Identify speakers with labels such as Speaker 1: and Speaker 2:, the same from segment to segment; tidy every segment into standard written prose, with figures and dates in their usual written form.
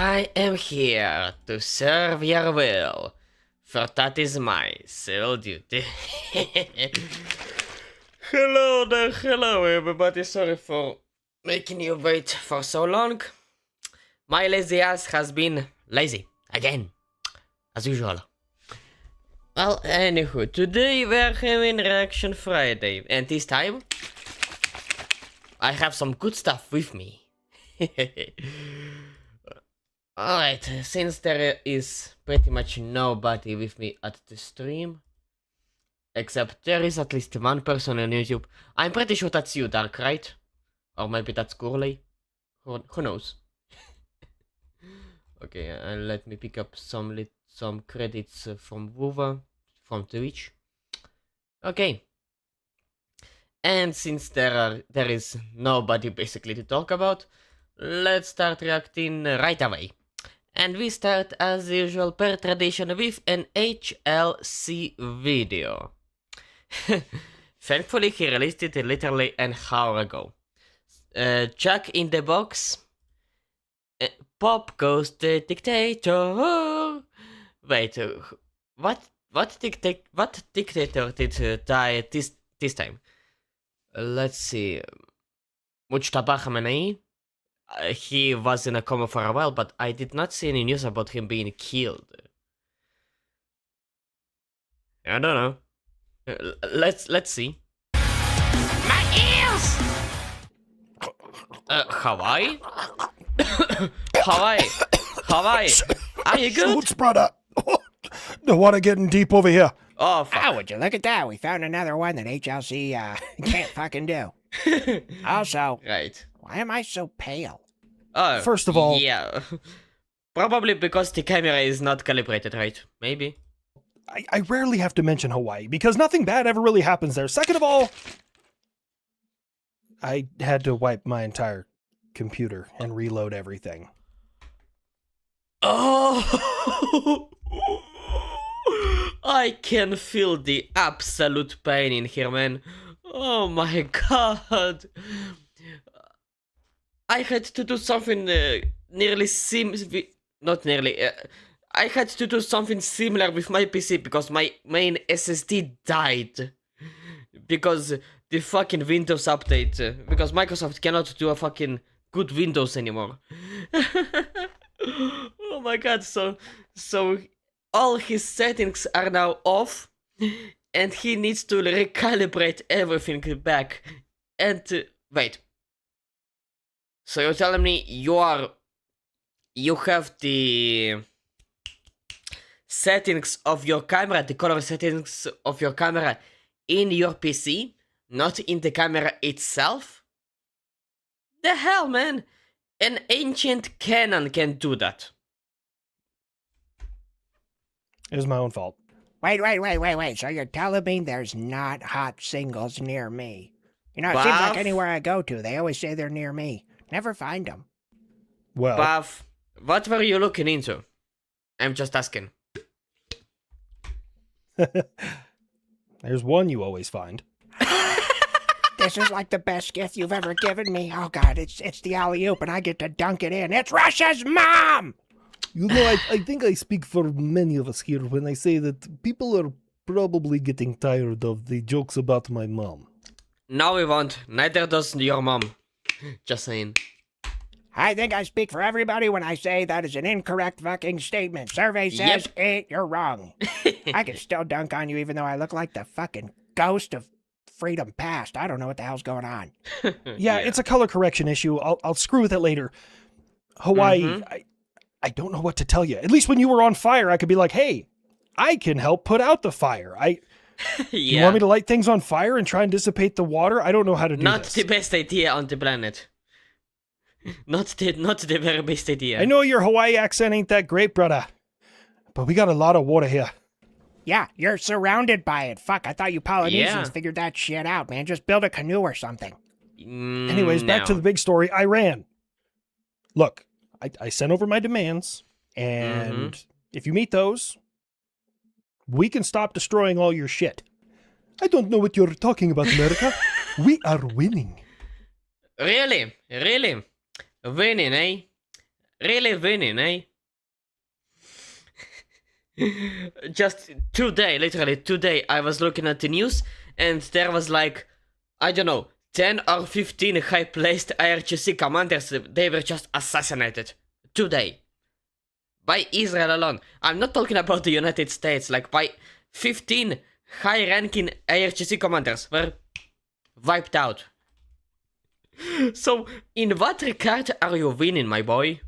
Speaker 1: I am here to serve your will, for that is my civil duty. Hello everybody, sorry for making you wait for so long. My lazy ass has been lazy, again, as usual. Well, anywho, today we're having Reaction Friday, and this time, I have some good stuff with me. Alright, since there is pretty much nobody with me at the stream, except there is at least one person on YouTube. I'm pretty sure that's you, Dark, right? Or maybe that's Gourley? Who knows? Okay, let me pick up some credits from Wova, from Twitch. Okay. And since there is nobody basically to talk about, let's start reacting right away. And we start as usual per tradition with an HLC video. Thankfully he released it literally an hour ago. Jack in the Box. Pop goes the dictator. Wait, what dictator did die this time? Let's see. Mujtaba Khamenei. He was in a coma for a while, but I did not see any news about him being killed. I don't know. Let's see. My ears! Hawaii? Hawaii. Are you good?
Speaker 2: Shoots, brother. The water getting deep over here.
Speaker 1: Oh, fuck.
Speaker 3: Oh, would you look at that? We found another one that HLC can't fucking do. Also,
Speaker 1: Right.
Speaker 3: why am I so pale?
Speaker 1: Oh,
Speaker 2: First of all-
Speaker 1: yeah. Probably because the camera is not calibrated right. Maybe.
Speaker 2: I rarely have to mention Hawaii because nothing bad ever really happens there. Second of all, I had to wipe my entire computer and reload everything.
Speaker 1: Oh! I can feel the absolute pain in here, man. Oh my god. I had to do something I had to do something similar with my PC because my main SSD died. Because the fucking Windows update. Because Microsoft cannot do a fucking good Windows anymore. Oh my god, so all his settings are now off. And he needs to recalibrate everything back. And wait. So you're telling me you have the settings of your camera, the color settings of your camera in your PC, not in the camera itself? The hell, man? An ancient Canon can do that.
Speaker 2: It was my own fault.
Speaker 3: Wait. So you're telling me there's not hot singles near me? You know, it seems like
Speaker 1: Buff.
Speaker 3: anywhere I go to, they always say they're near me. Never find them.
Speaker 2: Well,
Speaker 1: Buff, what were you looking into? I'm just asking.
Speaker 2: there's one you always find.
Speaker 3: This is like the best gift you've ever given me. Oh god, it's the alley-oop and I get to dunk it in. It's Russia's mom!
Speaker 2: You know, I think I speak for many of us here when I say that people are probably getting tired of the jokes about my mom.
Speaker 1: No, we won't. Neither does your mom. Just saying.
Speaker 3: I think I speak for everybody when I say that is an incorrect fucking statement. Survey says you're wrong. I can still dunk on you even though I look like the fucking ghost of freedom past. I don't know what the hell's going on.
Speaker 2: Yeah, it's a color correction issue. I'll screw with it later. Hawaii, I don't know what to tell you. At least when you were on fire, I could be like, hey, I can help put out the fire. You want me to light things on fire and try and dissipate the water? I don't know how to do
Speaker 1: Not
Speaker 2: this.
Speaker 1: the best idea on the planet. Not the very best idea.
Speaker 2: I know your Hawaii accent ain't that great, brother. But we got a lot of water here.
Speaker 3: Yeah, you're surrounded by it. Fuck, I thought you Polynesians
Speaker 1: Yeah.
Speaker 3: figured that shit out, man. Just build a canoe or something.
Speaker 2: Anyways, back to the big story. Iran. Look, I sent over my demands, and if you meet those, we can stop destroying all your shit. I don't know what you're talking about, America. We are winning.
Speaker 1: Really? Winning, eh? Really winning, eh? Just today, literally today, I was looking at the news and there was like, I don't know, 10 or 15 high-placed IRGC commanders, they were just assassinated. Today. By Israel alone. I'm not talking about the United States, like by 15 high-ranking IRGC commanders were wiped out. So, in what regard are you winning, my boy?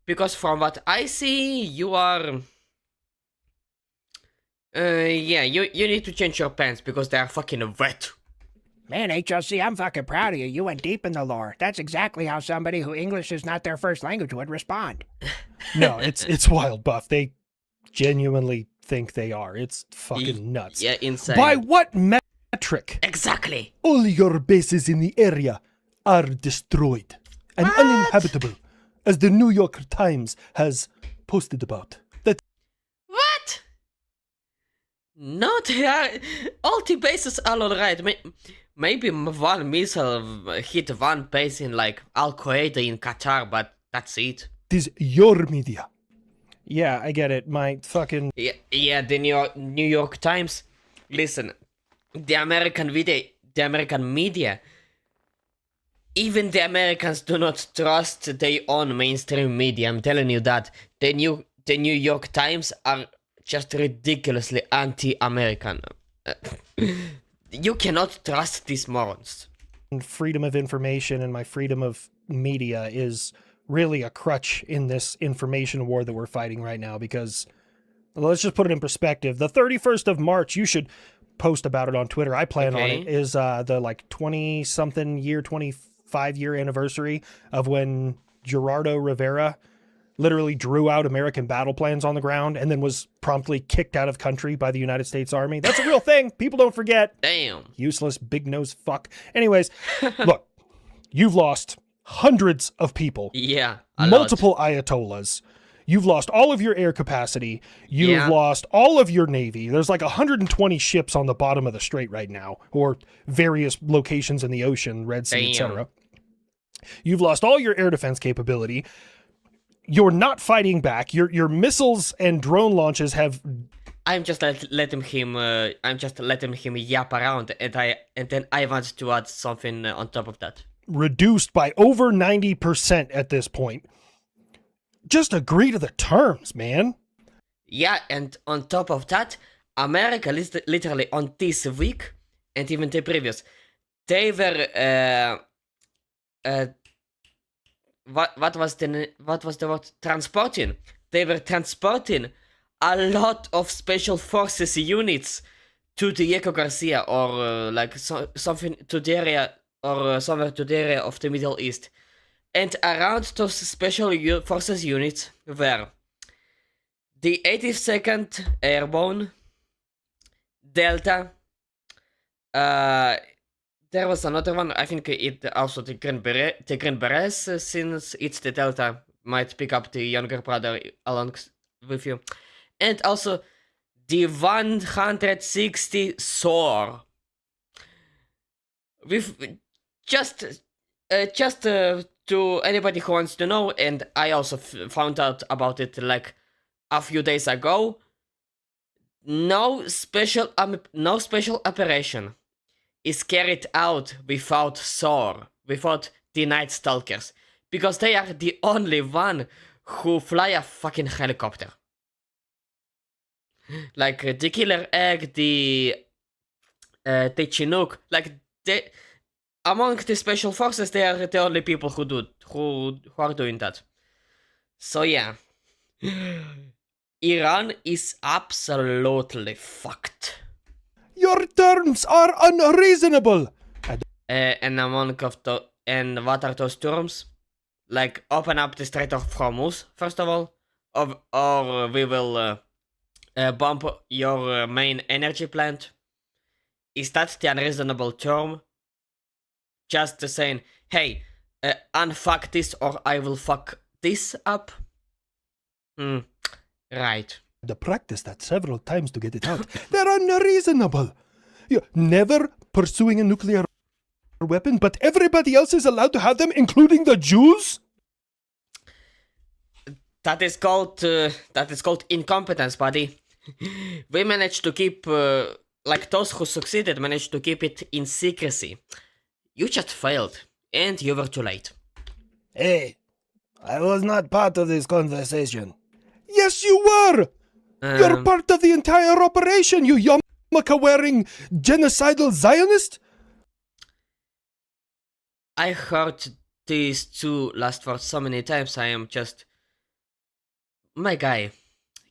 Speaker 1: Because from what I see, you are... yeah, you need to change your pants because they are fucking wet.
Speaker 3: Man, HLC, I'm fucking proud of you. You went deep in the lore. That's exactly how somebody who English is not their first language would respond.
Speaker 2: No, it's wild, Buff. They genuinely think they are. It's fucking nuts.
Speaker 1: Yeah, insane.
Speaker 2: By what metric?
Speaker 1: Exactly.
Speaker 2: All your bases in the area are destroyed and uninhabitable, as the New York Times has posted about.
Speaker 1: What? Not all the bases are alright. Maybe one missile hit one base in like Al Qaeda in Qatar, but that's it.
Speaker 2: It is your media. Yeah, I get it. My fucking...
Speaker 1: Yeah, the New York Times. Listen, the American media, even the Americans do not trust their own mainstream media. I'm telling you that. The New York Times are just ridiculously anti-American. You cannot trust these morons.
Speaker 2: freedom of information and my freedom of media is really a crutch in this information war that we're fighting right now, because let's just put it in perspective. The 31st of March, you should post about it on Twitter. I plan on it, is the like 20-something year, 25-year anniversary of when Gerardo Rivera literally drew out American battle plans on the ground and then was promptly kicked out of country by the United States Army. That's a real thing. People don't forget.
Speaker 1: Damn.
Speaker 2: Useless, big-nosed fuck. Anyways, look, you've lost hundreds of people.
Speaker 1: Yeah,
Speaker 2: multiple Ayatollahs. You've lost all of your air capacity. You've lost all of your navy. There's like 120 ships on the bottom of the strait right now, or various locations in the ocean, Red Sea, etc. You've lost all your air defense capability. You're not fighting back. Your missiles and drone launches have...
Speaker 1: I'm just letting him yap around, and then I want to add something on top of that.
Speaker 2: Reduced by over 90% at this point. Just agree to the terms, man.
Speaker 1: Yeah, and on top of that, America literally on this week, and even the previous, they were what was the word? Transporting. They were transporting a lot of special forces units to Diego Garcia, or something to the area, or somewhere to the area of the Middle East. And around those special forces units were the 82nd Airborne, Delta, there was another one, I think it also the Green Berets, since it's the Delta, might pick up the younger brother along with you. And also the 160 SOAR. With just to anybody who wants to know, and I also found out about it like a few days ago, no special operation is carried out without SOAR, without the Night Stalkers, because they are the only one who fly a fucking helicopter. Like the Killer Egg, the Chinook, like they... Among the special forces, they are the only people who are doing that. So yeah, Iran is absolutely fucked.
Speaker 2: Your terms are unreasonable.
Speaker 1: And what are those terms? Like, open up the Strait of Hormuz first of all, or we will bomb your main energy plant. Is that the unreasonable term? Just saying, hey, unfuck this or I will fuck this up? Right.
Speaker 2: To practice that several times to get it out. They're unreasonable. You're never pursuing a nuclear weapon, but everybody else is allowed to have them, including the Jews?
Speaker 1: That is called incompetence, buddy. We managed to keep, like those who succeeded managed to keep it in secrecy. You just failed, and you were too late.
Speaker 2: Hey, I was not part of this conversation. Yes, you were! You're part of the entire operation, you yarmulke-wearing genocidal Zionist!
Speaker 1: I heard these two last words so many times, I am just... My guy,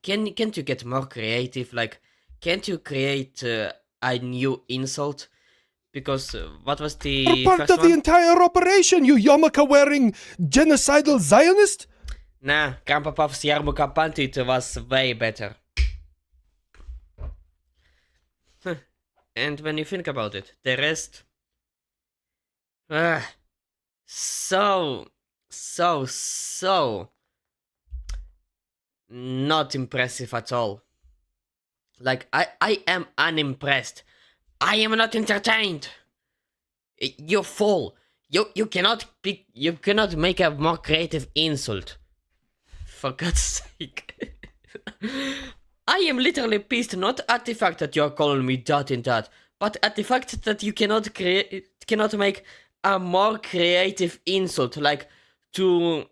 Speaker 1: can't you get more creative? Like, can't you create a new insult? Because what was the
Speaker 2: You're part
Speaker 1: first
Speaker 2: of
Speaker 1: one?
Speaker 2: the entire operation, you yarmulke-wearing genocidal Zionist!
Speaker 1: Nah, Grandpa Puff's Yarmulke Bandit was way better. And when you think about it, the rest... so not impressive at all. Like, I am unimpressed. I am not entertained. You fool. You cannot make a more creative insult. For God's sake. I am literally pissed not at the fact that you're calling me dot and dot, but at the fact that you cannot make a more creative insult, like to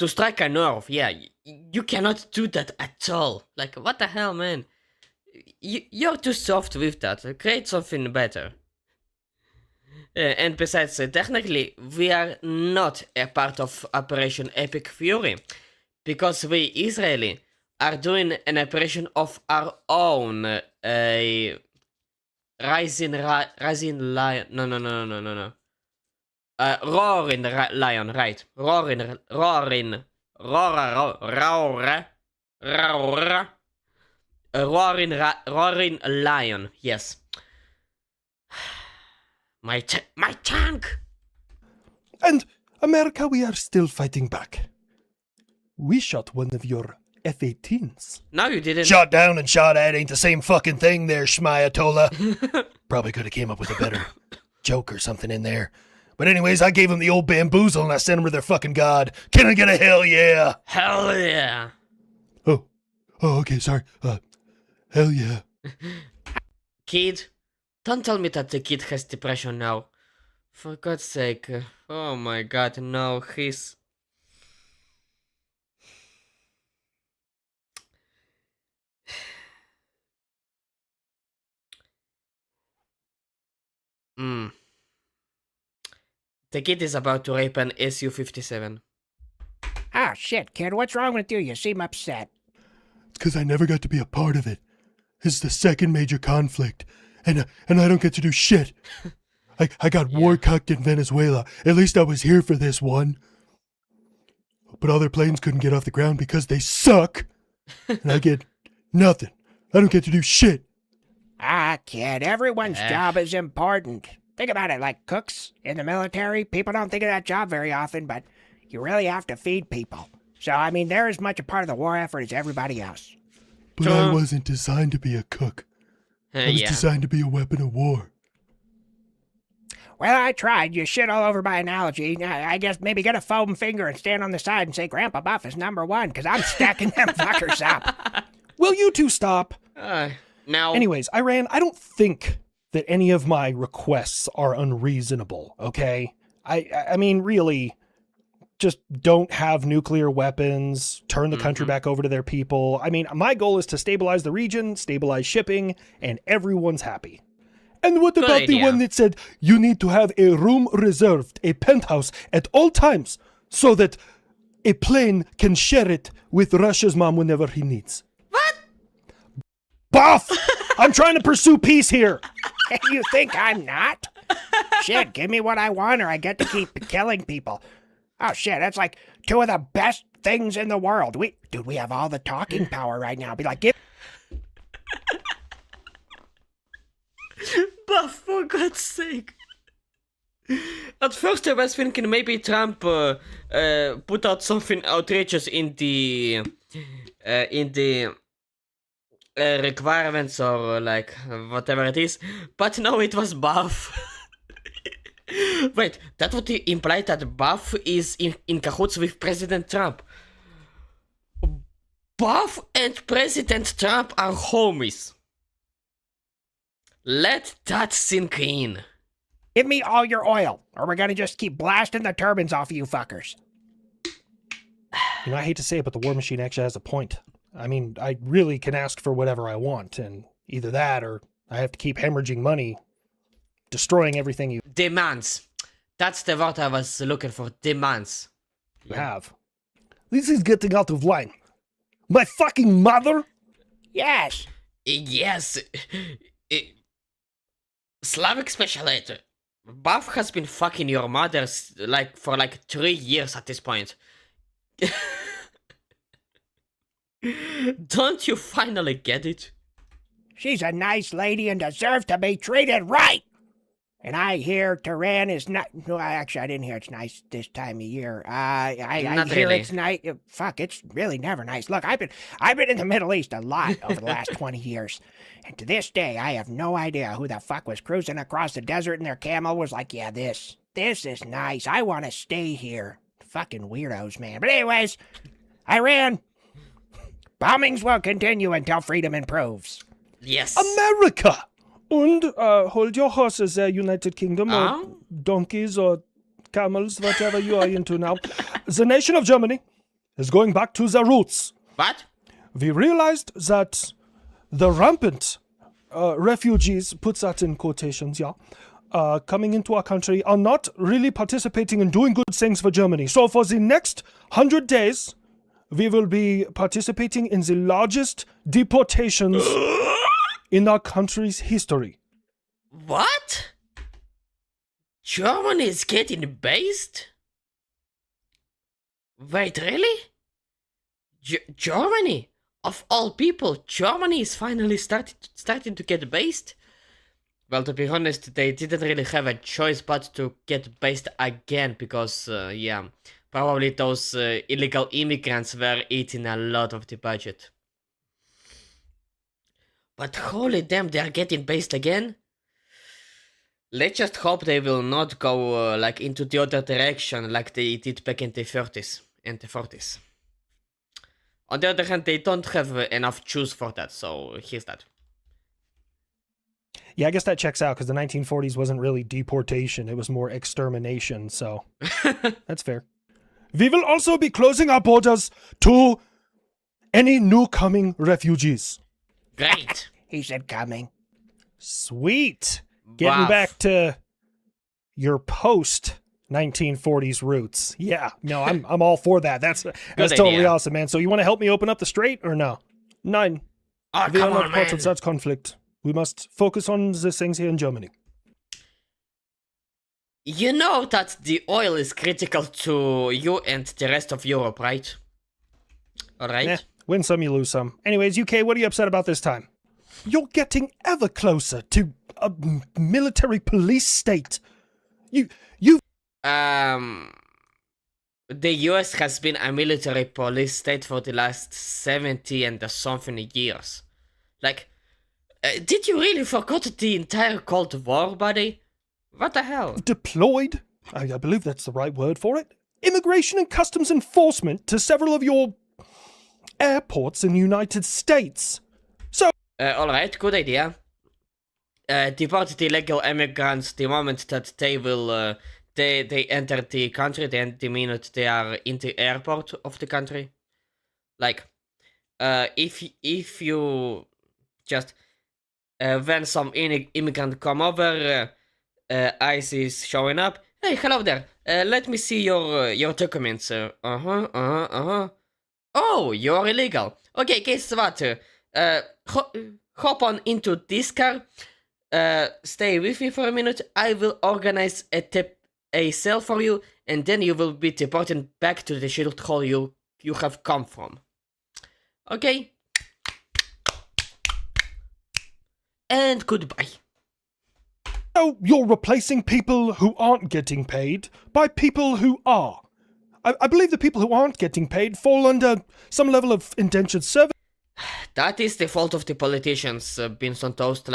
Speaker 1: strike a nerve. Yeah, you cannot do that at all. Like, what the hell, man? You're too soft with that. Create something better. And besides, technically, we are not a part of Operation Epic Fury, because we Israeli are doing an operation of our own. Rising Lion. No. Roaring Lion, right? Roaring Lion. Yes. My tank.
Speaker 2: And, America, we are still fighting back. We shot one of your F-18s.
Speaker 1: No, you didn't.
Speaker 2: Shot down and shot at ain't the same fucking thing there, Shmayatola. Probably could have came up with a better joke or something in there. But anyways, I gave him the old bamboozle and I sent him to their fucking god. Can I get a hell yeah?
Speaker 1: Hell yeah.
Speaker 2: Oh, okay, sorry. Hell yeah.
Speaker 1: Kid, don't tell me that the kid has depression now. For God's sake. Oh my god, no, he's... The kid is about to rape an Su-57.
Speaker 3: Ah, shit, kid, what's wrong with you? You seem upset.
Speaker 2: It's because I never got to be a part of it. This is the second major conflict, and I don't get to do shit. I got war cucked in Venezuela. At least I was here for this one. But other planes couldn't get off the ground because they suck. And I get nothing. I don't get to do shit.
Speaker 3: Ah, kid, everyone's job is important. Think about it, like cooks in the military. People don't think of that job very often, but you really have to feed people. So, I mean, they're as much a part of the war effort as everybody else.
Speaker 2: But I wasn't designed to be a cook. I was designed to be a weapon of war.
Speaker 3: Well, I tried. You shit all over my analogy. I guess maybe get a foam finger and stand on the side and say Grandpa Buff is #1, because I'm stacking them fuckers up.
Speaker 2: Will you two stop?
Speaker 1: Now...
Speaker 2: Anyways, Iran, I don't think that any of my requests are unreasonable, okay? I mean, really, just don't have nuclear weapons, turn the country back over to their people. I mean, my goal is to stabilize the region, stabilize shipping, and everyone's happy. And what about the one that said you need to have a room reserved, a penthouse at all times, so that a plane can share it with Russia's mom whenever he needs?
Speaker 1: What?
Speaker 2: Buff! I'm trying to pursue peace here.
Speaker 3: You think I'm not? Shit, give me what I want or I get to keep killing people. Oh shit, that's like two of the best things in the world. We have all the talking power right now. Be like, give...
Speaker 1: But for God's sake. At first I was thinking maybe Trump put out something outrageous in the requirements or like whatever it is, but no, it was Buff. Wait, that would imply that Buff is in cahoots with President Trump. Buff and President Trump are homies. Let that sink in.
Speaker 3: Give me all your oil, or we're gonna just keep blasting the turbines off of you fuckers.
Speaker 2: You know, I hate to say it, but the War Machine actually has a point. I mean, I really can ask for whatever I want, and either that or I have to keep hemorrhaging money, destroying everything you
Speaker 1: Demands. That's the word I was looking for. Demands.
Speaker 2: have. This is getting out of line. My fucking mother?
Speaker 3: Yes.
Speaker 1: Yes. Slavic special aid. Buff has been fucking your mother for 3 years at this point. Don't you finally get it?
Speaker 3: She's a nice lady and deserves to be treated right. And I hear Tehran is not. No, actually, I didn't hear it's nice this time of year. I
Speaker 1: Not
Speaker 3: hear
Speaker 1: really.
Speaker 3: it's nice. Fuck, it's really never nice. Look, I've been in the Middle East a lot over the last 20 years, and to this day, I have no idea who the fuck was cruising across the desert and their camel was like, yeah, this is nice. I want to stay here. Fucking weirdos, man. But anyways, Iran, bombings will continue until freedom improves.
Speaker 1: Yes.
Speaker 2: America! And hold your horses there, United Kingdom, or
Speaker 1: Oh?
Speaker 2: donkeys, or camels, whatever you are into now. The nation of Germany is going back to the roots.
Speaker 1: What?
Speaker 2: We realized that the rampant refugees, put that in quotations, yeah, coming into our country are not really participating in doing good things for Germany. So for the next 100 days, we will be participating in the largest deportations in our country's history.
Speaker 1: What? Germany is getting based? Wait, really? Germany? Of all people, Germany is finally starting to get based? Well, to be honest, they didn't really have a choice but to get based again because, yeah, probably those illegal immigrants were eating a lot of the budget. But holy damn, they are getting based again? Let's just hope they will not go into the other direction like they did back in the 30s and the 40s. On the other hand, they don't have enough Jews for that, so here's that.
Speaker 2: Yeah, I guess that checks out because the 1940s wasn't really deportation, it was more extermination, so that's fair. We will also be closing our borders to any new coming refugees.
Speaker 1: Great.
Speaker 3: He said coming.
Speaker 2: Sweet. Getting
Speaker 1: Wow.
Speaker 2: back to your post 1940s roots. Yeah, no, I'm all for that. That's totally
Speaker 1: idea.
Speaker 2: awesome, man. So you want to help me open up the strait or no? Nein.
Speaker 1: Oh,
Speaker 2: We are
Speaker 1: come
Speaker 2: not
Speaker 1: on,
Speaker 2: part
Speaker 1: man.
Speaker 2: of that conflict. We must focus on the things here in Germany.
Speaker 1: You know that the oil is critical to you and the rest of Europe, right? Alright?
Speaker 2: Eh, win some, you lose some. Anyways, UK, what are you upset about this time? You're getting ever closer to a military police state. You
Speaker 1: The US has been a military police state for the last 70 and something years. Did you really forget the entire Cold War, buddy? What the hell?
Speaker 2: deployed, I believe that's the right word for it, immigration and customs enforcement to several of your airports in the United States.
Speaker 1: Alright, good idea. Deport the illegal immigrants the moment that they will, they enter the country, then the minute they are in the airport of the country. If you just, when some immigrant come over, ICE is showing up. Hey, hello there. Let me see your documents. Oh, you're illegal. Okay, guess what? Hop on into this car. Stay with me for a minute. I will organize a cell for you, and then you will be deported back to the shithole you have come from. Okay? And goodbye.
Speaker 2: So you're replacing people who aren't getting paid by people who are. I believe the people who aren't getting paid fall under some level of indentured service.
Speaker 1: That is the fault of the politicians, Beans on Toast.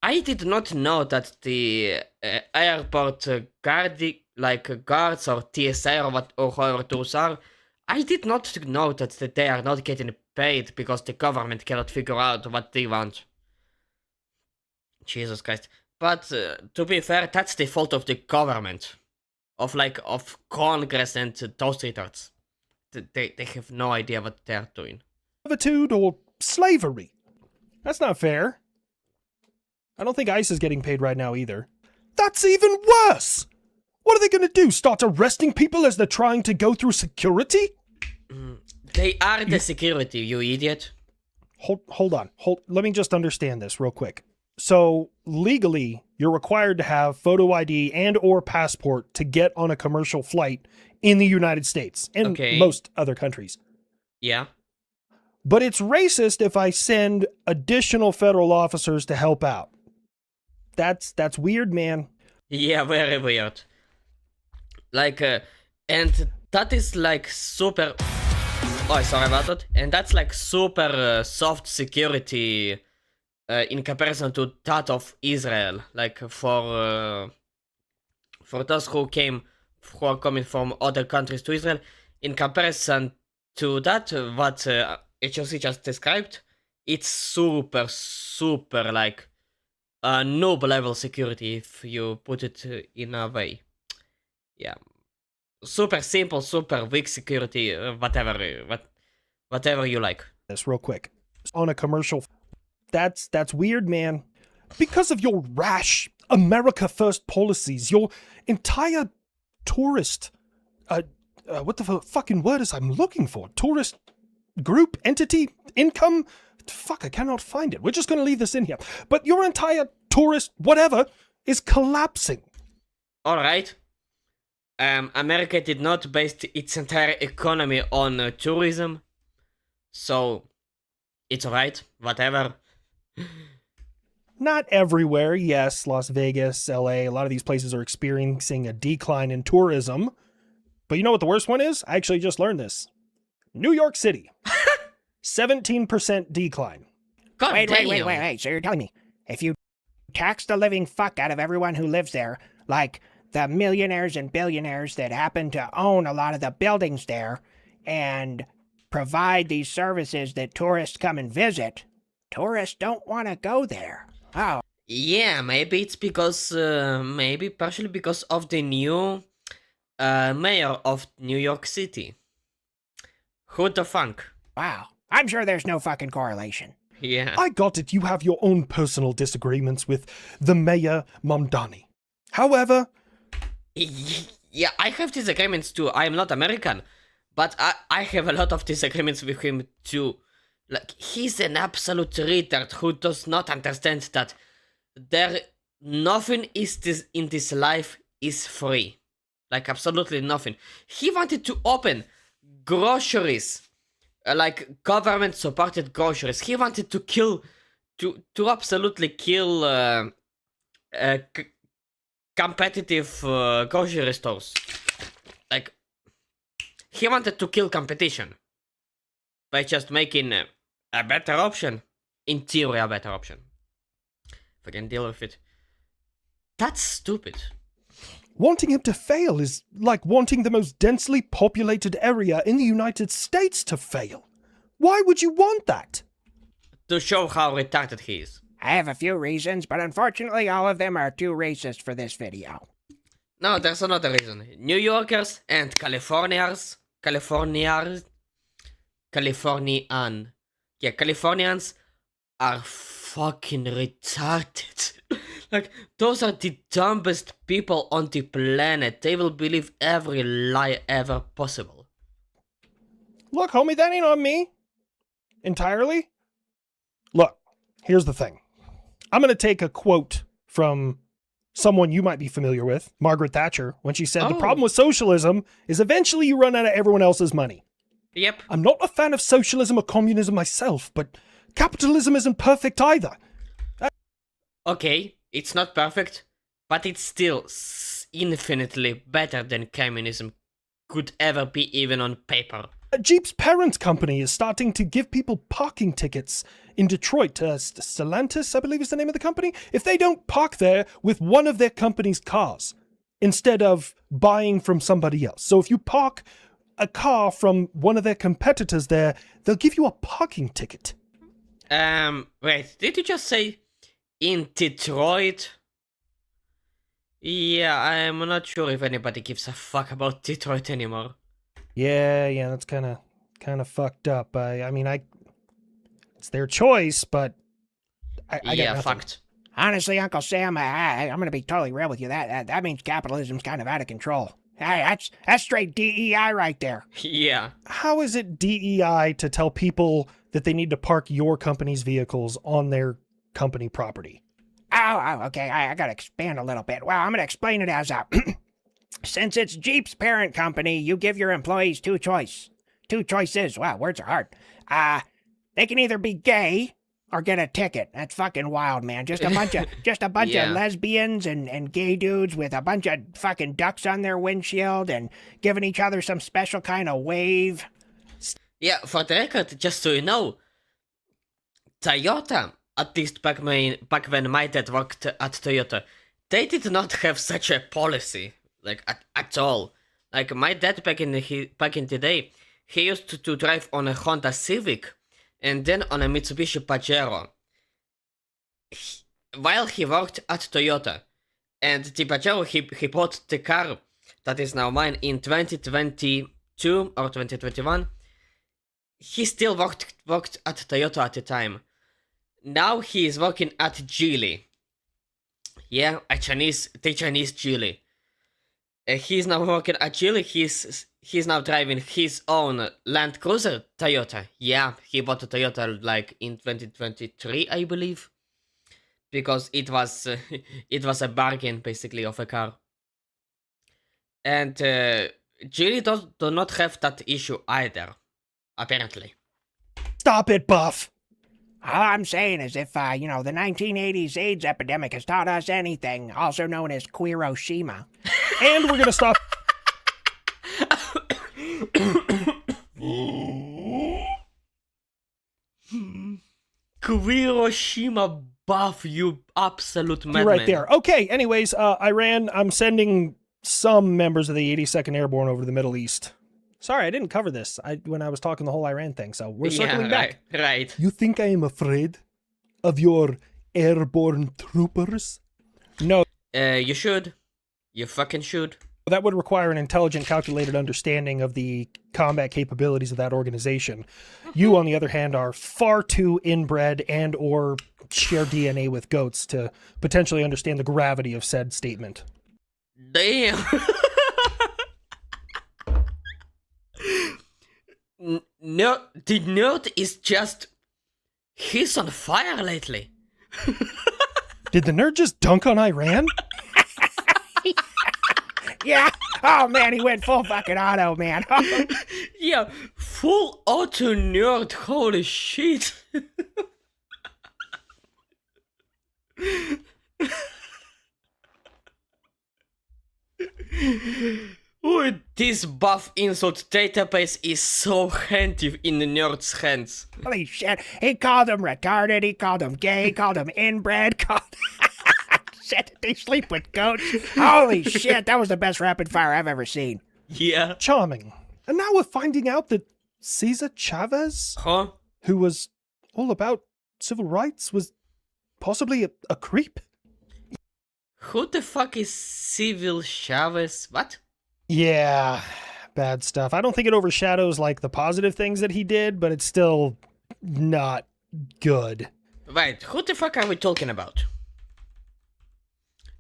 Speaker 1: I did not know that the airport guards or TSA or what or whoever those are. I did not know that they are not getting paid because the government cannot figure out what they want. Jesus Christ! But to be fair, that's the fault of the government, of Congress and those retards. They have no idea what they are doing.
Speaker 2: Servitude or slavery. That's not fair. I don't think ICE is getting paid right now either. That's even worse! What are they gonna do? Start arresting people as they're trying to go through security?
Speaker 1: They are the security, you idiot.
Speaker 2: Hold on. Let me just understand this real quick. So legally, you're required to have photo ID and or passport to get on a commercial flight in the United States and most other countries.
Speaker 1: Yeah.
Speaker 2: But it's racist if I send additional federal officers to help out. That's weird, man.
Speaker 1: Yeah, very weird. And that is super... Oh, sorry about that. And that's super soft security in comparison to that of Israel. For those who are coming from other countries to Israel, in comparison to that, what HOC just described, it's super noob level security if you put it in a way. Yeah. Super simple, super weak security, whatever you like.
Speaker 2: This real quick. On a commercial, that's weird, man. Because of your rash America First policies, your entire tourist, what the fucking word is I'm looking for? Tourist group, entity, income? Fuck, I cannot find it. We're just gonna leave this in here. But your entire tourist, whatever, is collapsing.
Speaker 1: Alright. America did not base its entire economy on tourism. So, it's alright, whatever.
Speaker 2: Not everywhere, yes. Las Vegas, LA, a lot of these places are experiencing a decline in tourism. But you know what the worst one is? I actually just learned this. New York City. 17% decline.
Speaker 1: God
Speaker 3: Wait.
Speaker 1: damn.
Speaker 3: So you're telling me, if you tax the living fuck out of everyone who lives there, like the millionaires and billionaires that happen to own a lot of the buildings there, and provide these services that tourists come and visit, tourists don't want to go there. Oh.
Speaker 1: Yeah, maybe it's because, maybe partially because of the new mayor of New York City. Who the fuck?
Speaker 3: Wow. I'm sure there's no fucking correlation.
Speaker 1: Yeah.
Speaker 2: I got it. You have your own personal disagreements with the Mayor Mamdani. However...
Speaker 1: Yeah, I have disagreements too. I am not American. But I have a lot of disagreements with him too. He's an absolute retard who does not understand that nothing in this life is free. Absolutely nothing. He wanted to open groceries, government-supported groceries. He wanted to absolutely kill competitive grocery stores. He wanted to kill competition by just making a better option. In theory, a better option. If I can deal with it. That's stupid.
Speaker 2: Wanting him to fail is like wanting the most densely populated area in the United States to fail. Why would you want that?
Speaker 1: To show how retarded he is.
Speaker 3: I have a few reasons, but unfortunately all of them are too racist for this video.
Speaker 1: No, there's another reason. New Yorkers and Californians are fucking retarded. Those are the dumbest people on the planet. They will believe every lie ever possible.
Speaker 2: Look, homie, that ain't on me. Entirely. Look, here's the thing. I'm going to take a quote from someone you might be familiar with, Margaret Thatcher, when she said, The problem with socialism is eventually you run out of everyone else's money.
Speaker 1: Yep.
Speaker 2: I'm not a fan of socialism or communism myself, but capitalism isn't perfect either.
Speaker 1: Okay, it's not perfect, but it's still infinitely better than communism could ever be, even on paper.
Speaker 2: Jeep's parent company is starting to give people parking tickets in Detroit. Stellantis, I believe, is the name of the company. If they don't park there with one of their company's cars instead of buying from somebody else. So if you park a car from one of their competitors there, they'll give you a parking ticket.
Speaker 1: Wait, did you just say in Detroit? Yeah, I'm not sure if anybody gives a fuck about Detroit anymore.
Speaker 2: Yeah, that's kind of fucked up. It's their choice, but I got
Speaker 1: Yeah,
Speaker 2: nothing.
Speaker 1: fucked.
Speaker 3: Honestly, Uncle Sam, I'm going to be totally real with you. That means capitalism's kind of out of control. Hey, that's straight DEI right there.
Speaker 1: Yeah.
Speaker 2: How is it DEI to tell people that they need to park your company's vehicles on their company property?
Speaker 3: Oh, okay. I got to expand a little bit. Well, I'm going to explain it as since it's Jeep's parent company, you give your employees two choices. Wow, words are hard. They can either be gay or get a ticket. That's fucking wild, man. Just a bunch of
Speaker 1: Yeah.
Speaker 3: lesbians and gay dudes with a bunch of fucking ducks on their windshield and giving each other some special kind of wave.
Speaker 1: Yeah, for the record, just so you know, Toyota, at least back when my dad worked at Toyota, they did not have such a policy, like at all. Like my dad back in the day, he used to drive on a Honda Civic, and then on a Mitsubishi Pajero. While he worked at Toyota, and the Pajero he bought the car that is now mine in 2022 or 2021. He still worked at Toyota at the time. Now he is working at Geely. Yeah, the Chinese Geely. He's now working at Geely. He's now driving his own Land Cruiser Toyota. Yeah, he bought a Toyota like in 2023, I believe, because it was a bargain basically of a car. And Geely do not have that issue either, apparently.
Speaker 2: Stop it, Buff.
Speaker 3: All I'm saying is if, the 1980s AIDS epidemic has taught us anything, also known as Queeroshima.
Speaker 2: And we're gonna stop.
Speaker 1: Queeroshima Buff, you absolute madman.
Speaker 2: You're right there. Okay, anyways, Iran, I'm sending some members of the 82nd Airborne over to the Middle East. Sorry, I didn't cover this when I was talking the whole Iran thing, so we're circling back.
Speaker 1: Right.
Speaker 2: You think I am afraid of your airborne troopers? No,
Speaker 1: You should. You fucking should.
Speaker 2: that would require an intelligent, calculated understanding of the combat capabilities of that organization. You, on the other hand, are far too inbred and or share DNA with goats to potentially understand the gravity of said statement.
Speaker 1: Damn. No, the nerd is just... He's on fire lately.
Speaker 2: Did the nerd just dunk on Iran?
Speaker 3: Yeah. Oh, man, he went full fucking auto, man.
Speaker 1: Yeah, full auto nerd, holy shit. Oh, this buff insult database is so handy in the nerd's hands.
Speaker 3: Holy shit. He called him retarded. He called him gay. He called him inbred. Shit, they sleep with goats. Holy shit, that was the best rapid fire I've ever seen.
Speaker 1: Yeah.
Speaker 2: Charming. And now we're finding out that Cesar Chavez,
Speaker 1: Huh?
Speaker 2: who was all about civil rights, was possibly a creep.
Speaker 1: Who the fuck is Civil Chavez? What?
Speaker 2: Yeah, bad stuff. I don't think it overshadows like the positive things that he did, but it's still not good.
Speaker 1: Right, who the fuck are we talking about?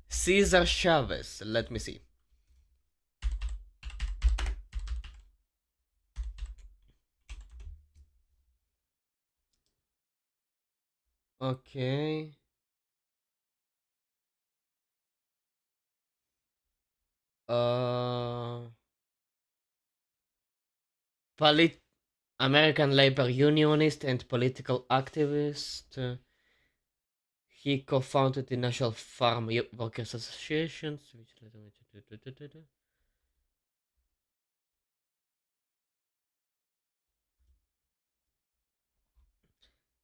Speaker 1: Cesar Chavez, let me see. Okay. American labor unionist and political activist. He co-founded the National Farm Workers Association.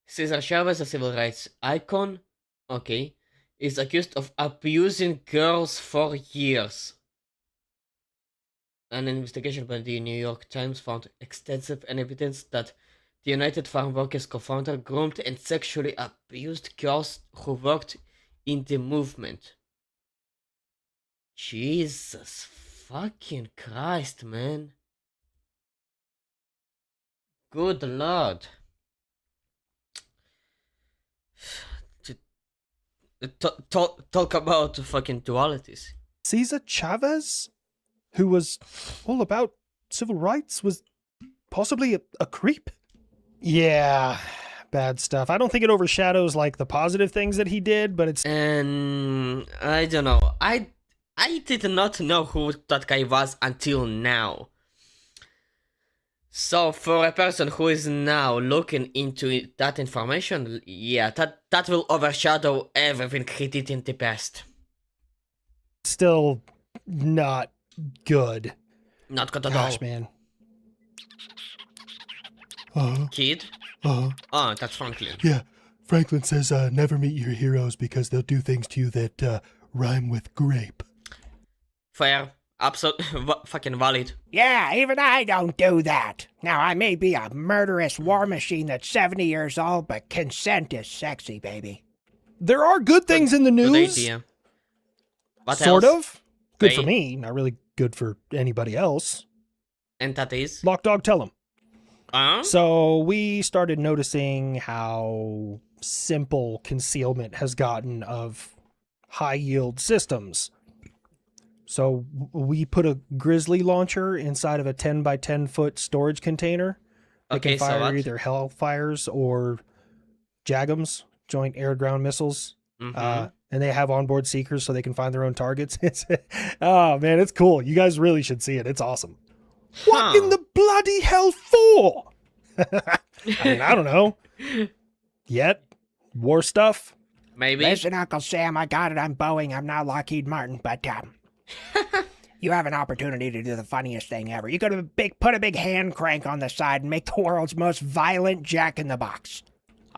Speaker 1: Cesar Chavez, a civil rights icon, okay, is accused of abusing girls for years. An investigation by the New York Times found extensive evidence that the United Farm Workers co-founder groomed and sexually abused girls who worked in the movement. Jesus fucking Christ, man. Good Lord. Talk about fucking dualities.
Speaker 2: Cesar Chavez, who was all about civil rights, was possibly a creep? Yeah, bad stuff. I don't think it overshadows like the positive things that he did, but it's
Speaker 1: And I don't know. I did not know who that guy was until now. So for a person who is now looking into that information, yeah, that will overshadow everything he did in the past.
Speaker 2: still not good.
Speaker 1: Not good at
Speaker 2: Gosh,
Speaker 1: all.
Speaker 2: man.
Speaker 1: Kid?
Speaker 2: Uh-huh.
Speaker 1: Oh, that's Franklin.
Speaker 2: Yeah. Franklin says never meet your heroes because they'll do things to you that rhyme with grape.
Speaker 1: Fair. Absolutely fucking valid.
Speaker 3: Yeah, even I don't do that. Now, I may be a murderous war machine that's 70 years old, but consent is sexy, baby.
Speaker 2: There are good things in the
Speaker 1: Good
Speaker 2: news.
Speaker 1: idea. What
Speaker 2: Sort
Speaker 1: else?
Speaker 2: of. Good for
Speaker 1: Hey.
Speaker 2: me, not really good for anybody else.
Speaker 1: And that is?
Speaker 2: Lock dog, tell him.
Speaker 1: Huh?
Speaker 2: So we started noticing how simple concealment has gotten of high yield systems. So we put a Grizzly launcher inside of a 10 by 10 foot storage container that
Speaker 1: Okay,
Speaker 2: can
Speaker 1: so
Speaker 2: fire
Speaker 1: what?
Speaker 2: either Hellfires or JAGMs, Joint Air Ground Missiles.
Speaker 1: Mhm.
Speaker 2: And they have onboard seekers so they can find their own targets. Oh man, it's cool. You guys really should see it. It's awesome. What
Speaker 1: Huh.
Speaker 2: in the bloody hell for? I mean, I don't know. Yet, war stuff.
Speaker 1: Maybe?
Speaker 3: Listen, Uncle Sam, I got it. I'm Boeing. I'm not Lockheed Martin, but you have an opportunity to do the funniest thing ever. You could have put a big hand crank on the side and make the world's most violent Jack in the Box.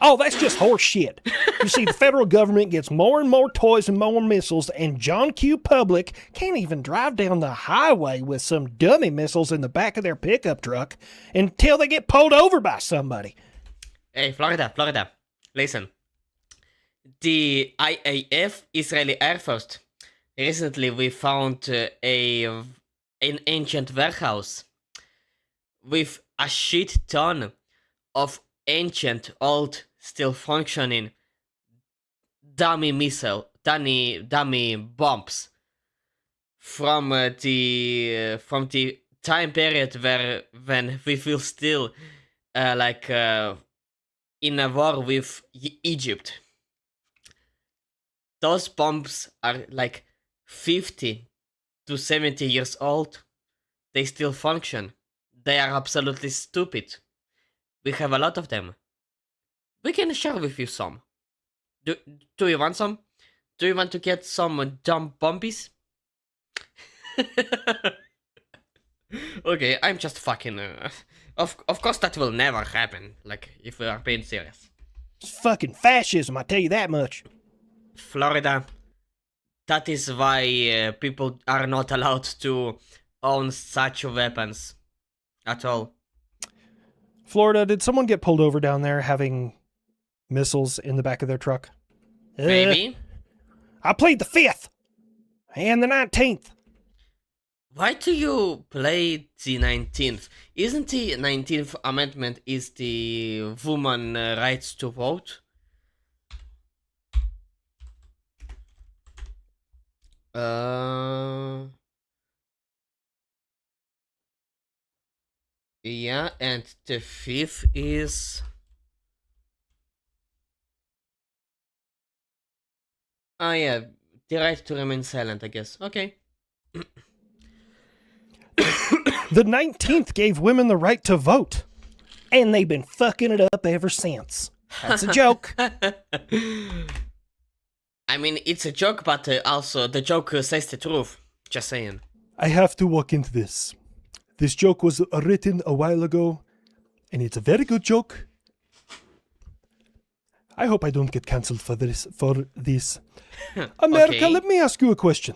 Speaker 2: Oh, that's just horse shit. You see, the federal government gets more and more toys and more missiles, and John Q. Public can't even drive down the highway with some dummy missiles in the back of their pickup truck until they get pulled over by somebody.
Speaker 1: Hey, Florida. Listen. The IAF, Israeli Air Force. Recently, we found an ancient warehouse with a shit ton of ancient, old, still functioning dummy bombs from the time period when we feel still in a war with Egypt. Those bombs are like 50 to 70 years old. They still function. They are absolutely stupid. We have a lot of them. We can share with you some. Do you want some? Do you want to get some dumb bombies? Okay, I'm just fucking. Of course, that will never happen. Like, if we are being serious.
Speaker 2: It's fucking fascism, I tell you that much.
Speaker 1: Florida. That is why people are not allowed to own such weapons at all.
Speaker 2: Florida, did someone get pulled over down there having missiles in the back of their truck?
Speaker 1: Maybe.
Speaker 2: I plead the 5th and the 19th.
Speaker 1: Why do you play the 19th? Isn't the 19th Amendment is the woman rights to vote? Yeah, and the 5th is... Oh yeah, the right to remain silent, I guess. Okay.
Speaker 2: The 19th gave women the right to vote. And they've been fucking it up ever since. That's a joke.
Speaker 1: I mean, it's a joke, but also the joke says the truth. Just saying.
Speaker 2: I have to walk into this. This joke was written a while ago, and it's a very good joke. I hope I don't get cancelled for this. America,
Speaker 1: Okay.
Speaker 2: let me ask you a question.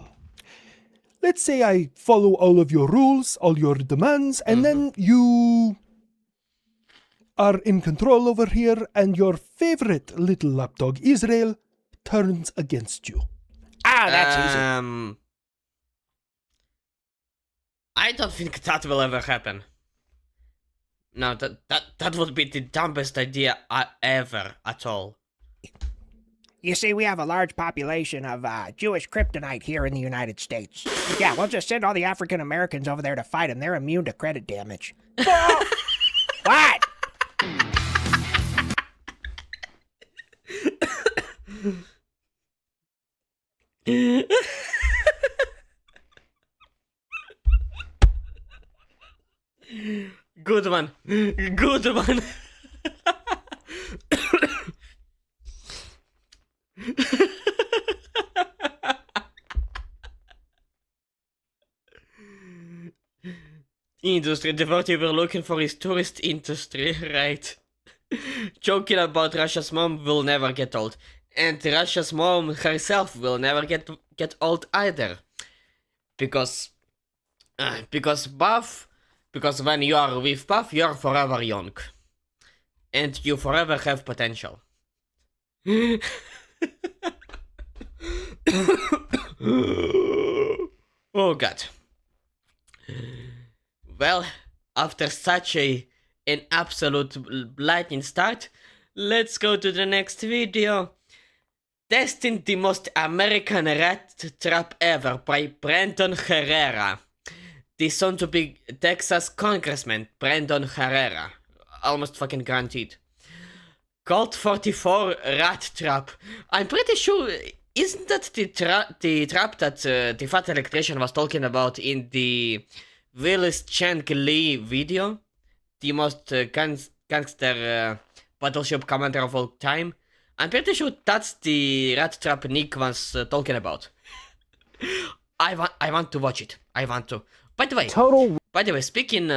Speaker 2: Let's say I follow all of your rules, all your demands, and then you are in control over here, and your favorite little lapdog, Israel, turns against you.
Speaker 3: Ah, that's easy.
Speaker 1: I don't think that will ever happen. No, that would be the dumbest idea ever at all.
Speaker 3: You see, we have a large population of Jewish kryptonite here in the United States. Yeah, we'll just send all the African Americans over there to fight them. They're immune to credit damage. What?
Speaker 1: Good one. Good one. Industry, the word you were looking for is tourist industry, right? Joking about Russia's mom will never get old. And Russia's mom herself will never get old either. Because when you are with Buff, you are forever young. And you forever have potential. Oh god. Well, after such an absolute lightning start, let's go to the next video. Testing the most American rat trap ever by Brandon Herrera. The soon-to-be Texas Congressman, Brandon Herrera. Almost fucking guaranteed. Colt 44 rat trap. I'm pretty sure, isn't that the trap that the fat electrician was talking about in the Willis Chang Lee video? The most gangster battleship commander of all time? I'm pretty sure that's the rat trap Nick was talking about. I want to watch it. I want to. By the way, speaking,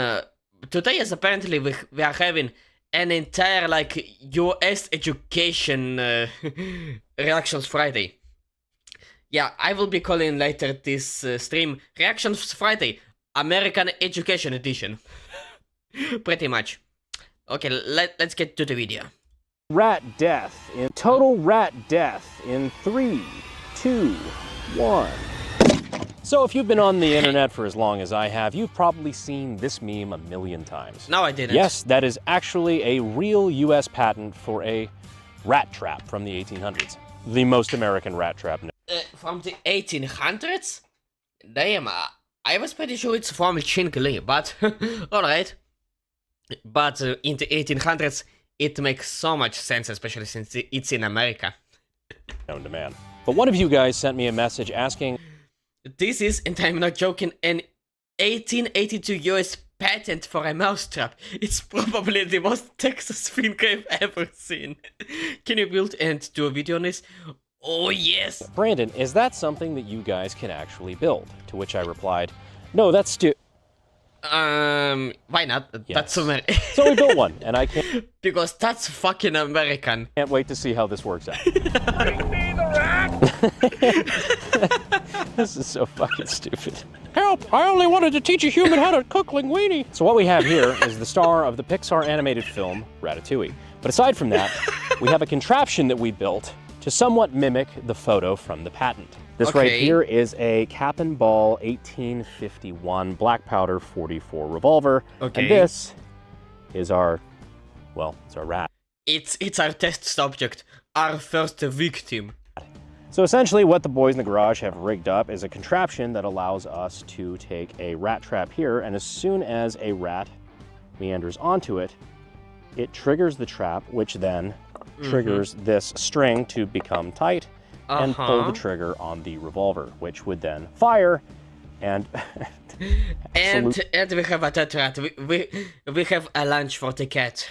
Speaker 1: today is apparently we are having an entire like US education reactions Friday. Yeah, I will be calling later this stream Reactions Friday, American Education Edition. Pretty much. Okay, let's get to the video.
Speaker 4: Total rat death in 3, 2, 1. So if you've been on the internet for as long as I have, you've probably seen this meme a million times.
Speaker 1: No, I didn't.
Speaker 4: Yes, that is actually a real US patent for a rat trap from the 1800s. The most American rat trap.
Speaker 1: From the 1800s? Damn, I was pretty sure it's from Ching Li, but alright. But in the 1800s, it makes so much sense, especially since it's in America.
Speaker 4: Known to man. But one of you guys sent me a message asking...
Speaker 1: This is, and I'm not joking, an 1882 US patent for a mousetrap. It's probably the most Texas thing I've ever seen. Can you build and do a video on this? Oh yes!
Speaker 4: Brandon, is that something that you guys can actually build? To which I replied, no, that's
Speaker 1: why not?
Speaker 4: Yes.
Speaker 1: That's American.
Speaker 4: So we built one, and I can't...
Speaker 1: Because that's fucking American.
Speaker 4: Can't wait to see how this works out.
Speaker 3: Bring me the rat!
Speaker 4: This is so fucking stupid. Help! I only wanted to teach a human how to cook linguine. So what we have here is the star of the Pixar animated film, Ratatouille. But aside from that, we have a contraption that we built to somewhat mimic the photo from the patent. This right here is a cap and ball 1851 black powder 44 revolver.
Speaker 1: Okay.
Speaker 4: And this is our, well, it's our rat.
Speaker 1: It's our test subject, our first victim.
Speaker 4: So essentially what the boys in the garage have rigged up is a contraption that allows us to take a rat trap here, and as soon as a rat meanders onto it, it triggers the trap, which then triggers this string to become tight and pull the trigger on the revolver, which would then fire and...
Speaker 1: and we have a dead rat. We have a lunch for the cat.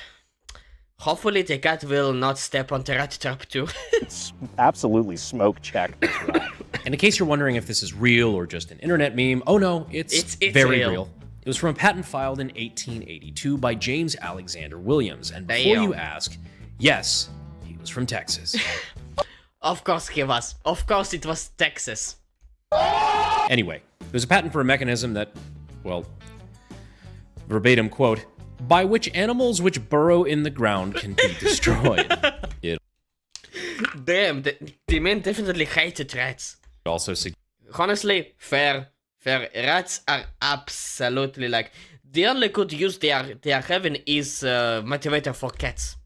Speaker 1: Hopefully the cat will not step on the rat trap too.
Speaker 4: It's absolutely smoke check this rat.
Speaker 5: And in case you're wondering if this is real or just an internet meme, oh no, it's very real. It was from a patent filed in 1882 by James Alexander Williams. And before you ask, yes, he was from Texas.
Speaker 1: Of course he was. Of course it was Texas.
Speaker 5: Anyway, there's a patent for a mechanism that, well, verbatim quote, by which animals which burrow in the ground can be destroyed. It
Speaker 1: Damn, the man definitely hated rats.
Speaker 5: also
Speaker 1: Honestly, fair. Rats are absolutely like the only good use they are having is motivator for cats.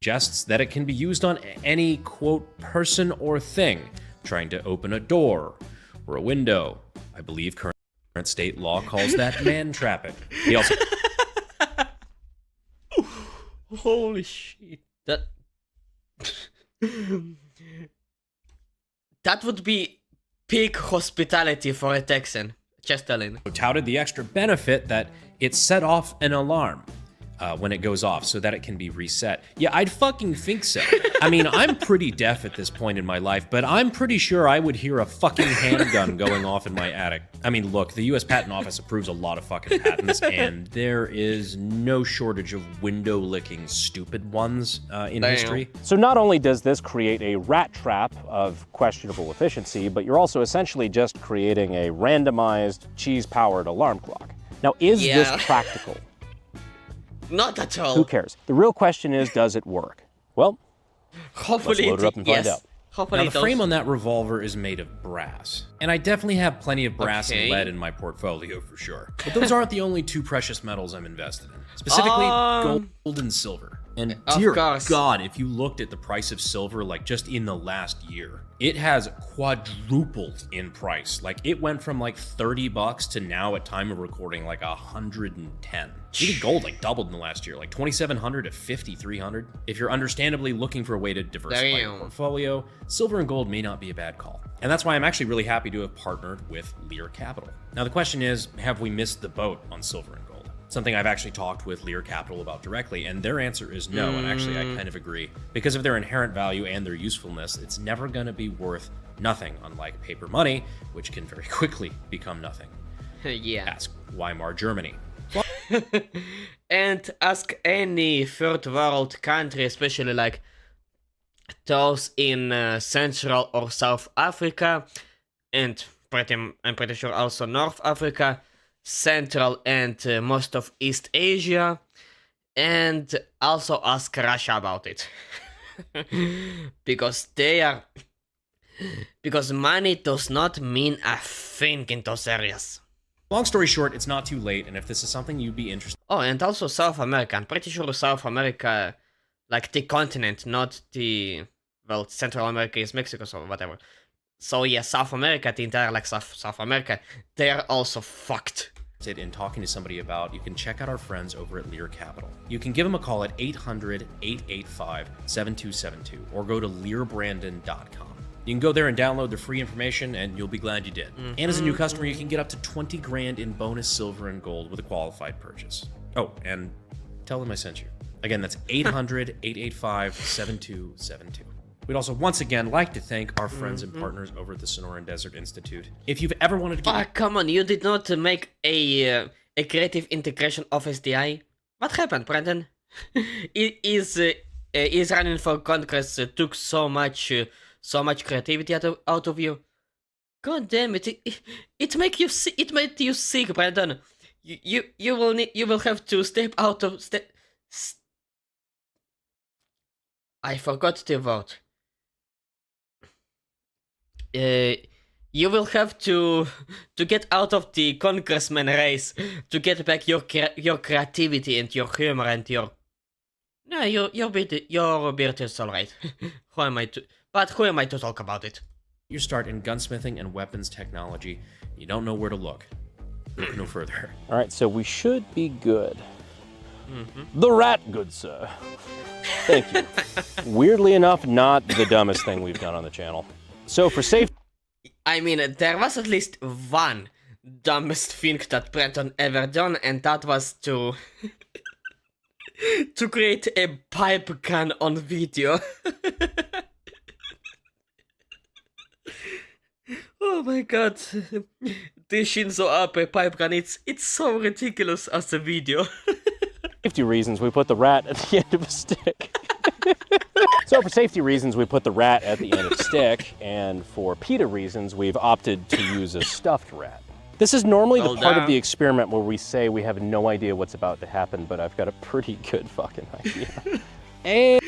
Speaker 5: suggests that it can be used on any, quote, person or thing trying to open a door or a window. I believe current state law calls that man-trapping. He also...
Speaker 1: Holy shit. That would be peak hospitality for a Texan. Just telling.
Speaker 5: touted the extra benefit that it set off an alarm when it goes off so that it can be reset. Yeah, I'd fucking think so. I mean, I'm pretty deaf at this point in my life, but I'm pretty sure I would hear a fucking handgun going off in my attic. I mean, look, the US Patent Office approves a lot of fucking patents, and there is no shortage of window-licking stupid ones in history.
Speaker 4: So not only does this create a rat trap of questionable efficiency, but you're also essentially just creating a randomized cheese-powered alarm clock. Now, is this practical?
Speaker 1: Not at all.
Speaker 4: Who cares? The real question is, does it work? Well,
Speaker 1: Hopefully
Speaker 4: let's load it up and find out.
Speaker 1: Hopefully
Speaker 5: Now, the frame on that revolver is made of brass. And I definitely have plenty of brass and lead in my portfolio for sure. But those aren't the only two precious metals I'm invested in. Specifically, gold and silver. And dear God, if you looked at the price of silver, like just in the last year, it has quadrupled in price. Like it went from like $30 to now at time of recording, like 110. Even gold like doubled in the last year, like 2,700 to 5,300. If you're understandably looking for a way to diversify your portfolio, silver and gold may not be a bad call. And that's why I'm actually really happy to have partnered with Lear Capital. Now the question is, have we missed the boat on silver and gold? Something I've actually talked with Lear Capital about directly, and their answer is no, and actually I kind of agree. Because of their inherent value and their usefulness, it's never going to be worth nothing, unlike paper money, which can very quickly become nothing.
Speaker 1: Yeah.
Speaker 5: Ask Weimar Germany.
Speaker 1: And ask any third world country, especially like those in Central or South Africa, and I'm pretty sure also North Africa, Central and most of East Asia, and also ask Russia about it. because money does not mean a thing in those areas.
Speaker 5: Long story short, it's not too late, and if this is something you'd be interested
Speaker 1: Oh, and also South America. I'm pretty sure South America, like the continent, not the, well, Central America is Mexico, so whatever. So yeah, South America, the entire like South America, they're also fucked.
Speaker 5: in talking to somebody about, you can check out our friends over at Lear Capital. You can give them a call at 800-885-7272 or go to learbrandon.com. You can go there and download the free information, and you'll be glad you did. And as a new customer, you can get up to 20 grand in bonus silver and gold with a qualified purchase. Oh, and tell them I sent you. Again, that's 800-885-7272. We'd also once again like to thank our friends and partners over at the Sonoran Desert Institute. If you've ever wanted to get...
Speaker 1: come on, you did not make a creative integration of SDI? What happened, Brandon? Is running for Congress took so much creativity out of you? God damn it! It made you sick, Brandon. You will have to step out of I forgot the word. You will have to get out of the congressman race to get back your creativity and your humor and your... No, your beard is alright. Who am I to talk about it?
Speaker 5: You start in gunsmithing and weapons technology. You don't know where to look. Look no further.
Speaker 4: All right, so we should be good. The rat, good sir. Thank you. Weirdly enough, not the dumbest thing we've done on the channel. So for safety...
Speaker 1: I mean, there was at least one dumbest thing that Brenton ever done, and that was to... to create a pipe gun on video. Oh my god. The Shinzo Abe pipe gun, it's so ridiculous as a video.
Speaker 4: Safety reasons, we put the rat at the end of a stick. So for safety reasons, we put the rat at the end of the stick, and for PETA reasons, we've opted to use a stuffed rat. This is normally the part of the experiment where we say we have no idea what's about to happen, but I've got a pretty good fucking idea. And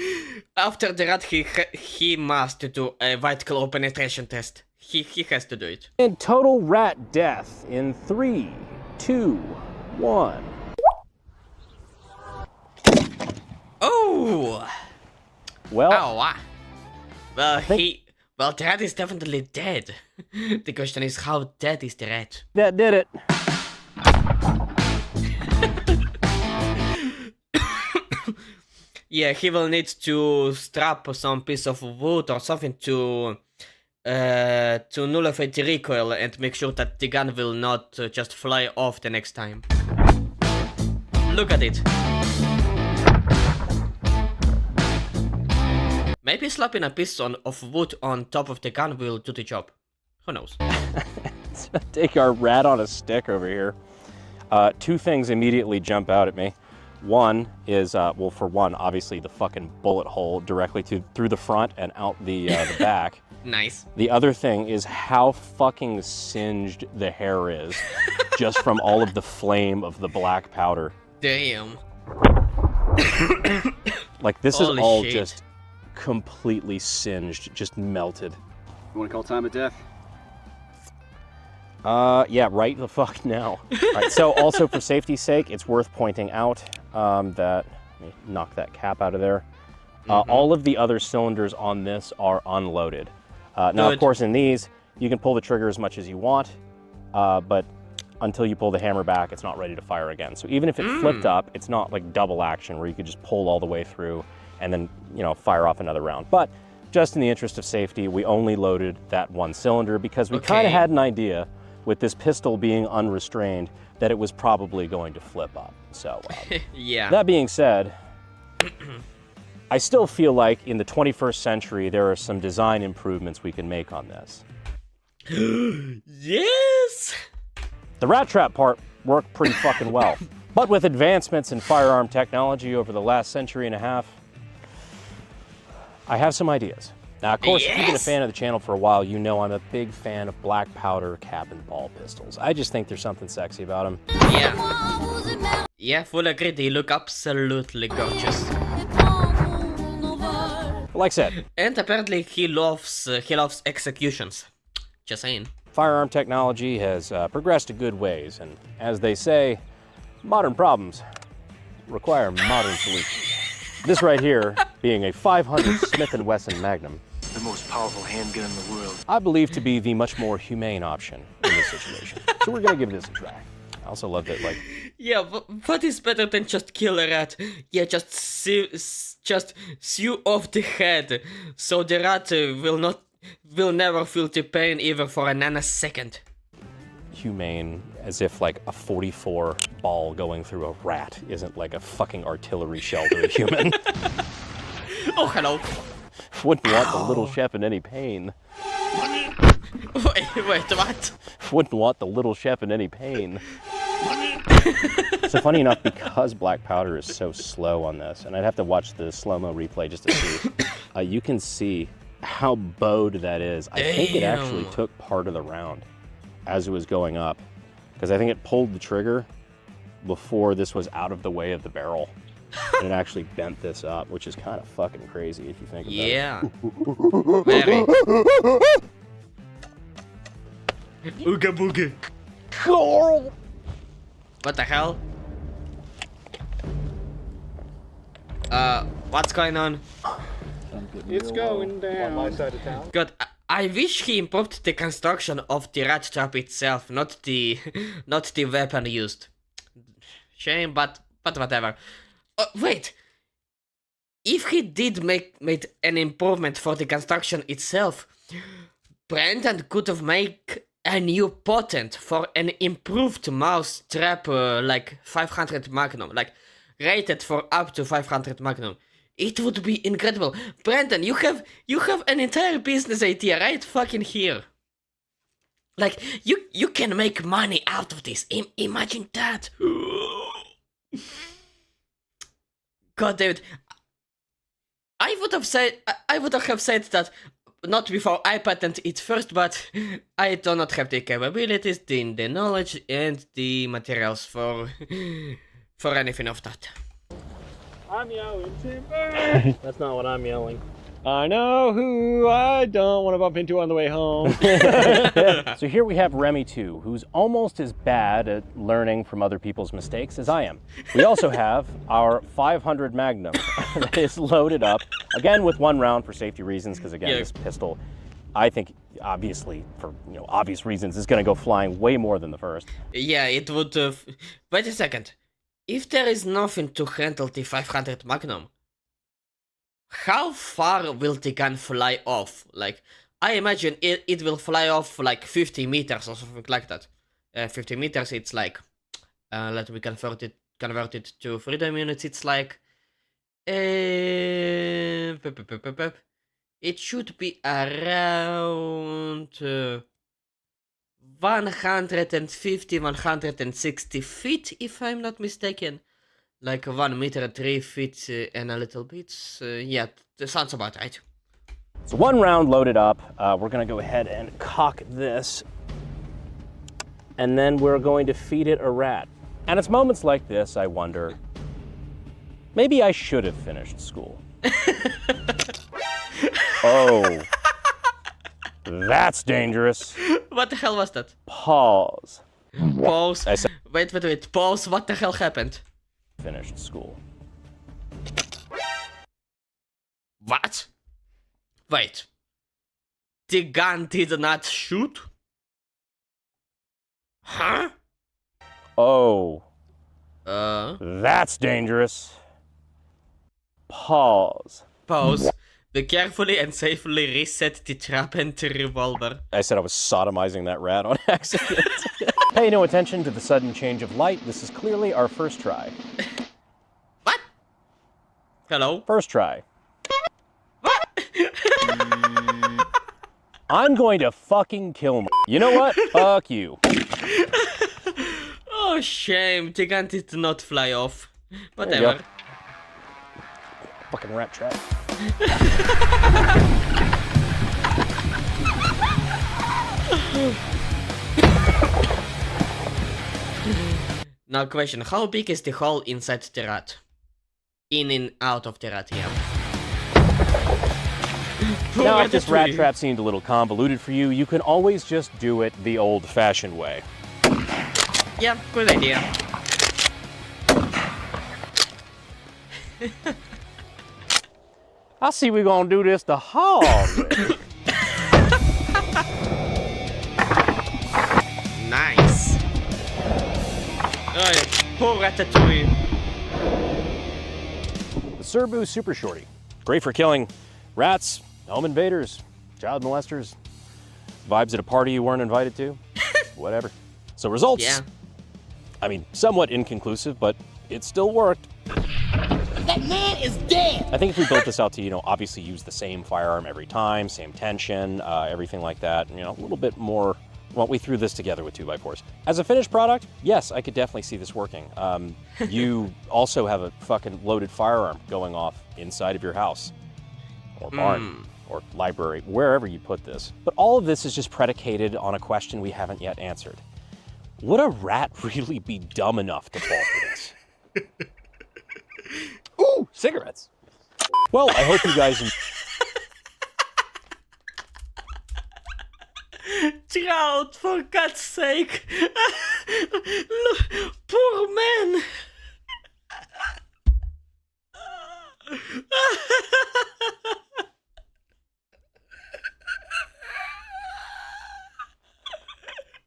Speaker 1: After the rat, he must do a white claw penetration test. He has to do it.
Speaker 4: And total rat death in 3, 2, 1.
Speaker 1: Oh!
Speaker 4: Well,
Speaker 1: Oh, well, well, the rat is definitely dead. The question is, how dead is the rat?
Speaker 4: that did it.
Speaker 1: Yeah, he will need to strap some piece of wood or something to nullify the recoil and make sure that the gun will not just fly off the next time. Look at it. Maybe slapping a piece of wood on top of the gun will do the job. Who knows?
Speaker 4: Take our rat on a stick over here. Two things immediately jump out at me. One is, well, for one, obviously the fucking bullet hole directly through the front and out the back.
Speaker 1: Nice.
Speaker 4: The other thing is how fucking singed the hair is just from all of the flame of the black powder.
Speaker 1: Damn.
Speaker 4: Like, this
Speaker 1: Holy
Speaker 4: is all
Speaker 1: shit.
Speaker 4: just completely singed, just melted.
Speaker 6: You want to call time of death?
Speaker 4: Yeah, right the fuck now. Right, so also for safety's sake, it's worth pointing out that, let me knock that cap out of there. All of the other cylinders on this are unloaded. Now, of
Speaker 1: Good.
Speaker 4: course, in these, you can pull the trigger as much as you want, but until you pull the hammer back, it's not ready to fire again. So even if it flipped up, it's not like double action where you could just pull all the way through and then, you know, fire off another round. But just in the interest of safety, we only loaded that one cylinder because we kind of
Speaker 1: Okay.
Speaker 4: had an idea with this pistol being unrestrained that it was probably going to flip up. So
Speaker 1: Yeah.
Speaker 4: that being said, I still feel like in the 21st century, there are some design improvements we can make on this.
Speaker 1: Yes!
Speaker 4: The rat trap part worked pretty fucking well. But with advancements in firearm technology over the last century and a half, I have some ideas. Now, of course, if you've been a
Speaker 1: Yes!
Speaker 4: fan of the channel for a while, you know I'm a big fan of black powder cap and ball pistols. I just think there's something sexy about them.
Speaker 1: Yeah. Yeah, full agree. They look absolutely gorgeous.
Speaker 4: Like I said,
Speaker 1: And apparently he loves executions. Just saying.
Speaker 4: firearm technology has progressed a good ways, and as they say, modern problems require modern solutions. This right here being a 500 Smith & Wesson Magnum,
Speaker 7: The most powerful handgun in the world.
Speaker 4: I believe to be the much more humane option in this situation. So we're gonna give this a try. I also love that, like,
Speaker 1: Yeah, what is better than just kill a rat? Yeah, just sew off the head, so the rat will never feel the pain even for a nanosecond.
Speaker 4: humane, as if like a 44 ball going through a rat isn't like a fucking artillery shell to a human.
Speaker 1: Oh, hello.
Speaker 4: Wouldn't want the little chef in any pain.
Speaker 1: Wait, what?
Speaker 4: Wouldn't want the little chef in any pain. So funny enough, because black powder is so slow on this, and I'd have to watch the slow-mo replay just to see, you can see how bowed that is. I think it actually
Speaker 1: Damn.
Speaker 4: took part of the round as it was going up, because I think it pulled the trigger before this was out of the way of the barrel. And it actually bent this up, which is kind of fucking crazy if you think about it.
Speaker 1: Yeah. Very. Ooga booga.
Speaker 4: Carl!
Speaker 1: What the hell? What's going on?
Speaker 6: It's going down. On my side of town.
Speaker 1: God, I wish he improved the construction of the rat trap itself, not the weapon used. Shame, but whatever. Wait. If he did made an improvement for the construction itself, Brandon could have made a new patent for an improved mouse trap, like 500 Magnum, like rated for up to 500 Magnum. It would be incredible. Brandon, you have an entire business idea right fucking here. Like, you can make money out of this. Imagine that. God damn it. I would have said that not before I patent it first, but I do not have the capabilities, the knowledge, and the materials for anything of that.
Speaker 6: I'm yelling timber. That's not what I'm yelling.
Speaker 4: I know who I don't want to bump into on the way home. So here we have Remy 2, who's almost as bad at learning from other people's mistakes as I am. We also have our 500 Magnum that is loaded up, again with 1 round for safety reasons, because again, this pistol, I think, obviously, for obvious reasons, is going to go flying way more than the first.
Speaker 1: Yeah, it would. Wait a second. If there is nothing to handle the 500 Magnum, how far will the gun fly off? Like, I imagine it will fly off like 50 meters or something like that. 50 meters, it's like, let me convert it to freedom units. It's like, it should be around 150, 160 feet, if I'm not mistaken. Like 1 meter, 3 feet, and a little bit. Yeah, that sounds about right.
Speaker 4: So 1 round loaded up. We're going to go ahead and cock this. And then we're going to feed it a rat. And it's moments like this I wonder, maybe I should have finished school. Oh, that's dangerous.
Speaker 1: What the hell was that?
Speaker 4: Pause.
Speaker 1: Pause.
Speaker 4: I said
Speaker 1: Wait. Pause. What the hell happened?
Speaker 4: finished school.
Speaker 1: What? Wait. The gun did not shoot? Huh?
Speaker 4: Oh, that's dangerous. Pause.
Speaker 1: Pause. We carefully and safely reset the trap and the revolver.
Speaker 4: I said I was sodomizing that rat on accident. Pay no attention to the sudden change of light. This is clearly our first try.
Speaker 1: What? Hello?
Speaker 4: First try.
Speaker 1: What?
Speaker 4: I'm going to fucking kill my... You know what? Fuck you.
Speaker 1: Oh, shame. The gun did not fly off.
Speaker 4: There you
Speaker 1: Whatever.
Speaker 4: go. Fucking rat trap.
Speaker 1: Now question, how big is the hole inside the rat? In and out of the rat, yeah.
Speaker 4: Now, if this rat trap seemed a little convoluted for you, you can always just do it the old-fashioned way.
Speaker 1: Yeah, good idea.
Speaker 4: I see we're gonna do this the hard way.
Speaker 1: Nice. Oh, poor Ratatouille.
Speaker 4: The Serbu Super Shorty. Great for killing rats, home invaders, child molesters, vibes at a party you weren't invited to, whatever. So results,
Speaker 1: Yeah.
Speaker 4: I mean, somewhat inconclusive, but it still worked.
Speaker 3: That man is dead!
Speaker 4: I think if we built this out to, obviously use the same firearm every time, same tension, everything like that, a little bit more, well, we threw this together with 2x4s. As a finished product, yes, I could definitely see this working. You also have a fucking loaded firearm going off inside of your house, or barn, or library, wherever you put this. But all of this is just predicated on a question we haven't yet answered. Would a rat really be dumb enough to fall for this? Ooh, cigarettes. Well, I hope you guys...
Speaker 1: Trout, for God's sake. Look, poor man.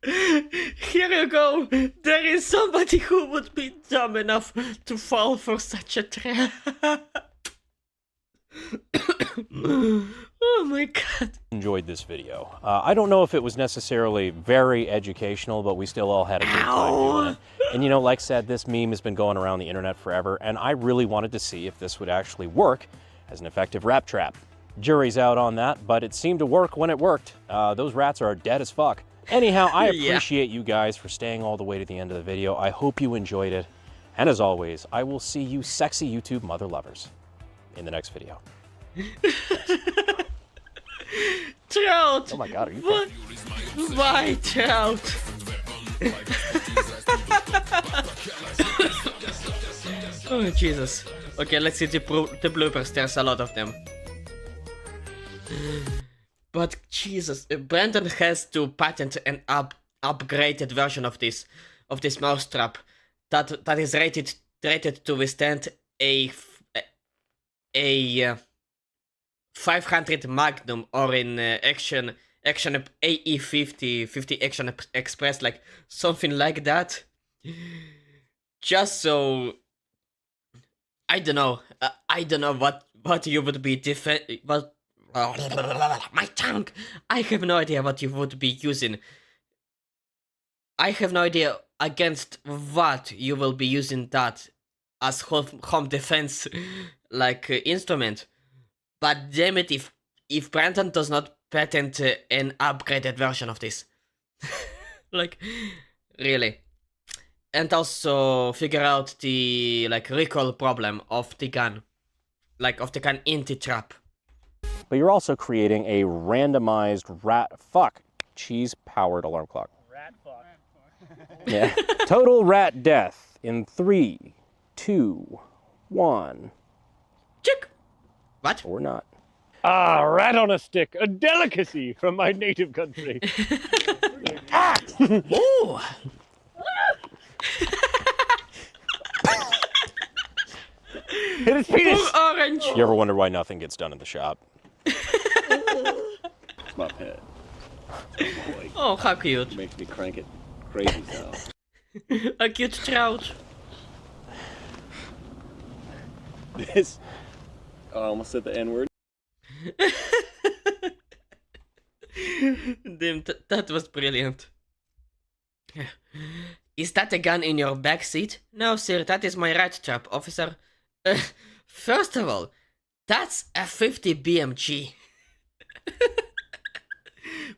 Speaker 1: Here you go. There is somebody who would be dumb enough to fall for such a trap. Oh my God.
Speaker 4: Enjoyed this video. I don't know if it was necessarily very educational, but we still all had a good time doing it. And like I said, this meme has been going around the internet forever, and I really wanted to see if this would actually work as an effective rat trap. Jury's out on that, but it seemed to work when it worked. Those rats are dead as fuck. Anyhow, I appreciate you guys for staying all the way to the end of the video. I hope you enjoyed it. And as always, I will see you sexy YouTube mother lovers in the next video.
Speaker 1: Trout!
Speaker 4: Oh my god, are you
Speaker 1: What? Why Trout? Oh Jesus. Okay, let's see the bloopers. There's a lot of them. But Jesus, Brandon has to patent an upgraded version of this mousetrap that is rated to withstand a 500 Magnum, or in action AE 50 Action Express, like something like that. Just so I don't know what you would be my tongue. I have no idea what you would be using. I have no idea against what you will be using that as home defense instrument. But damn it, if Brandon does not patent an upgraded version of this. Like, really. And also figure out the recoil problem of the gun. Of the gun in the trap.
Speaker 4: But you're also creating a randomized cheese-powered alarm clock.
Speaker 6: Rat fuck.
Speaker 4: Yeah. Total rat death in 3, 2, 1.
Speaker 1: Check. What?
Speaker 4: Or not.
Speaker 6: Ah, rat on a stick, a delicacy from my native country.
Speaker 1: Ooh.
Speaker 6: Hit his penis.
Speaker 1: Poor orange.
Speaker 4: You ever wonder why nothing gets done in the shop?
Speaker 8: It's my pet. Boy,
Speaker 1: Oh, how cute.
Speaker 8: makes me crank it crazy so.
Speaker 1: A cute trout.
Speaker 8: This. Oh, I almost said the N-word.
Speaker 1: Damn, that was brilliant. Is that a gun in your back seat? No, sir, that is my rat trap, officer. First of all, that's a 50 BMG.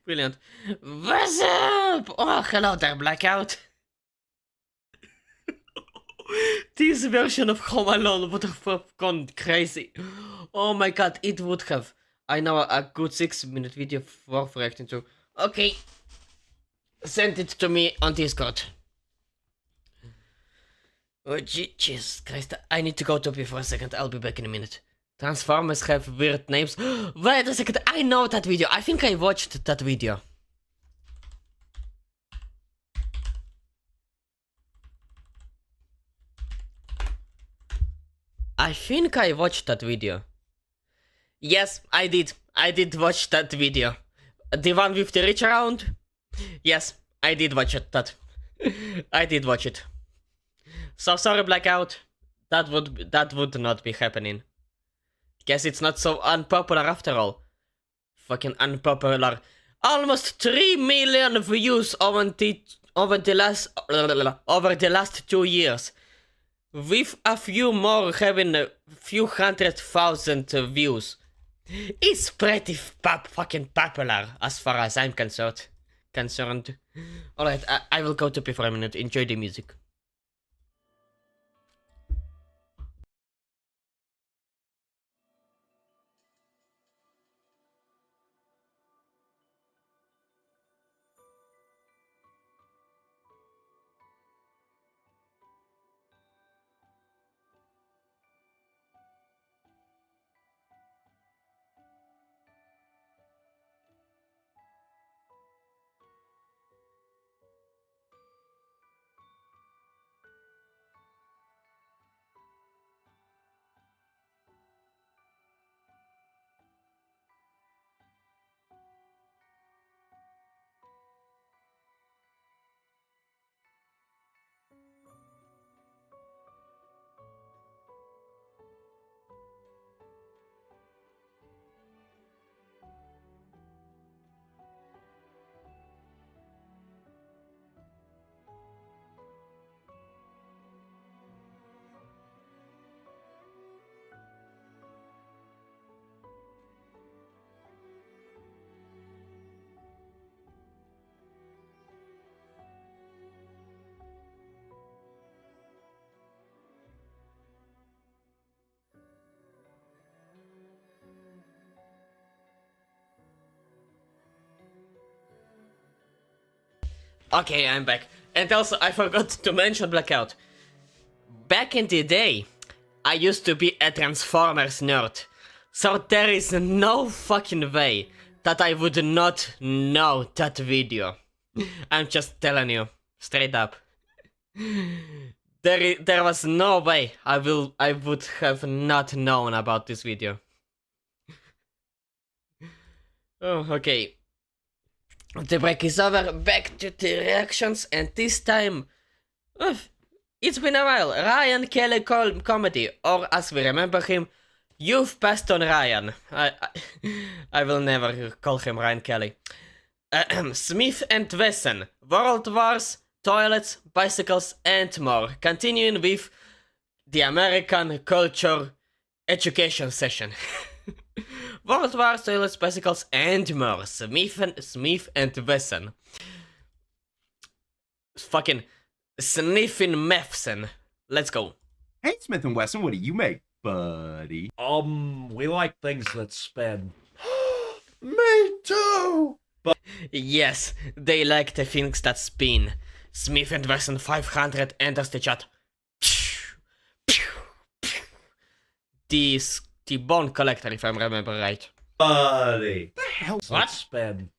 Speaker 1: Brilliant. What's up? Oh, hello there, Blackout. This version of Home Alone would have gone crazy. Oh my god, it would have. I know a good 6-minute video worth reacting to. Okay. Send it to me on Discord. Oh, Jesus Christ. I need to go to pee for a second. I'll be back in a minute. Transformers have weird names. Wait a second. I know that video. I think I watched that video. I think I watched that video. Yes, I did. I did watch that video. The one with the reach around? Yes, I did watch it. I did watch it. So sorry, Blackout. That would not be happening. Guess it's not so unpopular after all. Fucking unpopular. Almost 3 million views over the last 2 years. With a few more having a few 100,000 views. It's pretty fucking popular as far as I'm concerned. Alright, I will go to pee for a minute. Enjoy the music. Okay, I'm back. And also, I forgot to mention Blackout. Back in the day, I used to be a Transformers nerd. So there is no fucking way that I would not know that video. I'm just telling you, straight up. There was no way I would have not known about this video. Oh, okay. The break is over, back to the reactions, and this time... it's been a while. Ryan Kelly comedy, or as we remember him, You've Passed on Ryan. I will never call him Ryan Kelly. Smith and Wesson, World Wars, Toilets, Bicycles, and more. Continuing with the American Culture Education session. World Wars, Toilets, Bicycles, and more. Smith and Wesson. Fucking sniffing methsen. Let's go.
Speaker 9: Hey, Smith & Wesson, what do you make, buddy?
Speaker 10: We like things that spin.
Speaker 9: Me too!
Speaker 1: Yes, they like the things that spin. Smith and Wesson 500 enters the chat. The Bone Collector, if I remember right.
Speaker 10: Buddy.
Speaker 9: The hell?
Speaker 10: What? Spin.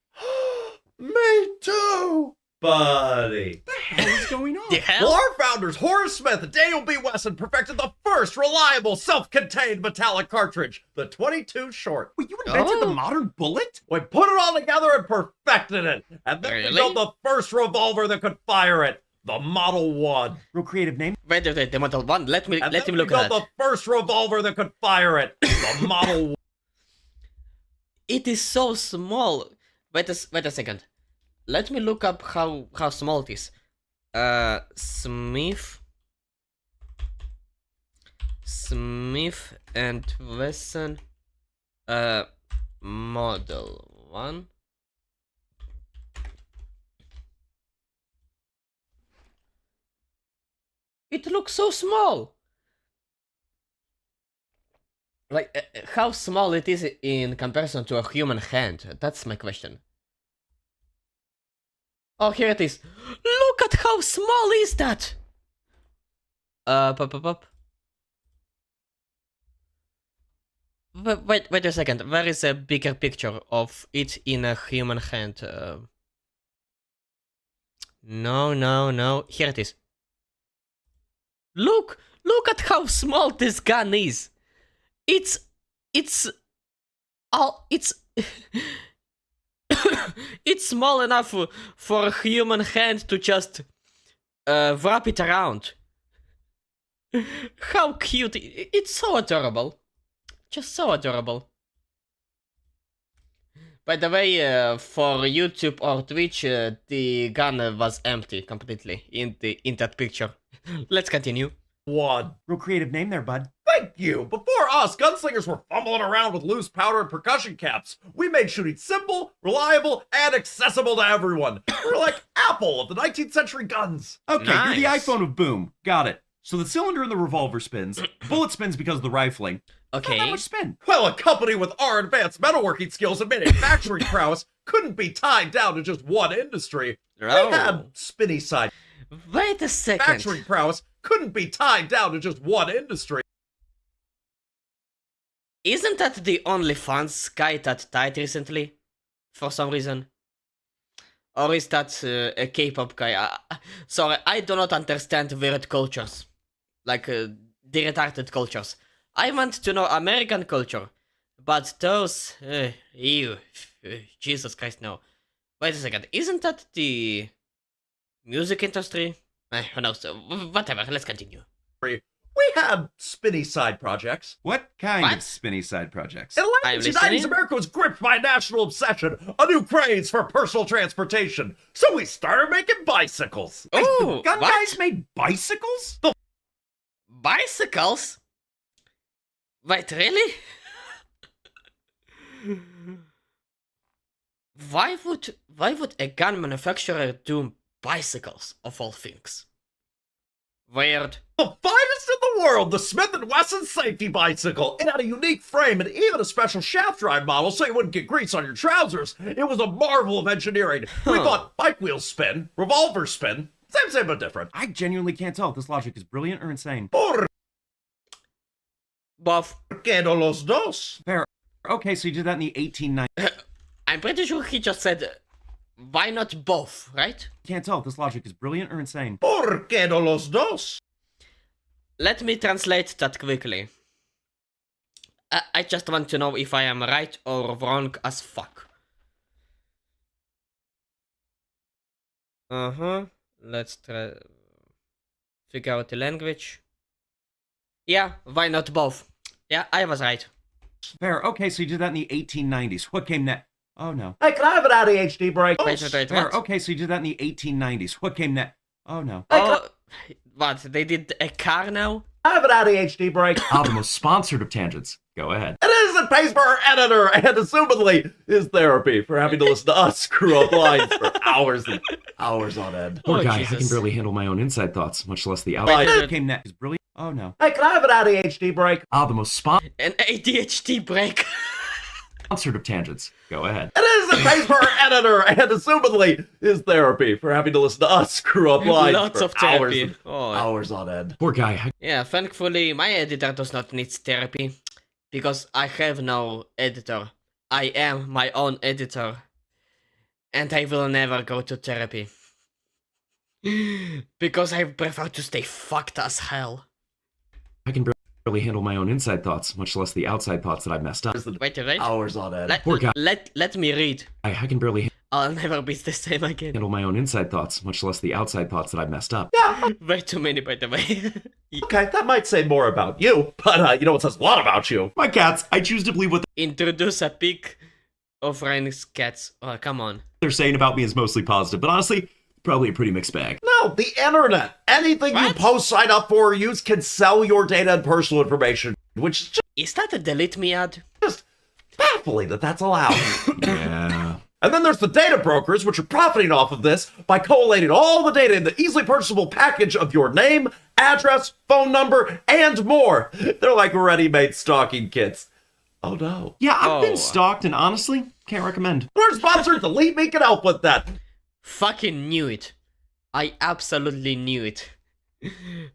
Speaker 9: Me too!
Speaker 10: Buddy.
Speaker 9: The hell is going on?
Speaker 1: The hell?
Speaker 10: Well, our founders, Horace Smith and Daniel B. Wesson, perfected the first reliable self-contained metallic cartridge, the 22 short.
Speaker 9: Wait, you invented the
Speaker 1: Oh.
Speaker 9: modern bullet?
Speaker 10: We put it all together and perfected it. And then we
Speaker 1: Really?
Speaker 10: built the first revolver that could fire it, the Model 1.
Speaker 9: Real creative name?
Speaker 1: Wait, the Model 1, let
Speaker 10: And
Speaker 1: him
Speaker 10: then
Speaker 1: look
Speaker 10: we
Speaker 1: at
Speaker 10: built
Speaker 1: that.
Speaker 10: the first revolver that could fire it, the Model 1.
Speaker 1: It is so small. Wait a second. Let me look up how small it is. Smith and Wesson Model 1. It looks so small. Like, how small it is in comparison to a human hand? That's my question. Oh, here it is. Look at how small is that? Pop. Wait a second. Where is a bigger picture of it in a human hand? No. Here it is. Look at how small this gun is. It's it's small enough for a human hand to just wrap it around. How cute! It's so adorable. Just so adorable. By the way, for YouTube or Twitch, the gun was empty completely in that picture. Let's continue.
Speaker 10: 1.
Speaker 9: Real creative name there, bud.
Speaker 10: Thank you! Before us, gunslingers were fumbling around with loose powder and percussion caps. We made shooting simple, reliable, and accessible to everyone. We're like Apple of the 19th century guns.
Speaker 9: Okay, you're the
Speaker 1: Nice.
Speaker 9: iPhone of boom. Got it. So the cylinder in the revolver spins, bullet spins because of the rifling. Not that
Speaker 1: Okay.
Speaker 9: much spin.
Speaker 10: Well, a company with our advanced metalworking skills and manufacturing prowess couldn't be tied down to just one industry. We had spinny side.
Speaker 1: Wait a second.
Speaker 10: Manufacturing prowess couldn't be tied down to just one industry.
Speaker 1: Isn't that the OnlyFans guy that died recently? For some reason? Or is that a K-pop guy? Sorry, I do not understand weird cultures. Like, the retarded cultures. I want to know American culture. But those... ew. Jesus Christ, no. Wait a second, isn't that the... music industry? Who knows? Whatever, let's continue.
Speaker 10: We had spinny side projects.
Speaker 9: What kind
Speaker 1: What?
Speaker 9: of spinny side projects?
Speaker 10: In the
Speaker 1: I'm
Speaker 10: 1990s,
Speaker 1: listening.
Speaker 10: America was gripped by a national obsession, a new craze for personal transportation. So we started making bicycles.
Speaker 1: Oh,
Speaker 9: Gun
Speaker 1: what?
Speaker 9: guys made bicycles?
Speaker 1: Bicycles? Wait, really? Why would a gun manufacturer do bicycles of all things? Weird.
Speaker 10: The finest in the world, the Smith & Wesson safety bicycle. It had a unique frame and even a special shaft drive model so you wouldn't get grease on your trousers. It was a marvel of engineering. We thought bike wheels spin, revolver spin, same but different.
Speaker 9: I genuinely can't tell if this logic is brilliant or insane.
Speaker 10: Por
Speaker 1: Both.
Speaker 10: qué no los dos?
Speaker 9: Fair. Okay, so you did that in the 1890s.
Speaker 1: I'm pretty sure he just said, why not both, right?
Speaker 9: Can't tell if this logic is brilliant or insane.
Speaker 10: Por qué no los dos?
Speaker 1: Let me translate that quickly. I just want to know if I am right or wrong as fuck. Let's try figure out the language. Yeah, why not both? Yeah, I was right.
Speaker 9: Fair. Okay, so you did that in the 1890s. What came next? Oh no.
Speaker 10: Hey, can I have an ADHD break?
Speaker 1: Wait,
Speaker 9: Fair.
Speaker 1: what?
Speaker 9: Okay, so you did that in the 1890s. What came next? Oh no.
Speaker 1: Oh, what? They did a car now?
Speaker 10: I have an ADHD break.
Speaker 9: Ah, the most sponsored of tangents. Go ahead.
Speaker 10: It is, it pays for our editor, and assumedly is therapy for having to listen to us screw up lines for hours and hours on end.
Speaker 9: Poor
Speaker 1: Oh,
Speaker 9: guy, I
Speaker 1: Jesus.
Speaker 9: can barely handle my own inside thoughts, much less the
Speaker 1: Wait,
Speaker 9: outside.
Speaker 1: wait,
Speaker 9: What came next is brilliant. Oh no.
Speaker 10: Hey, can I have an ADHD break?
Speaker 9: Ah, the most
Speaker 1: An ADHD break.
Speaker 9: sponsored of tangents. Go ahead.
Speaker 10: It is, it pays for our editor, and assumedly is therapy for having to listen to us screw up lines
Speaker 1: Lots
Speaker 10: for
Speaker 1: of therapy.
Speaker 10: hours,
Speaker 1: Oh.
Speaker 10: hours on end.
Speaker 9: Poor guy, I
Speaker 1: Yeah, thankfully my editor does not need therapy. Because I have no editor. I am my own editor. And I will never go to therapy. Because I prefer to stay fucked as hell.
Speaker 9: can barely handle my own inside thoughts, much less the outside thoughts that I've messed up.
Speaker 1: Wait.
Speaker 10: Hours on end.
Speaker 1: Let,
Speaker 9: Poor guy.
Speaker 1: let me read.
Speaker 9: I can barely
Speaker 1: I'll never be the same again.
Speaker 9: handle my own inside thoughts, much less the outside thoughts that I've messed up.
Speaker 1: Way too many, by the way.
Speaker 10: Okay, that might say more about you, but you know what says a lot about you?
Speaker 9: My cats, I choose to believe what
Speaker 1: Introduce a pig of Ryan's cats. Oh, come on.
Speaker 9: they're saying about me is mostly positive, but honestly, probably a pretty mixed bag.
Speaker 10: No, the internet. Anything you
Speaker 1: What?
Speaker 10: post, sign up for, or use can sell your data and personal information, which is
Speaker 1: Is that a delete me ad?
Speaker 10: just baffling that that's allowed.
Speaker 9: Yeah.
Speaker 10: And then there's the data brokers, which are profiting off of this by collating all the data in the easily purchasable package of your name, address, phone number, and more. They're like ready-made stalking kits. Oh no.
Speaker 9: Yeah, I've
Speaker 1: Oh.
Speaker 9: been stalked, and honestly, can't recommend.
Speaker 10: Our sponsor, Delete Me, can help with that.
Speaker 1: Fucking knew it. I absolutely knew it.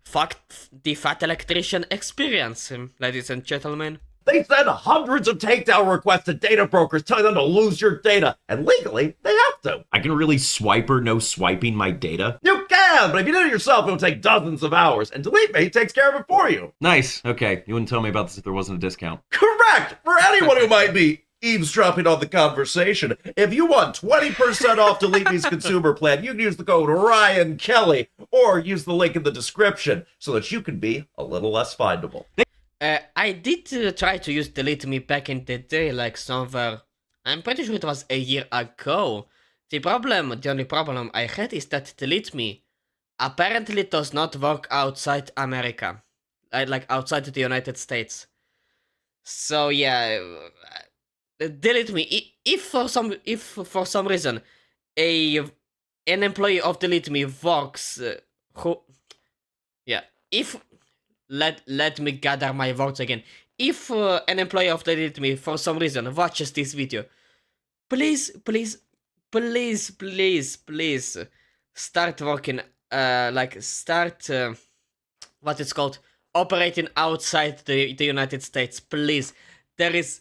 Speaker 1: Fuck the Fat Electrician experience, ladies and gentlemen.
Speaker 10: They send hundreds of takedown requests to data brokers telling them to lose your data. And legally, they have to.
Speaker 9: I can really swipe or no swiping my data.
Speaker 10: You can, but if you did it yourself, it'll take dozens of hours. And Delete Me takes care of it for you.
Speaker 9: Nice. Okay, you wouldn't tell me about this if there wasn't a discount.
Speaker 10: Correct! For anyone who might be eavesdropping on the conversation, if you want 20% off Delete Me's consumer plan, you can use the code Ryan Kelly or use the link in the description so that you can be a little less findable.
Speaker 1: I did try to use Delete Me back in the day, like somewhere. I'm pretty sure it was a year ago. The only problem I had is that Delete Me apparently does not work outside America. Like outside the United States. So yeah, Delete Me. If for some reason an employee of Delete Me works, Let me gather my words again. If an employee of Delete Me for some reason watches this video, please start working, what it's called, operating outside the United States, please. There is,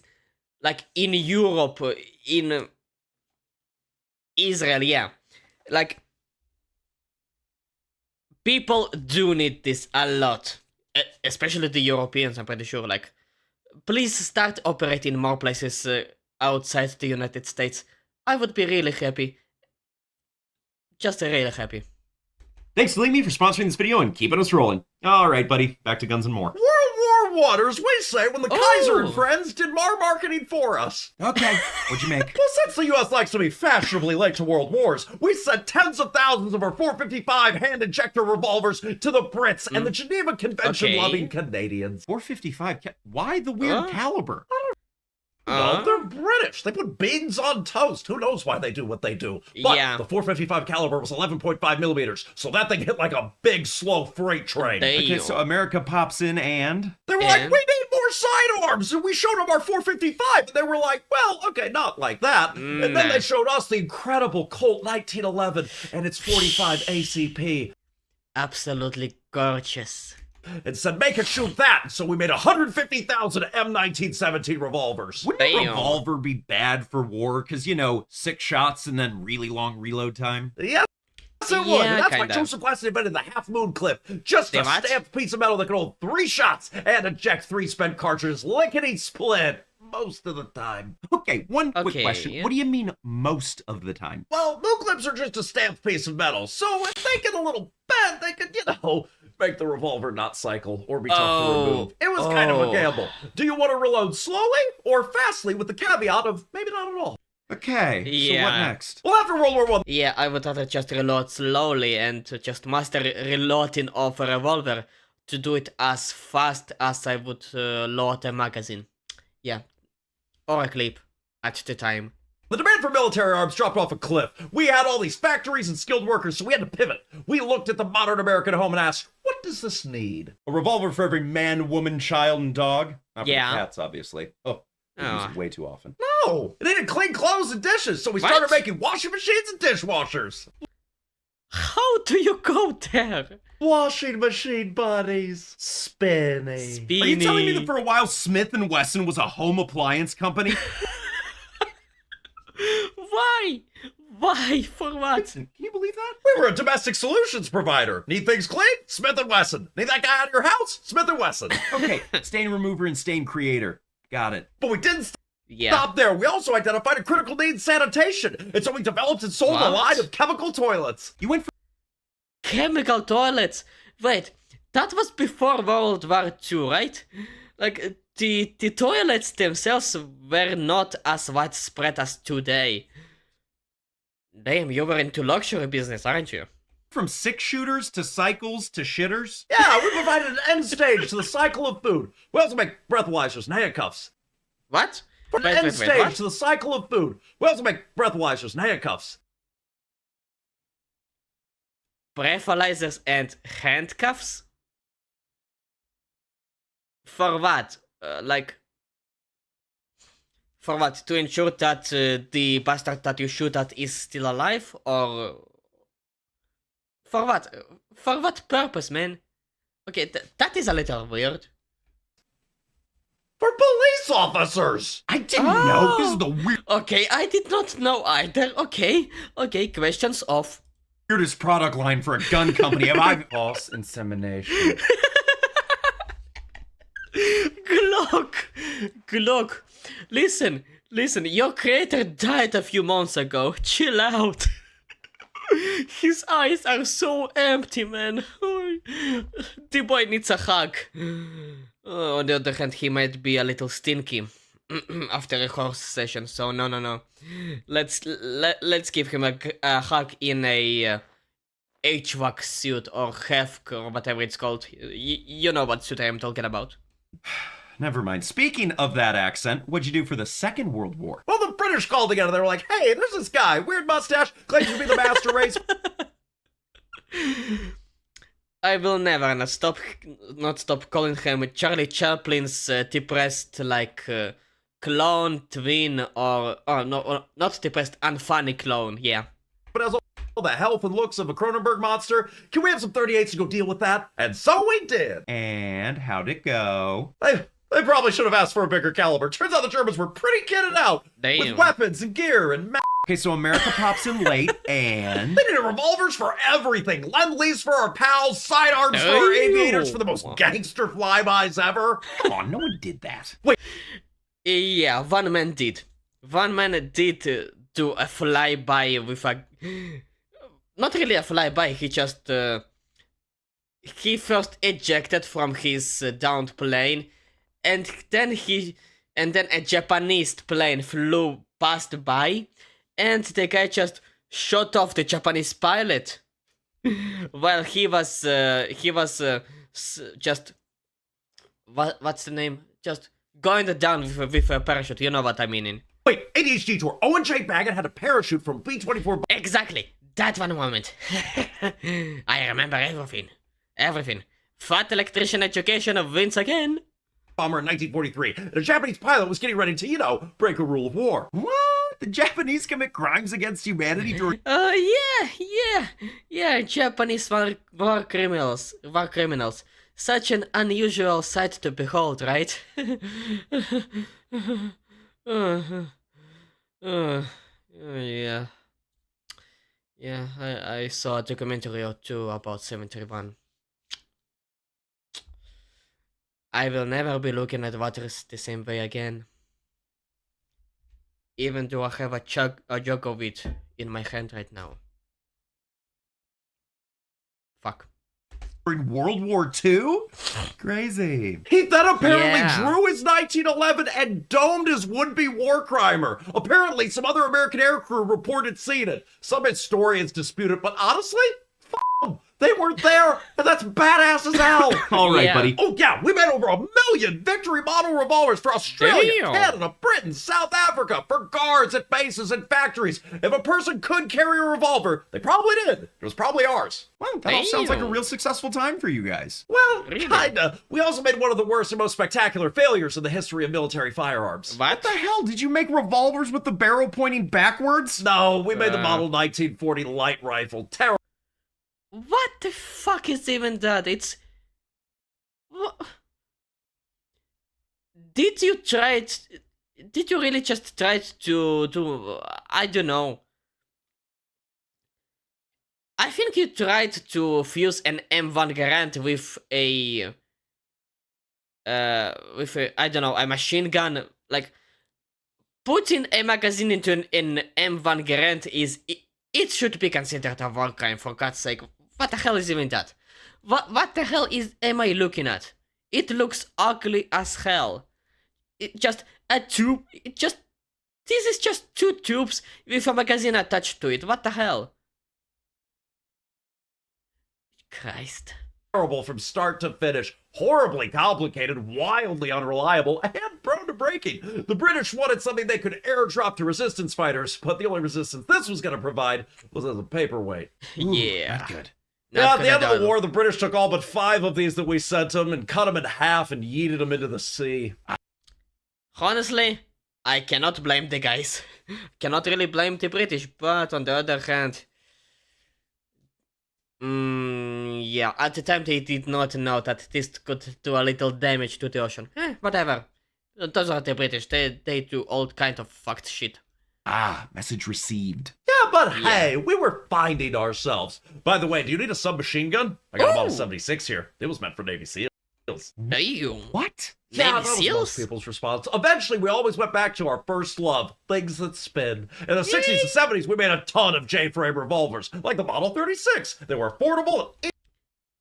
Speaker 1: like, in Europe, in Israel, yeah, like, people do need this a lot. Especially the Europeans, I'm pretty sure. Like, please start operating more places outside the United States. I would be really happy. Just really happy.
Speaker 9: Thanks to Delete Me for sponsoring this video and keeping us rolling. All right, buddy, back to guns and more.
Speaker 10: World War Waters, we say when the Kaiser and
Speaker 1: Oh.
Speaker 10: friends did more marketing for us.
Speaker 9: Okay, what'd you make?
Speaker 10: Well, since the U.S. likes to be fashionably late to world wars, we sent tens of thousands of our .455 hand injector revolvers to the Brits and the Geneva Convention-loving Canadians.
Speaker 9: 455. Why the weird
Speaker 1: Huh?
Speaker 9: caliber?
Speaker 10: No, they're British. They put beans on toast. Who knows why they do what they do? But
Speaker 1: Yeah.
Speaker 10: the .455 caliber was 11.5 millimeters, so that thing hit like a big, slow freight train.
Speaker 9: Okay, so America pops in and...
Speaker 10: They were like, we need more sidearms, and we showed them our .455, and they were like, well, okay, not like that. And then they showed us the incredible Colt 1911 and its 45 ACP.
Speaker 1: Absolutely gorgeous.
Speaker 10: And said, make it shoot that. So we made 150,000 M1917 revolvers.
Speaker 9: Wouldn't a
Speaker 1: Damn.
Speaker 9: revolver be bad for war? Because, 6 shots and then really long reload time?
Speaker 10: Yes, it would.
Speaker 1: Yeah,
Speaker 10: And that's why
Speaker 1: kinda.
Speaker 10: Joseph Weston invented the half-moon clip. Just
Speaker 1: The
Speaker 10: a
Speaker 1: what?
Speaker 10: stamped piece of metal that could hold 3 shots and eject 3 spent cartridges lickety-split most of the time.
Speaker 9: Okay, one quick
Speaker 1: Okay,
Speaker 9: question.
Speaker 1: yeah.
Speaker 9: What do you mean most of the time?
Speaker 10: Well, moon clips are just a stamped piece of metal. So if they get a little bent, they could, make the revolver not cycle or be tough to remove. It was kind of a gamble. Do you want to reload slowly or fastly with the caveat of maybe not at all?
Speaker 9: Okay, so what
Speaker 1: Yeah.
Speaker 9: next?
Speaker 10: Well, after World War I,
Speaker 1: Yeah, I would rather just reload slowly and to just master reloading of a revolver to do it as fast as I would load a magazine. Yeah. Or a clip at the time.
Speaker 10: the demand for military arms dropped off a cliff. We had all these factories and skilled workers, so we had to pivot. We looked at the modern American home and asked, what does this need?
Speaker 9: A revolver for every man, woman, child, and dog? Not for
Speaker 1: Yeah.
Speaker 9: the cats, obviously. Oh, we use it way too often.
Speaker 10: No, it needed clean clothes and dishes, so we
Speaker 1: What?
Speaker 10: started making washing machines and dishwashers.
Speaker 1: How do you go there?
Speaker 10: Washing machine buddies. Spinning.
Speaker 9: Are you telling me that for a while Smith & Wesson was a home appliance company?
Speaker 1: Why? Why? For what?
Speaker 9: Can you believe that?
Speaker 10: We were a domestic solutions provider. Need things clean? Smith & Wesson. Need that guy out of your house? Smith & Wesson.
Speaker 9: Okay, stain remover and stain creator. Got it.
Speaker 10: But we didn't
Speaker 1: Yeah.
Speaker 10: stop there. We also identified a critical need in sanitation. And so we developed and sold a
Speaker 1: What?
Speaker 10: line of chemical toilets.
Speaker 9: You went for
Speaker 1: Chemical toilets. Wait, that was before World War II, right? Like, the toilets themselves were not as widespread as today. Damn, you were into luxury business, aren't you?
Speaker 9: from 6-shooters to cycles to shitters.
Speaker 10: Yeah, we provided an end stage to the cycle of food. We also make breathalyzers and handcuffs.
Speaker 1: What?
Speaker 10: From an end stage to the cycle of food. We also make breathalyzers and handcuffs.
Speaker 1: Breathalyzers and handcuffs? For what? For what? To ensure that the bastard that you shoot at is still alive? Or... For what? For what purpose, man? Okay, that is a little weird.
Speaker 10: For police officers!
Speaker 9: I didn't know. This is the
Speaker 1: Okay, I did not know either. Okay, questions off.
Speaker 9: weirdest product line for a gun company. Have I... False insemination.
Speaker 1: Glock, listen, your creator died a few months ago. Chill out. His eyes are so empty, man. The boy needs a hug. On the other hand, he might be a little stinky after a horse session, so no. Let's give him a hug in a HVAC suit or HEFC or whatever it's called. You know what suit I am talking about.
Speaker 9: Never mind. Speaking of that accent, what'd you do for the Second World War?
Speaker 10: Well, the British called together. They were like, hey, there's this guy, weird mustache, claims to be the master race.
Speaker 1: I will never not stop calling him Charlie Chaplin's depressed clone, twin, or not depressed, unfunny clone, yeah.
Speaker 10: But as all the health and looks of a Cronenberg monster, can we have some 38s to go deal with that? And so we did.
Speaker 9: And how'd it go?
Speaker 10: They probably should have asked for a bigger caliber. Turns out the Germans were pretty kitted out with weapons and gear and
Speaker 9: Okay, so America pops in late, and...
Speaker 10: They needed revolvers for everything. Lend-lease for our pals, sidearms for our aviators, for the most gangster flybys ever.
Speaker 9: Come on, no one did that.
Speaker 10: Wait.
Speaker 1: Yeah, one man did. One man did do a flyby with a... Not really a flyby, he just... He first ejected from his downed plane, and then a Japanese plane flew past by, and the guy just shot off the Japanese pilot while he was just what's the name? Just going down with a parachute. You know what I mean.
Speaker 10: Wait, ADHD tour. Owen J. Baggett had a parachute from B-24.
Speaker 1: Exactly. That one moment. I remember everything. Everything. Fat electrician education wins again.
Speaker 10: Bomber in 1943. And a Japanese pilot was getting ready to, you know, break a rule of war.
Speaker 9: What? The Japanese commit crimes against humanity during.
Speaker 1: Yeah. Japanese war criminals. Such an unusual sight to behold, right? Yeah. Yeah, I saw a documentary or two about 71. I will never be looking at waters the same way again. Even though I have a jug of it in my hand right now. Fuck.
Speaker 9: During World War II? Crazy.
Speaker 10: He then apparently
Speaker 1: Yeah.
Speaker 10: drew his 1911 and domed his would-be war crimer. Apparently, some other American aircrew reported seeing it. Some historians dispute it, but honestly, f*** them. They weren't there, and that's badass as hell.
Speaker 9: All right,
Speaker 1: Yeah.
Speaker 9: buddy.
Speaker 10: Oh yeah, we made over 1 million victory model revolvers for Australia,
Speaker 1: Damn.
Speaker 10: Canada, Britain, South Africa, for guards at bases and factories. If a person could carry a revolver, they probably did. It was probably ours.
Speaker 9: Well, that all sounds like a
Speaker 1: Damn.
Speaker 9: real successful time for you guys.
Speaker 10: Well,
Speaker 1: Really?
Speaker 10: kinda. We also made one of the worst and most spectacular failures in the history of military firearms.
Speaker 1: What?
Speaker 9: What the hell? Did you make revolvers with the barrel pointing backwards?
Speaker 10: No, we made the model 1940 light rifle. Terrible.
Speaker 1: What the fuck is even that? It's... Did you try it? Did you really just try to I don't know. I think you tried to fuse an M1 Garand with a I don't know, a machine gun. Like, putting a magazine into an M1 Garand is... It should be considered a war crime, for God's sake. What the hell is even that? What the hell am I looking at? It looks ugly as hell. It just a tube. This is just 2 tubes with a magazine attached to it. What the hell? Christ.
Speaker 10: Terrible from start to finish, horribly complicated, wildly unreliable, and prone to breaking. The British wanted something they could airdrop to resistance fighters, but the only resistance this was going to provide was as a paperweight.
Speaker 1: Yeah.
Speaker 9: Not good.
Speaker 10: Yeah, at the end of
Speaker 1: the
Speaker 10: the war, the British took all but 5 of these that we sent them and cut them in half and yeeted them into the sea.
Speaker 1: Honestly, I cannot blame the guys. Cannot really blame the British, but on the other hand, yeah, at the time they did not know that this could do a little damage to the ocean. Whatever. Those are the British. They do all kind of fucked shit.
Speaker 9: Ah, message received.
Speaker 10: Yeah, but hey, we were finding ourselves. By the way, do you need a submachine gun? I got a Model 76 here. It was meant for Navy SEALs.
Speaker 1: Ew.
Speaker 9: What?
Speaker 10: Yeah,
Speaker 1: Navy
Speaker 10: that was
Speaker 1: SEALs?
Speaker 10: most people's response. Eventually, we always went back to our first love, things that spin. In the 60s and 70s, we made a ton of J-frame revolvers, like the Model 36. They were affordable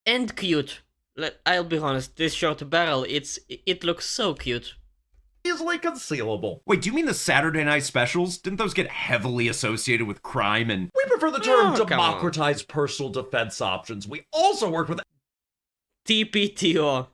Speaker 1: And cute. I'll be honest, this short barrel, it looks so cute.
Speaker 10: easily concealable.
Speaker 9: Wait, do you mean the Saturday night specials? Didn't those get heavily associated with crime and...
Speaker 10: We prefer the term
Speaker 1: Oh, come on.
Speaker 10: democratized personal defense options. We also worked with
Speaker 1: TPTO.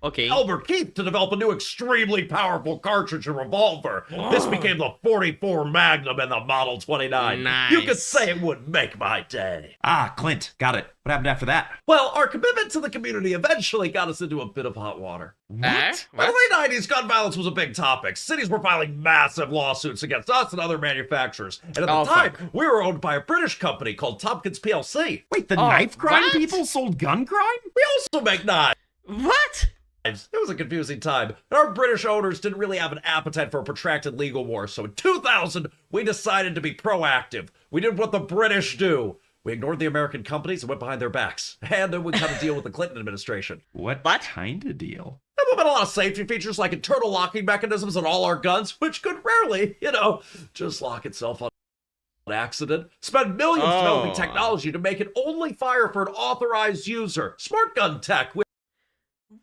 Speaker 1: Okay.
Speaker 10: Albert Keith to develop a new extremely powerful cartridge and revolver. This became the 44 Magnum and the Model 29. You could
Speaker 1: Nice.
Speaker 10: say it would make my day.
Speaker 9: Ah, Clint, got it. What happened after that?
Speaker 10: Well, our commitment to the community eventually got us into a bit of hot water. By the
Speaker 1: What?
Speaker 10: late 90s, gun violence was a big topic. Cities were filing massive lawsuits against us and other manufacturers. And at the
Speaker 1: Oh,
Speaker 10: time,
Speaker 1: fuck.
Speaker 10: we were owned by a British company called Tompkins PLC.
Speaker 9: Wait, the
Speaker 1: Oh,
Speaker 9: knife crime
Speaker 1: what?
Speaker 9: people sold gun crime?
Speaker 10: We also make knives.
Speaker 1: What?
Speaker 10: It was a confusing time, and our British owners didn't really have an appetite for a protracted legal war, so in 2000, we decided to be proactive. We did what the British do. We ignored the American companies and went behind their backs. And then we cut a deal with the Clinton administration.
Speaker 9: What
Speaker 1: What?
Speaker 9: kind of deal?
Speaker 10: There have been a lot of safety features like internal locking mechanisms on all our guns, which could rarely, just lock itself on accident. Spend millions developing
Speaker 1: Oh.
Speaker 10: technology to make it only fire for an authorized user. Smart gun tech,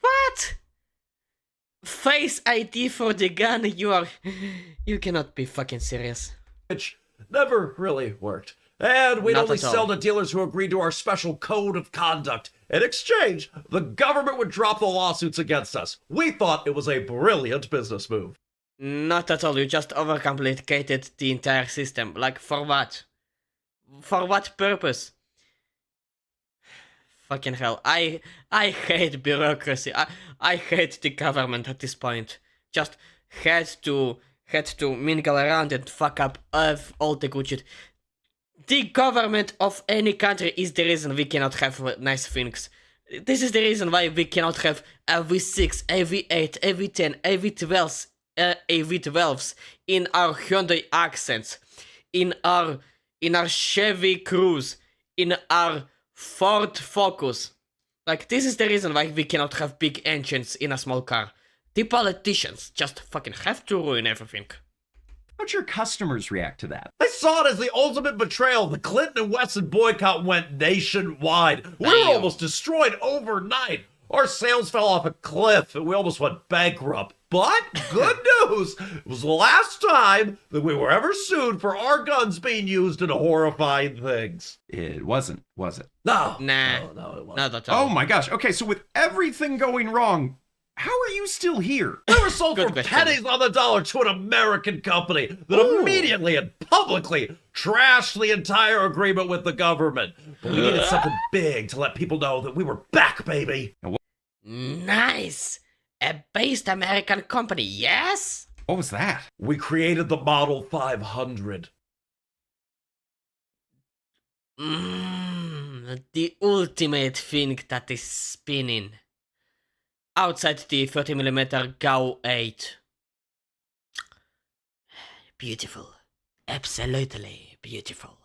Speaker 1: What? Face ID for the gun? You cannot be fucking serious.
Speaker 10: which never really worked. And we'd
Speaker 1: Not
Speaker 10: only
Speaker 1: at all.
Speaker 10: sell to dealers who agreed to our special code of conduct. In exchange, the government would drop the lawsuits against us. We thought it was a brilliant business move.
Speaker 1: Not at all. You just overcomplicated the entire system. Like, for what? For what purpose? Fucking hell. I hate bureaucracy. I hate the government at this point. Just had to mingle around and fuck up all the good shit. The government of any country is the reason we cannot have nice things. This is the reason why we cannot have a V6, a V8, a V10, a V12s, a V12s in our Hyundai Accents, in our Chevy Cruze, in our Ford Focus. Like, this is the reason why we cannot have big engines in a small car. The politicians just fucking have to ruin everything.
Speaker 9: How'd your customers react to that?
Speaker 10: They saw it as the ultimate betrayal. The Clinton and Wesson boycott went nationwide. We were
Speaker 1: Damn.
Speaker 10: almost destroyed overnight. Our sales fell off a cliff and we almost went bankrupt. But good news, it was the last time that we were ever sued for our guns being used in horrifying things.
Speaker 9: It wasn't, was it?
Speaker 10: No.
Speaker 1: Nah.
Speaker 10: No, it wasn't.
Speaker 1: Not at all.
Speaker 9: Oh my gosh. Okay, so with everything going wrong, how are you still here?
Speaker 10: We were sold
Speaker 1: Good
Speaker 10: for
Speaker 1: question.
Speaker 10: pennies on the dollar to an American company that immediately and publicly trashed the entire agreement with the government. But we needed something big to let people know that we were back, baby.
Speaker 1: Nice! A based American company, yes?
Speaker 9: What was that?
Speaker 10: We created the Model 500.
Speaker 1: The ultimate thing that is spinning. Outside the 30mm GAU 8. Beautiful. Absolutely beautiful.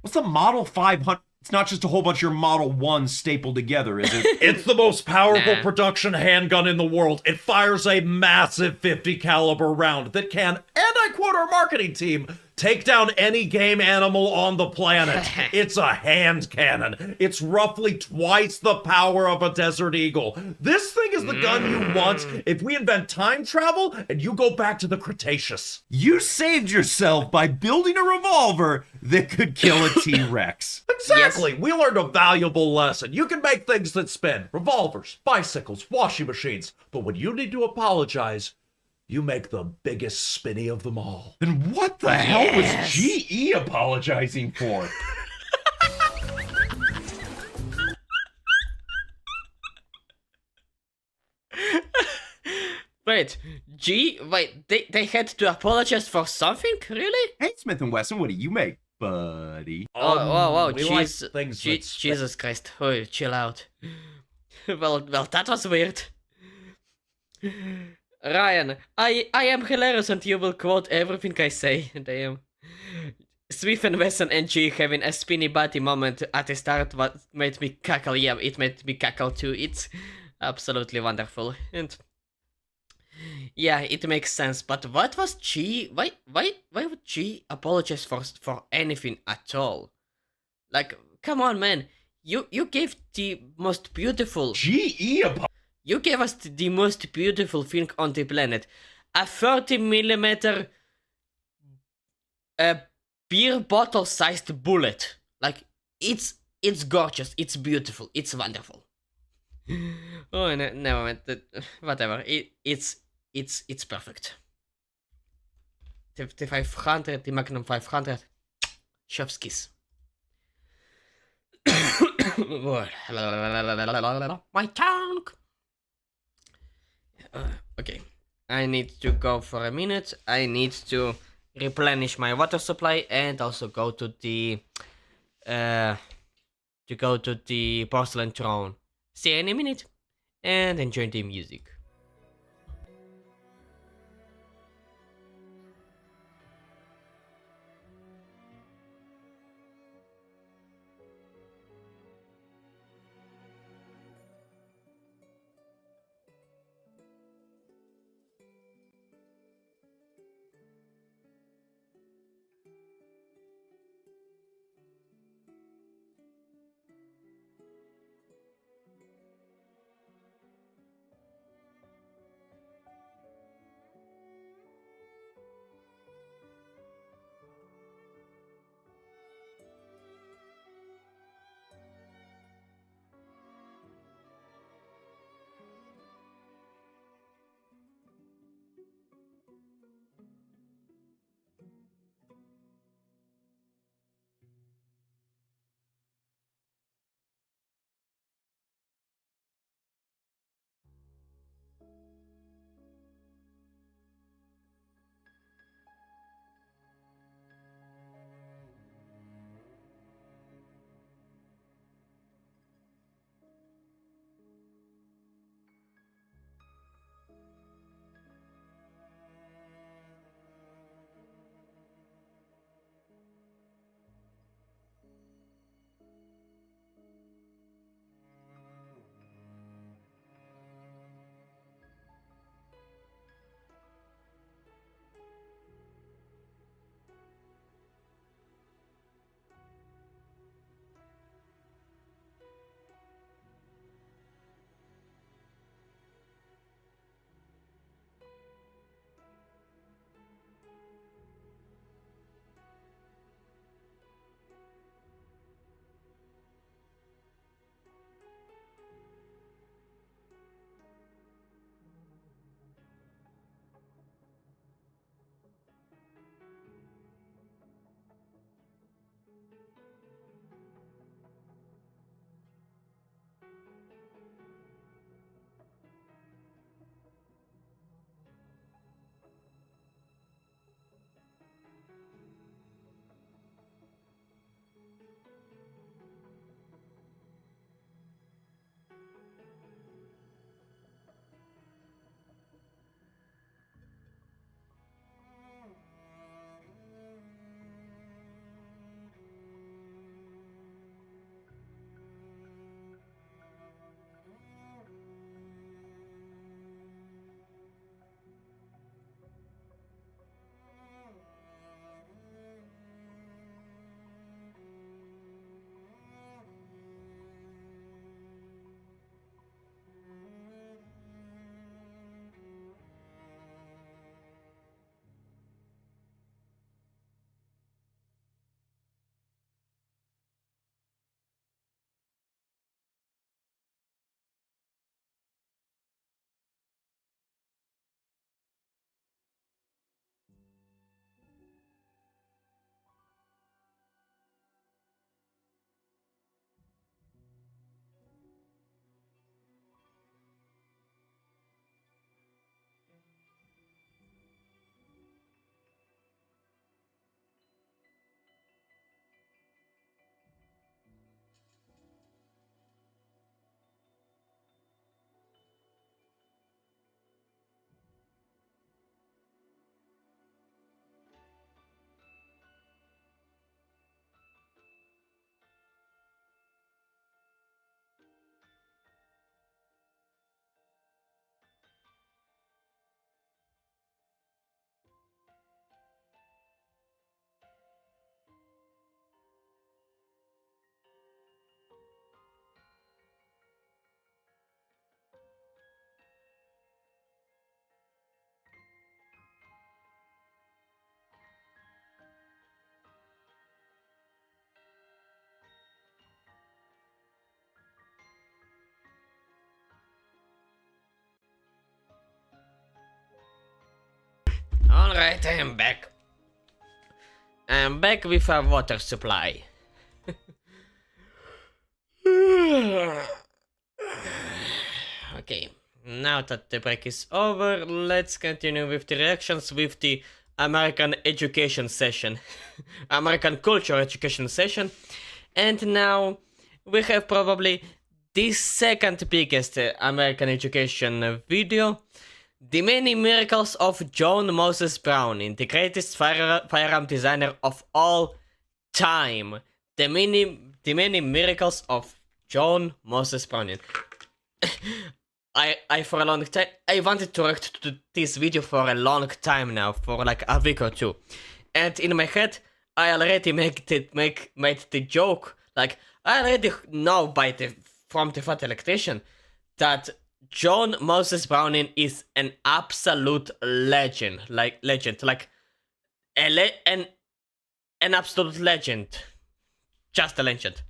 Speaker 9: What's the Model 500? It's not just a whole bunch of your Model 1 stapled together, is it?
Speaker 10: It's the most powerful
Speaker 1: Nah.
Speaker 10: production handgun in the world. It fires a massive 50 caliber round that can, and I quote our marketing team, take down any game animal on the planet. It's a hand cannon. It's roughly twice the power of a Desert Eagle. This thing is the gun you want if we invent time travel and you go back to the Cretaceous.
Speaker 9: You saved yourself by building a revolver that could kill a T-Rex.
Speaker 10: Exactly. We learned a valuable lesson. You can make things that spin. Revolvers, bicycles, washing machines. But when you need to apologize, you make the biggest spinny of them all.
Speaker 9: Then what the hell was GE apologizing for?
Speaker 1: Wait, they had to apologize for something? Really?
Speaker 9: Hey, Smith & Wesson, what do you make, buddy?
Speaker 1: Whoa,
Speaker 10: we like
Speaker 1: jeez,
Speaker 10: things that spin.
Speaker 1: Jesus Christ, oh, chill out. well, that was weird. Ryan, I am hilarious and you will quote everything I say. Damn. Smith and Wesson and G having a spinny body moment at the start what made me cackle. Yeah, it made me cackle too. It's absolutely wonderful. And yeah, it makes sense. But what was G? Why would G apologize for anything at all? Like, come on, man. You gave the most beautiful.
Speaker 9: GE
Speaker 1: You gave us the most beautiful thing on the planet. A 30mm beer bottle sized bullet. Like, it's gorgeous, it's beautiful, it's wonderful. Oh, never mind. Whatever. It's perfect. The 500, the Magnum 500. Chef's kiss. My tongue. Okay, I need to go for a minute. I need to replenish my water supply and also go to the porcelain throne. See you in a minute and enjoy the music. Alright, I am back. I'm back with a water supply. Okay, now that the break is over, let's continue with the reactions with the American education session. American culture education session. And now we have probably the second biggest American education video. The many miracles of John Moses Browning, the greatest firearm designer of all time. The many miracles of John Moses Browning. I for a long time, I wanted to react to this video for a long time now, for like a week or two. And in my head, I already made the joke, like, I already know from the Fat Electrician that John Moses Browning is an absolute legend, like an absolute legend, just a legend.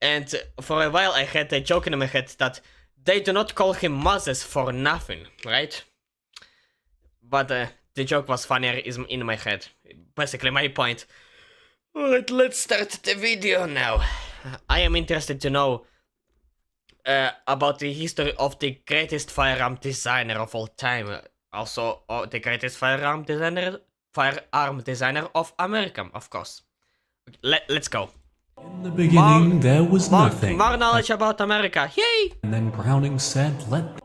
Speaker 1: And for a while I had a joke in my head that they do not call him Moses for nothing, right? But the joke was funnier in my head. Basically my point. Alright, let's start the video now. I am interested to know about the history of the greatest firearm designer of all time. Also, the greatest firearm designer of America, of course. Let's go.
Speaker 11: In the beginning, there was nothing.
Speaker 1: More knowledge about America. Yay!
Speaker 11: And then Browning said,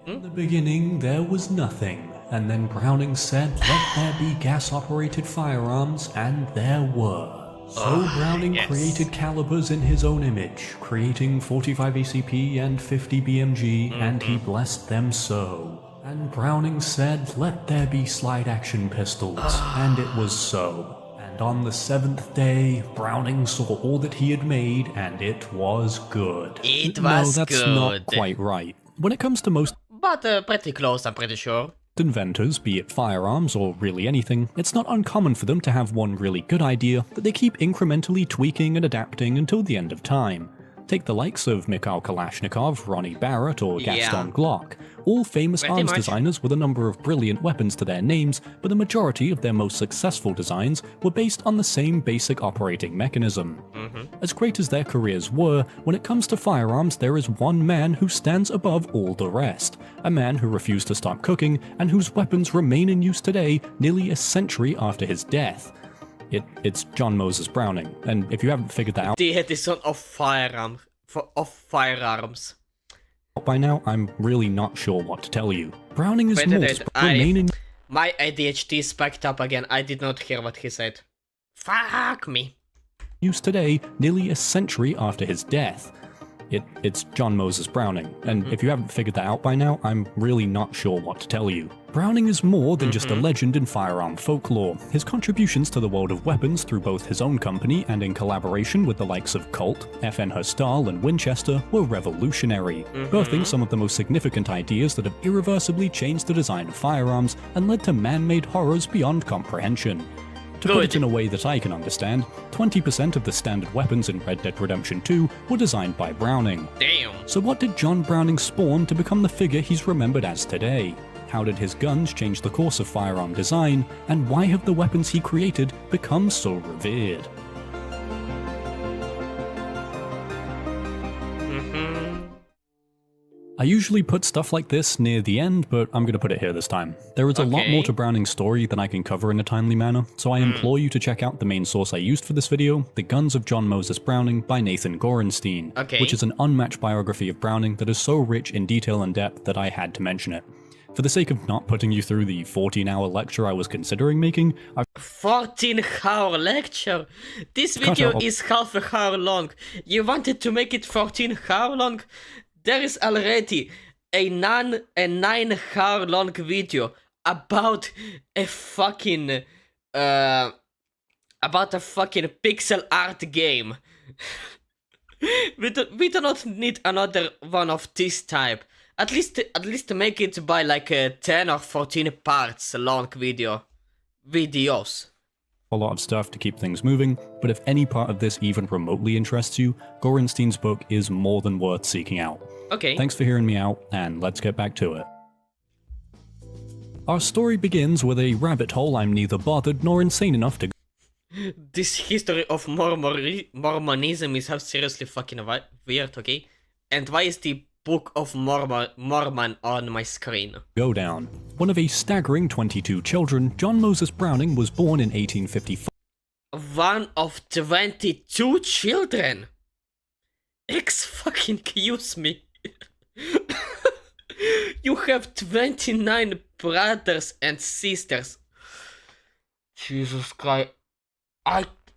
Speaker 11: In the beginning, there was nothing. And then Browning said, let there be gas-operated firearms, and there were. So Browning created calibers in his own image, creating 45 ACP and 50 BMG, and he blessed them so. And Browning said, let there be slide-action pistols, and it was so. And on the 7th day, Browning saw all that he had made, and it was good.
Speaker 4: No, that's not quite right. When it comes to most
Speaker 1: But pretty close, I'm pretty sure.
Speaker 4: inventors, be it firearms or really anything, it's not uncommon for them to have one really good idea that they keep incrementally tweaking and adapting until the end of time. Take the likes of Mikhail Kalashnikov, Ronnie Barrett, or Gaston Glock. All famous arms designers with a number of brilliant weapons to their names, but the majority of their most successful designs were based on the same basic operating mechanism. As great as their careers were, when it comes to firearms there is one man who stands above all the rest. A man who refused to stop cooking, and whose weapons remain in use today, nearly a century after his death. It's John Moses Browning, and if you haven't figured that out,
Speaker 1: The Edison of firearms.
Speaker 4: By now, I'm really not sure what to tell you. Browning is more remain in
Speaker 1: My ADHD spiked up again. I did not hear what he said. Fuck me.
Speaker 4: use today, nearly a century after his death. It's John Moses Browning, and if you haven't figured that out by now, I'm really not sure what to tell you. Browning is more than just a legend in firearm folklore. His contributions to the world of weapons through both his own company and in collaboration with the likes of Colt, FN Herstal, and Winchester were revolutionary, birthing some of the most significant ideas that have irreversibly changed the design of firearms and led to man-made horrors beyond comprehension. To put it in a way that I can understand, 20% of the standard weapons in Red Dead Redemption 2 were designed by Browning.
Speaker 1: Damn.
Speaker 4: So what did John Browning spawn to become the figure he's remembered as today? How did his guns change the course of firearm design? And why have the weapons he created become so revered? I usually put stuff like this near the end, but I'm going to put it here this time. There is a lot more to Browning's story than I can cover in a timely manner, so I implore you to check out the main source I used for this video, The Guns of John Moses Browning by Nathan Gorenstein, which is an unmatched biography of Browning that is so rich in detail and depth that I had to mention it. For the sake of not putting you through the 14-hour lecture I was considering making, I've
Speaker 1: 14-hour lecture? This video is half an hour long. You wanted to make it 14-hour long? There is already a 9-hour long video about a fucking pixel art game. we do not need another one of this type. At least make it by like 10 or 14 parts long videos.
Speaker 4: A lot of stuff to keep things moving, but if any part of this even remotely interests you, Gorenstein's book is more than worth seeking out.
Speaker 1: Okay.
Speaker 4: Thanks for hearing me out, and let's get back to it.
Speaker 11: Our story begins with a rabbit hole I'm neither bothered nor insane enough to
Speaker 1: This history of Mormonism is how seriously fucking weird, okay? And why is the Book of Mormon on my screen?
Speaker 11: go down. One of a staggering 22 children, John Moses Browning was born in 1855.
Speaker 1: One of 22 children? Excuse me. You have 29 brothers and sisters. Jesus Christ.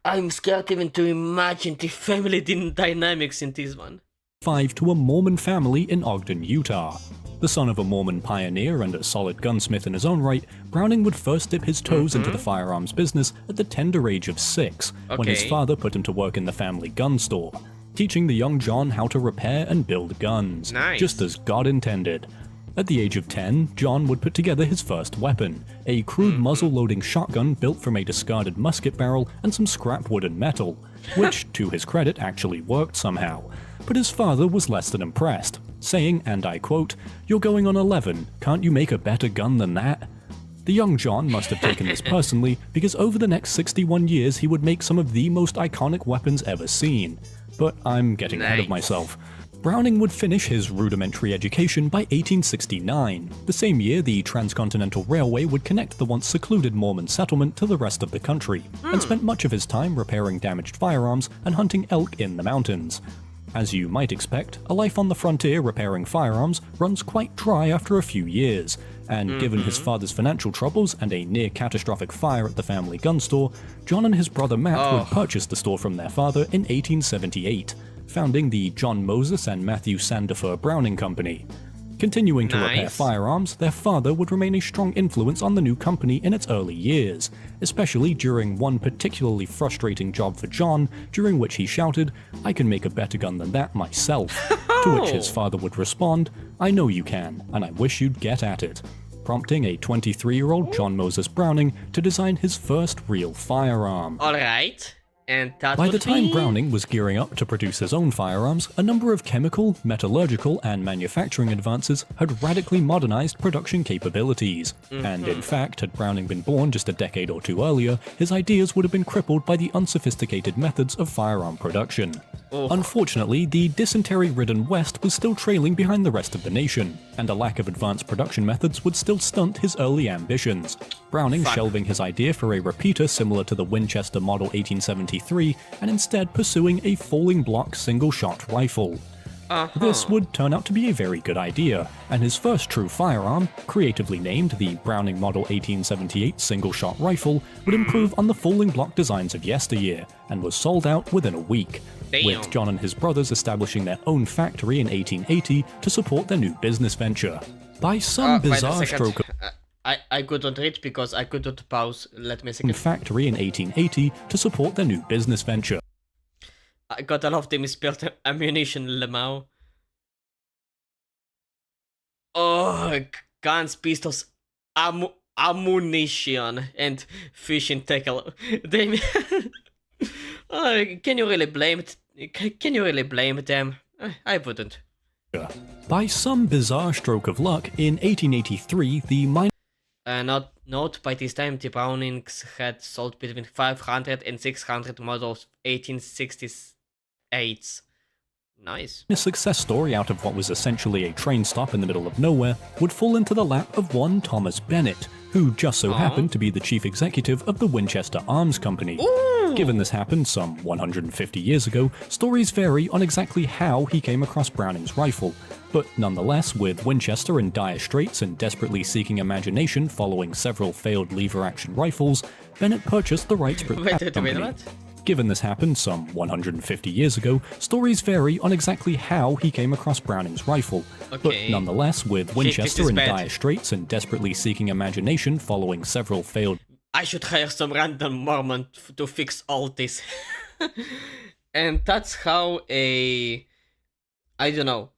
Speaker 1: I'm scared even to imagine the family dynamics in this one.
Speaker 11: To a Mormon family in Ogden, Utah. The son of a Mormon pioneer and a solid gunsmith in his own right, Browning would first dip his toes into the firearms business at the tender age of 6, when his father put him to work in the family gun store, teaching the young John how to repair and build guns, just as God intended. At the age of 10, John would put together his first weapon, a crude muzzle-loading shotgun built from a discarded musket barrel and some scrap wood and metal, which, to his credit, actually worked somehow. But his father was less than impressed, saying, and I quote, "You're going on 11, can't you make a better gun than that?" The young John must have taken this personally, because over the next 61 years he would make some of the most iconic weapons ever seen. But I'm getting ahead of myself. Browning would finish his rudimentary education by 1869, the same year the Transcontinental Railway would connect the once secluded Mormon settlement to the rest of the country, and spent much of his time repairing damaged firearms and hunting elk in the mountains. As you might expect, a life on the frontier repairing firearms runs quite dry after a few years, and given his father's financial troubles and a near-catastrophic fire at the family gun store, John and his brother Matt would purchase the store from their father in 1878, founding the John Moses and Matthew Sandifer Browning Company. Continuing to repair firearms, their father would remain a strong influence on the new company in its early years, especially during one particularly frustrating job for John, during which he shouted, "I can make a better gun than that myself," to which his father would respond, "I know you can, and I wish you'd get at it," prompting a 23-year-old John Moses Browning to design his first real firearm.
Speaker 1: Alright. And that
Speaker 11: By
Speaker 1: would
Speaker 11: the time
Speaker 1: be...
Speaker 11: Browning was gearing up to produce his own firearms, a number of chemical, metallurgical, and manufacturing advances had radically modernized production capabilities. And in fact, had Browning been born just a decade or two earlier, his ideas would have been crippled by the unsophisticated methods of firearm production. Unfortunately, the dysentery-ridden West was still trailing behind the rest of the nation, and a lack of advanced production methods would still stunt his early ambitions. Browning shelving his idea for a repeater similar to the Winchester Model 1873, and instead pursuing a falling block single-shot rifle. This would turn out to be a very good idea, and his first true firearm, creatively named the Browning Model 1878 single-shot rifle, would improve on the falling block designs of yesteryear, and was sold out within a week, with John and his brothers establishing their own factory in 1880 to support their new business venture. By some bizarre stroke of
Speaker 1: I couldn't read because I couldn't pause. Let me a second.
Speaker 11: Factory in 1880 to support their new business venture.
Speaker 1: I got a lot of the misspelled ammunition, Lemau. Oh, guns, pistols, ammunition, and fishing tackle. They... can you really blame it? Can you really blame them? I wouldn't.
Speaker 11: By some bizarre stroke of luck, in 1883, the
Speaker 1: Note by this time the Brownings had sold between 500 and 600 models 1868s. Nice.
Speaker 11: A success story out of what was essentially a train stop in the middle of nowhere would fall into the lap of one Thomas Bennett, who just so happened to be the chief executive of the Winchester Arms Company. Given this happened some 150 years ago, stories vary on exactly how he came across Browning's rifle, but nonetheless, with Winchester in dire straits and desperately seeking imagination following several failed lever-action rifles, Bennett purchased the rights to the company. Given this happened some 150 years ago, stories vary on exactly how he came across Browning's rifle, but nonetheless, with Winchester in dire straits and desperately seeking imagination following several failed...
Speaker 1: I should hire some random Mormon to fix all this. And that's how a... I don't know.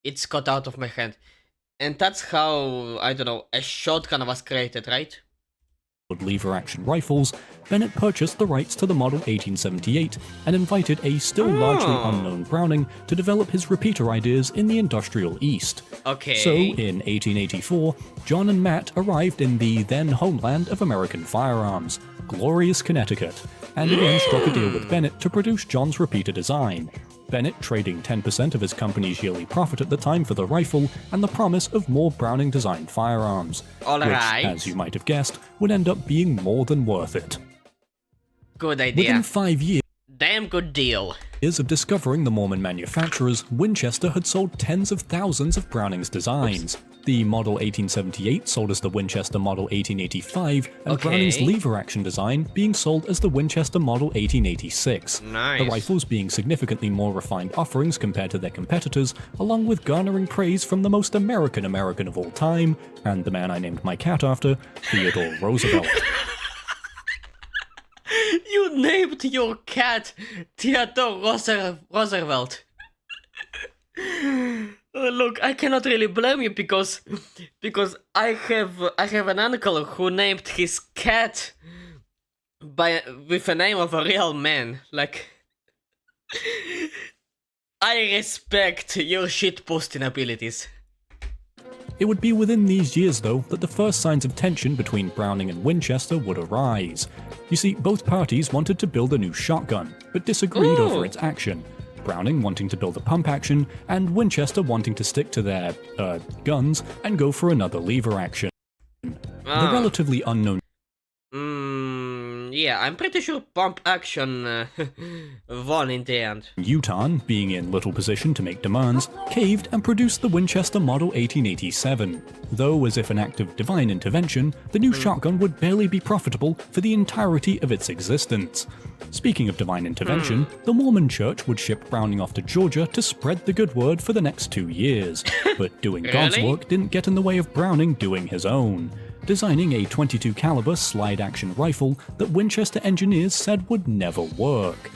Speaker 1: It's got out of my hand. And that's how, I don't know, a shotgun was created, right?
Speaker 11: lever-action rifles, Bennett purchased the rights to the Model 1878 and invited a still largely unknown Browning to develop his repeater ideas in the industrial East.
Speaker 1: Okay.
Speaker 11: So, in 1884, John and Matt arrived in the then homeland of American firearms, Glorious, Connecticut, and again struck a deal with Bennett to produce John's repeater design. Bennett trading 10% of his company's yearly profit at the time for the rifle and the promise of more Browning-designed firearms, which, as you might have guessed, would end up being more than worth it.
Speaker 1: Good idea.
Speaker 11: Within 5 years,
Speaker 1: Damn good deal.
Speaker 11: of discovering the Mormon manufacturers, Winchester had sold tens of thousands of Browning's designs. The Model 1878 sold as the Winchester Model 1885, and Browning's lever-action design being sold as the Winchester Model 1886.
Speaker 1: Nice.
Speaker 11: The rifles being significantly more refined offerings compared to their competitors, along with garnering praise from the most American of all time, and the man I named my cat after, Theodore Roosevelt.
Speaker 1: You named your cat Theodore Roosevelt. Look, I cannot really blame you because I have an uncle who named his cat with a name of a real man. Like, I respect your shitposting abilities.
Speaker 11: It would be within these years, though, that the first signs of tension between Browning and Winchester would arise. You see, both parties wanted to build a new shotgun, but disagreed over its action. Browning wanting to build a pump action, and Winchester wanting to stick to their, guns and go for another lever action. The relatively unknown...
Speaker 1: Yeah, I'm pretty sure pump action won in the end.
Speaker 11: Utah, being in little position to make demands, caved and produced the Winchester Model 1887. Though, as if an act of divine intervention, the new shotgun would barely be profitable for the entirety of its existence. Speaking of divine intervention, the Mormon Church would ship Browning off to Georgia to spread the good word for the next 2 years. But doing God's work didn't get in the way of Browning doing his own, designing a .22 caliber slide-action rifle that Winchester engineers said would never work.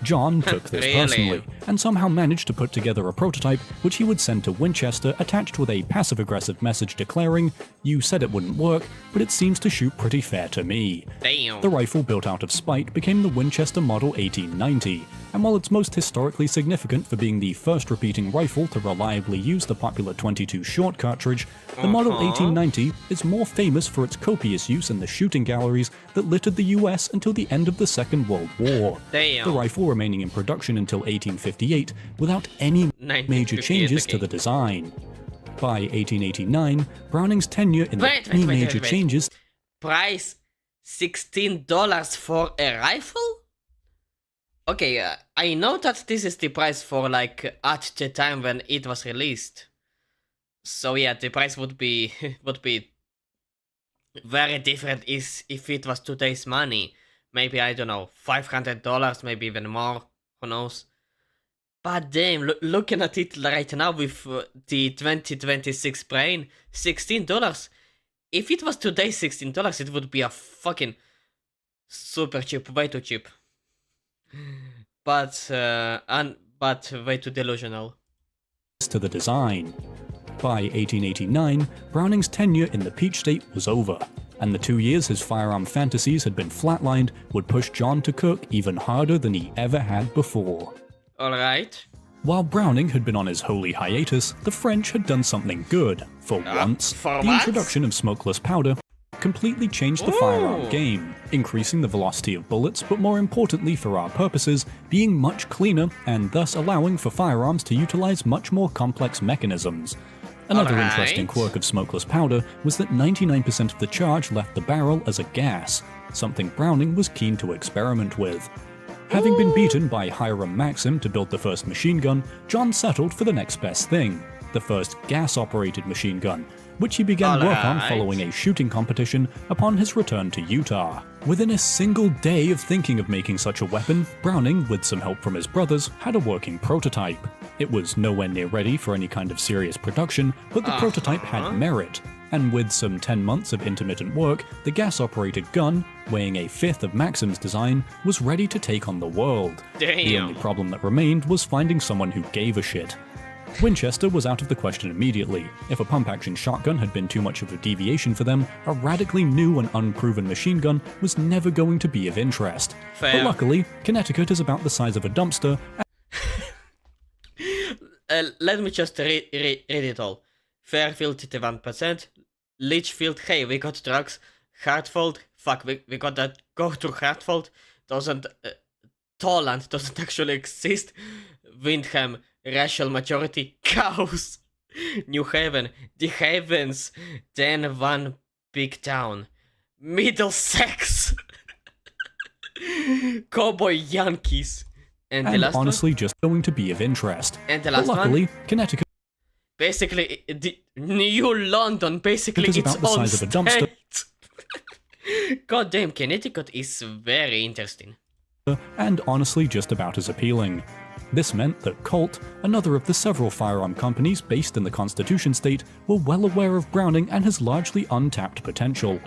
Speaker 11: John took this personally, and somehow managed to put together a prototype which he would send to Winchester attached with a passive-aggressive message declaring, "You said it wouldn't work, but it seems to shoot pretty fair to me."
Speaker 1: Damn.
Speaker 11: The rifle built out of spite became the Winchester Model 1890, and while it's most historically significant for being the first repeating rifle to reliably use the popular .22 short cartridge, the Model 1890 is more famous for its copious use in the shooting galleries that littered the US until the end of the Second World War.
Speaker 1: Damn.
Speaker 11: The rifle remaining in production until 1858 without any major changes to the design. By 1889, Browning's tenure in the major changes...
Speaker 1: Price $16 for a rifle? Okay, I know that this is the price for, like, at the time when it was released. So yeah, the price would be very different if it was today's money. Maybe, I don't know, $500, maybe even more, who knows. But damn, looking at it right now with the 2026 brain, $16. If it was today $16, it would be a fucking super cheap, way too cheap. But way too delusional.
Speaker 11: To the design. By 1889, Browning's tenure in the Peach State was over, and the 2 years his firearm fantasies had been flatlined would push John to cook even harder than he ever had before.
Speaker 1: Alright.
Speaker 11: While Browning had been on his holy hiatus, the French had done something good. For once, the introduction of smokeless powder completely changed the firearm game, increasing the velocity of bullets, but more importantly for our purposes, being much cleaner and thus allowing for firearms to utilize much more complex mechanisms. Another interesting quirk of smokeless powder was that 99% of the charge left the barrel as a gas, something Browning was keen to experiment with. Having been beaten by Hiram Maxim to build the first machine gun, John settled for the next best thing, the first gas-operated machine gun, which he began work on following a shooting competition upon his return to Utah. Within a single day of thinking of making such a weapon, Browning, with some help from his brothers, had a working prototype. It was nowhere near ready for any kind of serious production, but the prototype had merit, and with some 10 months of intermittent work, the gas-operated gun, weighing a fifth of Maxim's design, was ready to take on the world.
Speaker 1: Damn.
Speaker 11: The only problem that remained was finding someone who gave a shit. Winchester was out of the question immediately. If a pump-action shotgun had been too much of a deviation for them, a radically new and unproven machine gun was never going to be of interest.
Speaker 1: Fair.
Speaker 11: But luckily, Connecticut is about the size of a dumpster.
Speaker 1: Let me just read it all. Fairfield 1%. Litchfield, hey, we got drugs. Hartford, fuck, we got that. Go to Hartford. Toland doesn't actually exist. Windham, racial majority. Cows. New Haven, the Havens. Then one big town. Middlesex. Cowboy Yankees. And the last
Speaker 11: honestly just going to be of interest.
Speaker 1: And the
Speaker 11: But
Speaker 1: last
Speaker 11: luckily,
Speaker 1: one?
Speaker 11: Connecticut
Speaker 1: Basically, the New London, basically
Speaker 11: is
Speaker 1: its
Speaker 11: about the
Speaker 1: own
Speaker 11: size of a dumpster.
Speaker 1: state. God damn, Connecticut is very interesting.
Speaker 11: and honestly just about as appealing. This meant that Colt, another of the several firearm companies based in the Constitution State, were well aware of Browning and his largely untapped potential.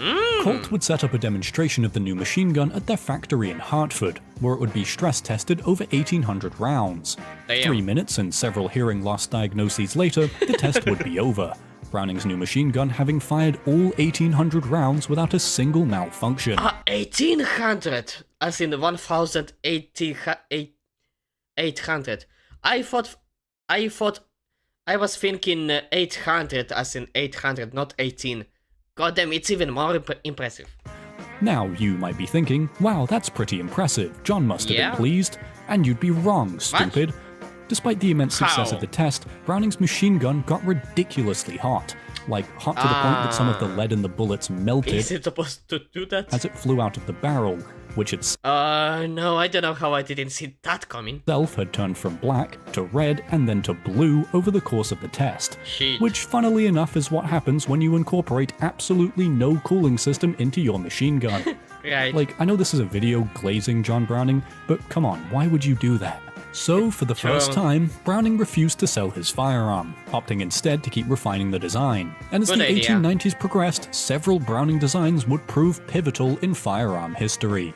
Speaker 11: Colt would set up a demonstration of the new machine gun at their factory in Hartford, where it would be stress-tested over 1,800 rounds.
Speaker 1: Damn.
Speaker 11: 3 minutes and several hearing loss diagnoses later, the test would be over, Browning's new machine gun having fired all 1,800 rounds without a single malfunction.
Speaker 1: 1,800, as in 1,800. I was thinking 800 as in 800, not 18. Goddamn, it's even more impressive.
Speaker 11: Now you might be thinking, wow, that's pretty impressive, John must have been pleased. And you'd be wrong, stupid. Despite the immense success of the test, Browning's machine gun got ridiculously hot. Like, hot to the point that some of the lead in the bullets melted
Speaker 1: Is it supposed to do that?
Speaker 11: as it flew out of the barrel, which itself
Speaker 1: No, I don't know how I didn't see that coming.
Speaker 11: had turned from black to red and then to blue over the course of the test.
Speaker 1: Shit.
Speaker 11: Which, funnily enough, is what happens when you incorporate absolutely no cooling system into your machine gun.
Speaker 1: Right.
Speaker 11: Like, I know this is a video glazing John Browning, but come on, why would you do that? So, for the first time, Browning refused to sell his firearm, opting instead to keep refining the design. And as
Speaker 1: Good
Speaker 11: the
Speaker 1: idea.
Speaker 11: 1890s progressed, several Browning designs would prove pivotal in firearm history.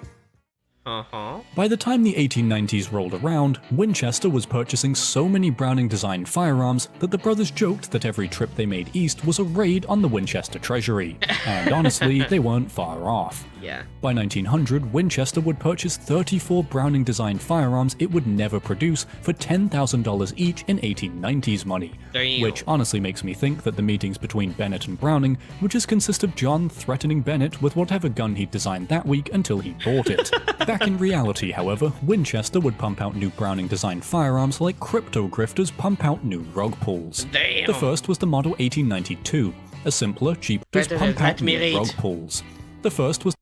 Speaker 11: By the time the 1890s rolled around, Winchester was purchasing so many Browning-designed firearms that the brothers joked that every trip they made east was a raid on the Winchester treasury. And honestly, they weren't far off.
Speaker 1: Yeah.
Speaker 11: By 1900, Winchester would purchase 34 Browning-designed firearms it would never produce for $10,000 each in 1890s money.
Speaker 1: Damn.
Speaker 11: Which honestly makes me think that the meetings between Bennett and Browning would just consist of John threatening Bennett with whatever gun he'd designed that week until he bought it. Back in reality, however, Winchester would pump out new Browning-designed firearms like crypto grifters pump out new rug pulls.
Speaker 1: Damn.
Speaker 11: The first was the Model 1892, a simpler, cheaper pump out
Speaker 1: me
Speaker 11: new
Speaker 1: read.
Speaker 11: rug pulls. The first was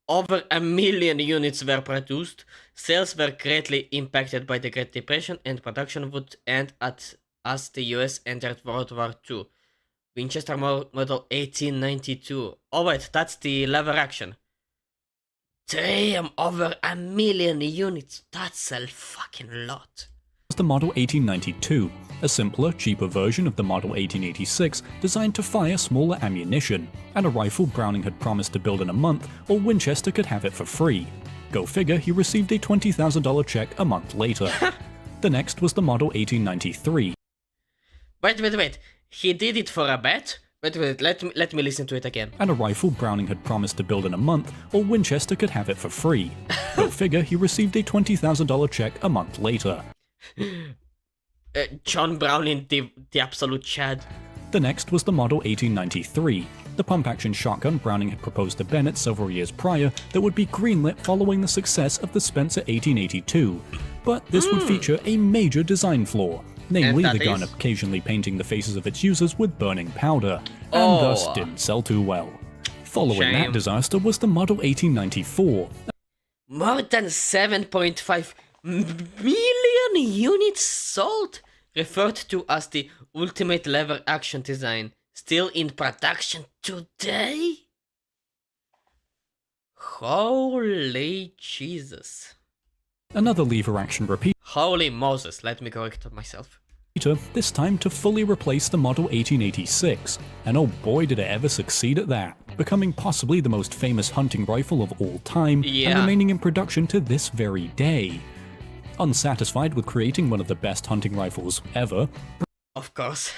Speaker 1: Over 1 million units were produced. Sales were greatly impacted by the Great Depression, and production would end as the US entered World War II. Winchester Model 1892. Oh wait, that's the lever action. Damn, over 1 million units. That's a fucking lot.
Speaker 11: the Model 1892, a simpler, cheaper version of the Model 1886 designed to fire smaller ammunition, and a rifle Browning had promised to build in a month, or Winchester could have it for free. Go figure, he received a $20,000 check a month later. The next was the Model 1893.
Speaker 1: Wait. He did it for a bet? Wait, let me listen to it again.
Speaker 11: And a rifle Browning had promised to build in a month, or Winchester could have it for free. Go figure, he received a $20,000 check a month later.
Speaker 1: John Browning, the absolute Chad.
Speaker 11: The next was the Model 1893, the pump-action shotgun Browning had proposed to Bennett several years prior that would be greenlit following the success of the Spencer 1882. But this would feature a major design flaw, namely
Speaker 1: And
Speaker 11: the
Speaker 1: that
Speaker 11: gun
Speaker 1: is?
Speaker 11: occasionally painting the faces of its users with burning powder, and thus didn't sell too well. Following that
Speaker 1: Shame.
Speaker 11: disaster was the Model 1894,
Speaker 1: More than 7.5 million units sold, referred to as the ultimate lever action design, still in production today? Holy Jesus.
Speaker 11: another lever-action repeater,
Speaker 1: Holy Moses, let me correct myself.
Speaker 11: this time to fully replace the Model 1886, and oh boy did it ever succeed at that, becoming possibly the most famous hunting rifle of all time,
Speaker 1: Yeah.
Speaker 11: and remaining in production to this very day. Unsatisfied with creating one of the best hunting rifles ever,
Speaker 1: Of course.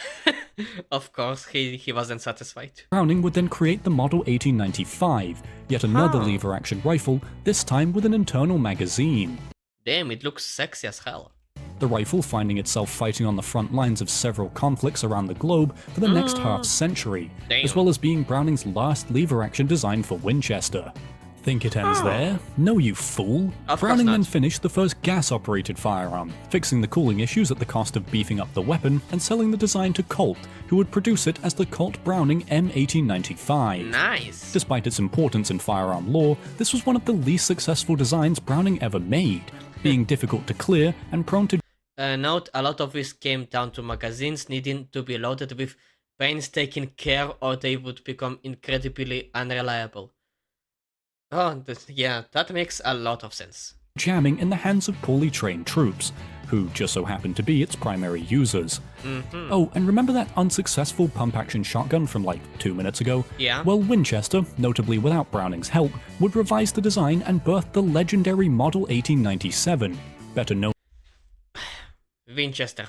Speaker 1: Of course, he wasn't satisfied.
Speaker 11: Browning would then create the Model 1895, yet another lever-action rifle, this time with an internal magazine.
Speaker 1: Damn, it looks sexy as hell.
Speaker 11: The rifle finding itself fighting on the front lines of several conflicts around the globe for the next half-century, as well as being Browning's last lever-action design for Winchester. Think it ends there? No, you fool. Browning then finished the first gas-operated firearm, fixing the cooling issues at the cost of beefing up the weapon and selling the design to Colt, who would produce it as the Colt Browning M1895.
Speaker 1: Nice.
Speaker 11: Despite its importance in firearm lore, this was one of the least successful designs Browning ever made, being difficult to clear and prone to
Speaker 1: note, a lot of this came down to magazines needing to be loaded with painstaking care or they would become incredibly unreliable. Oh, yeah, that makes a lot of sense.
Speaker 11: jamming in the hands of poorly trained troops, who just so happened to be its primary users. Oh, and remember that unsuccessful pump-action shotgun from like 2 minutes ago?
Speaker 1: Yeah.
Speaker 11: Well, Winchester, notably without Browning's help, would revise the design and birth the legendary Model 1897, better known
Speaker 1: Winchester.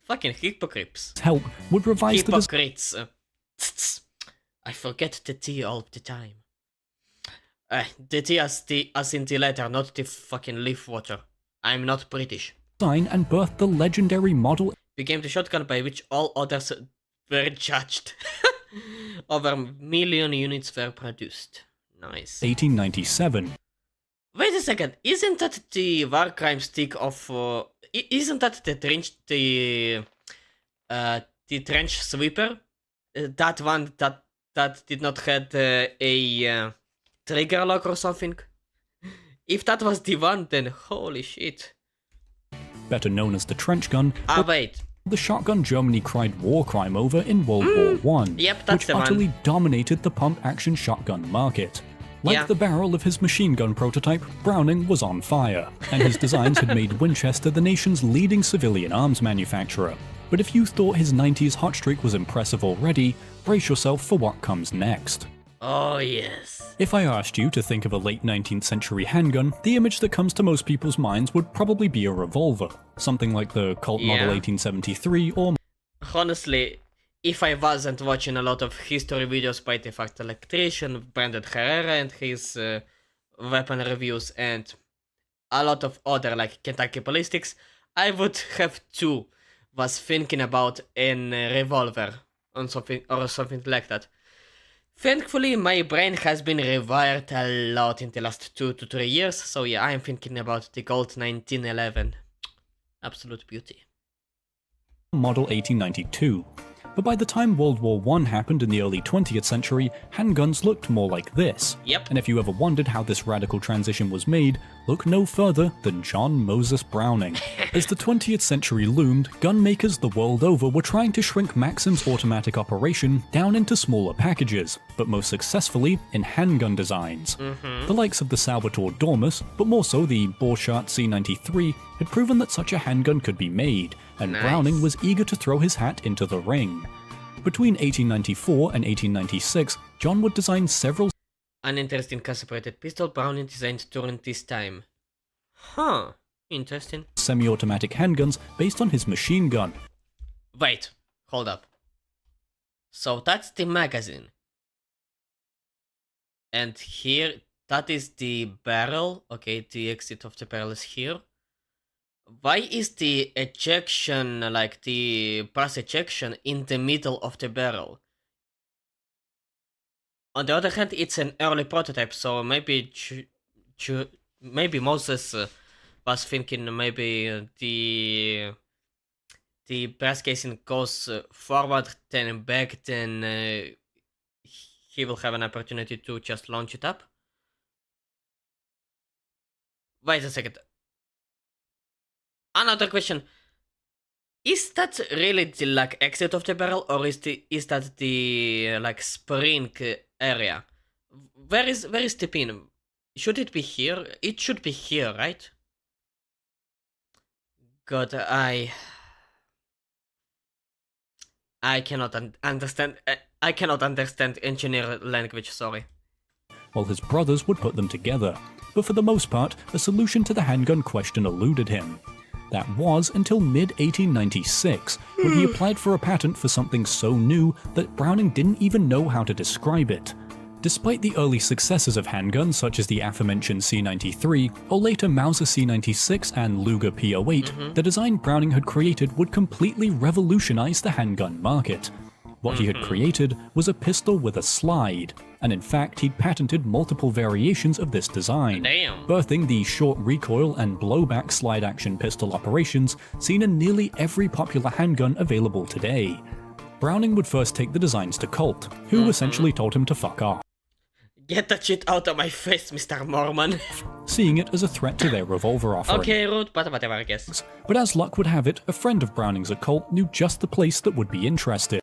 Speaker 1: Fucking hypocrites.
Speaker 11: Help would revise the
Speaker 1: Hypocrites. I forget the T all the time. The T as in the letter, not the fucking leaf water. I'm not British.
Speaker 11: design and birthed the legendary Model
Speaker 1: Became the shotgun by which all others were judged. Over 1 million units were produced. Nice.
Speaker 11: 1897.
Speaker 1: Wait a second, isn't that the war crime stick of... isn't that the trench sweeper? That one that did not have a trigger lock or something? If that was the one, then holy shit.
Speaker 11: better known as the trench gun,
Speaker 1: Wait.
Speaker 11: the shotgun Germany cried war crime over in World War I,
Speaker 1: Yep, that's
Speaker 11: which
Speaker 1: the one.
Speaker 11: utterly dominated the pump-action shotgun market. Like
Speaker 1: Yeah.
Speaker 11: the barrel of his machine gun prototype, Browning was on fire, and his designs had made Winchester the nation's leading civilian arms manufacturer. But if you thought his 90s hot streak was impressive already, brace yourself for what comes next.
Speaker 1: Oh yes.
Speaker 11: If I asked you to think of a late 19th century handgun, the image that comes to most people's minds would probably be a revolver, something like the Colt Model
Speaker 1: Yeah.
Speaker 11: 1873 or
Speaker 1: Honestly, if I wasn't watching a lot of history videos by the Fact Electrician, Brandon Herrera and his weapon reviews, and a lot of other like Kentucky Ballistics, I would have too was thinking about a revolver or something like that. Thankfully, my brain has been rewired a lot in the last 2 to 3 years, so yeah, I am thinking about the Colt 1911. Absolute beauty.
Speaker 11: Model 1892. But by the time World War I happened in the early 20th century, handguns looked more like this.
Speaker 1: Yep.
Speaker 11: And if you ever wondered how this radical transition was made, look no further than John Moses Browning. As the 20th century loomed, gun makers the world over were trying to shrink Maxim's automatic operation down into smaller packages, but most successfully in handgun designs. The likes of the Salvatore Dormus, but more so the Borchardt C93, had proven that such a handgun could be made, and
Speaker 1: Nice.
Speaker 11: Browning was eager to throw his hat into the ring. Between 1894 and 1896, John would design several
Speaker 1: An interesting car-separated pistol Browning designed during this time. Huh, interesting.
Speaker 11: semi-automatic handguns based on his machine gun.
Speaker 1: Wait, hold up. So that's the magazine. And here, that is the barrel. Okay, the exit of the barrel is here. Why is the ejection, like the brass ejection, in the middle of the barrel? On the other hand, it's an early prototype, so maybe maybe Moses was thinking maybe the brass casing goes forward then back, then he will have an opportunity to just launch it up. Wait a second. Another question. Is that really the like exit of the barrel, or is that the like spring area? Where is the pin? Should it be here? It should be here, right? God, I cannot understand. I cannot understand engineer language. Sorry.
Speaker 11: While his brothers would put them together, but for the most part, a solution to the handgun question eluded him. That was until mid-1896, when he applied for a patent for something so new that Browning didn't even know how to describe it. Despite the early successes of handguns such as the aforementioned C93, or later Mauser C96 and Luger P08, the design Browning had created would completely revolutionize the handgun market. What he had created was a pistol with a slide, and in fact he'd patented multiple variations of this design, birthing the short recoil and blowback slide action pistol operations seen in nearly every popular handgun available today. Browning would first take the designs to Colt, who essentially told him to fuck off.
Speaker 1: Get that shit out of my face, Mr. Mormon.
Speaker 11: Seeing it as a threat to their revolver offering.
Speaker 1: Okay, rude, but whatever, I guess.
Speaker 11: But as luck would have it, a friend of Browning's at Colt knew just the place that would be interested.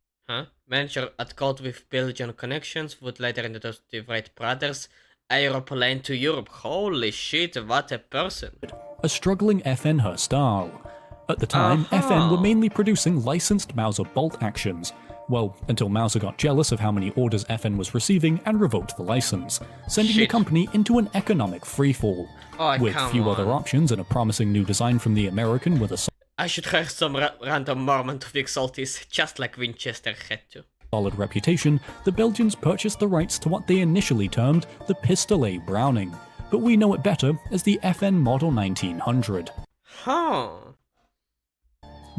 Speaker 1: Manager at Colt with Belgian connections would later introduce the Wright brothers aeroplane to Europe. Holy shit, what a person.
Speaker 11: A struggling FN Herstal. At the time, FN were mainly producing licensed Mauser bolt actions. Well, until Mauser got jealous of how many orders FN was receiving and revoked the license, sending the company into an economic freefall. With few other options and a promising new design from the American with a
Speaker 1: I should hire some random Mormon to fix all this, just like Winchester had to.
Speaker 11: solid reputation, the Belgians purchased the rights to what they initially termed the Pistolet Browning, but we know it better as the FN Model 1900.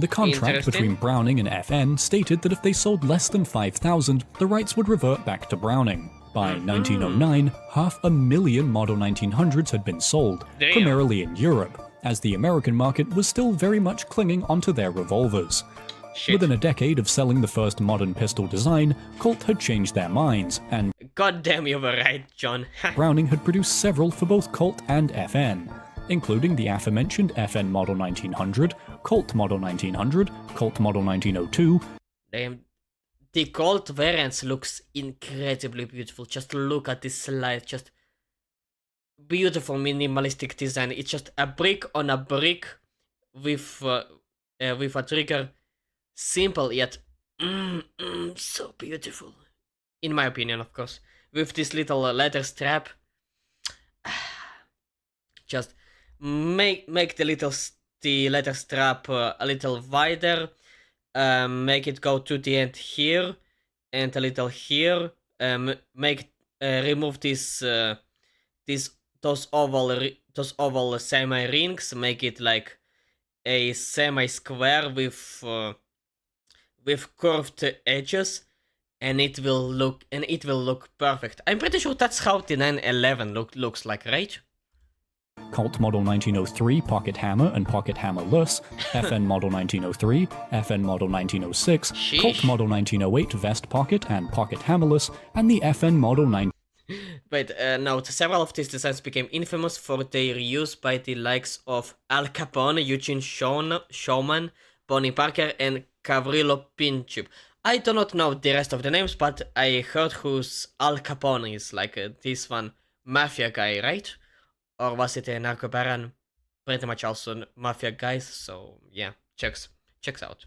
Speaker 11: The contract between Browning and FN stated that if they sold less than 5,000, the rights would revert back to Browning. By 1909, 500,000 Model 1900s had been sold, primarily in Europe, as the American market was still very much clinging onto their revolvers. Within a decade of selling the first modern pistol design, Colt had changed their minds, and
Speaker 1: God damn, you were right, John.
Speaker 11: Browning had produced several for both Colt and FN, including the aforementioned FN Model 1900, Colt Model 1900, Colt Model 1902.
Speaker 1: Damn, the Colt variants looks incredibly beautiful. Just look at this slide, just beautiful minimalistic design. It's just a brick on a brick with a trigger. Simple yet so beautiful, in my opinion, of course. With this little leather strap, just make the leather strap a little wider. Make it go to the end here and a little here. Remove those oval semi rings. Make it like a semi square with curved edges, and it will look perfect. I'm pretty sure that's how the 911 looks like, right?
Speaker 11: Colt Model 1903 Pocket Hammer and Pocket Hammerless, FN Model 1903, FN Model 1906, Colt Model 1908 Vest Pocket and Pocket Hammerless, and the FN Model 9.
Speaker 1: Wait, note, several of these designs became infamous for their use by the likes of Al Capone, Eugene Showman, Bonnie Parker, and Gavrilo Princip. I do not know the rest of the names, but I heard who's Al Capone is, like this one mafia guy, right? Or was it a narco baron? Pretty much also mafia guys, so yeah, checks out.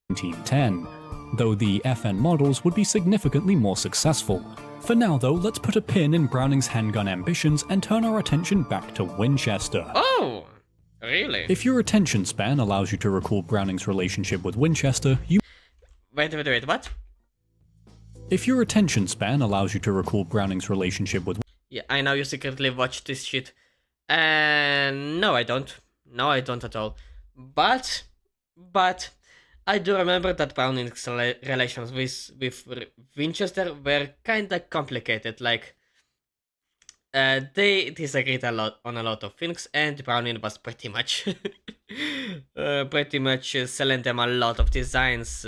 Speaker 11: 1910, though the FN models would be significantly more successful. For now though, let's put a pin in Browning's handgun ambitions and turn our attention back to Winchester.
Speaker 1: Oh, really?
Speaker 11: If your attention span allows you to recall Browning's relationship with Winchester, you...
Speaker 1: Wait, what?
Speaker 11: If your attention span allows you to recall Browning's relationship with...
Speaker 1: Yeah, I know you secretly watch this shit. And no, I don't. No, I don't at all. But I do remember that Browning's relations with Winchester were kinda complicated. Like, they disagreed a lot on a lot of things, and Browning was pretty much selling them a lot of designs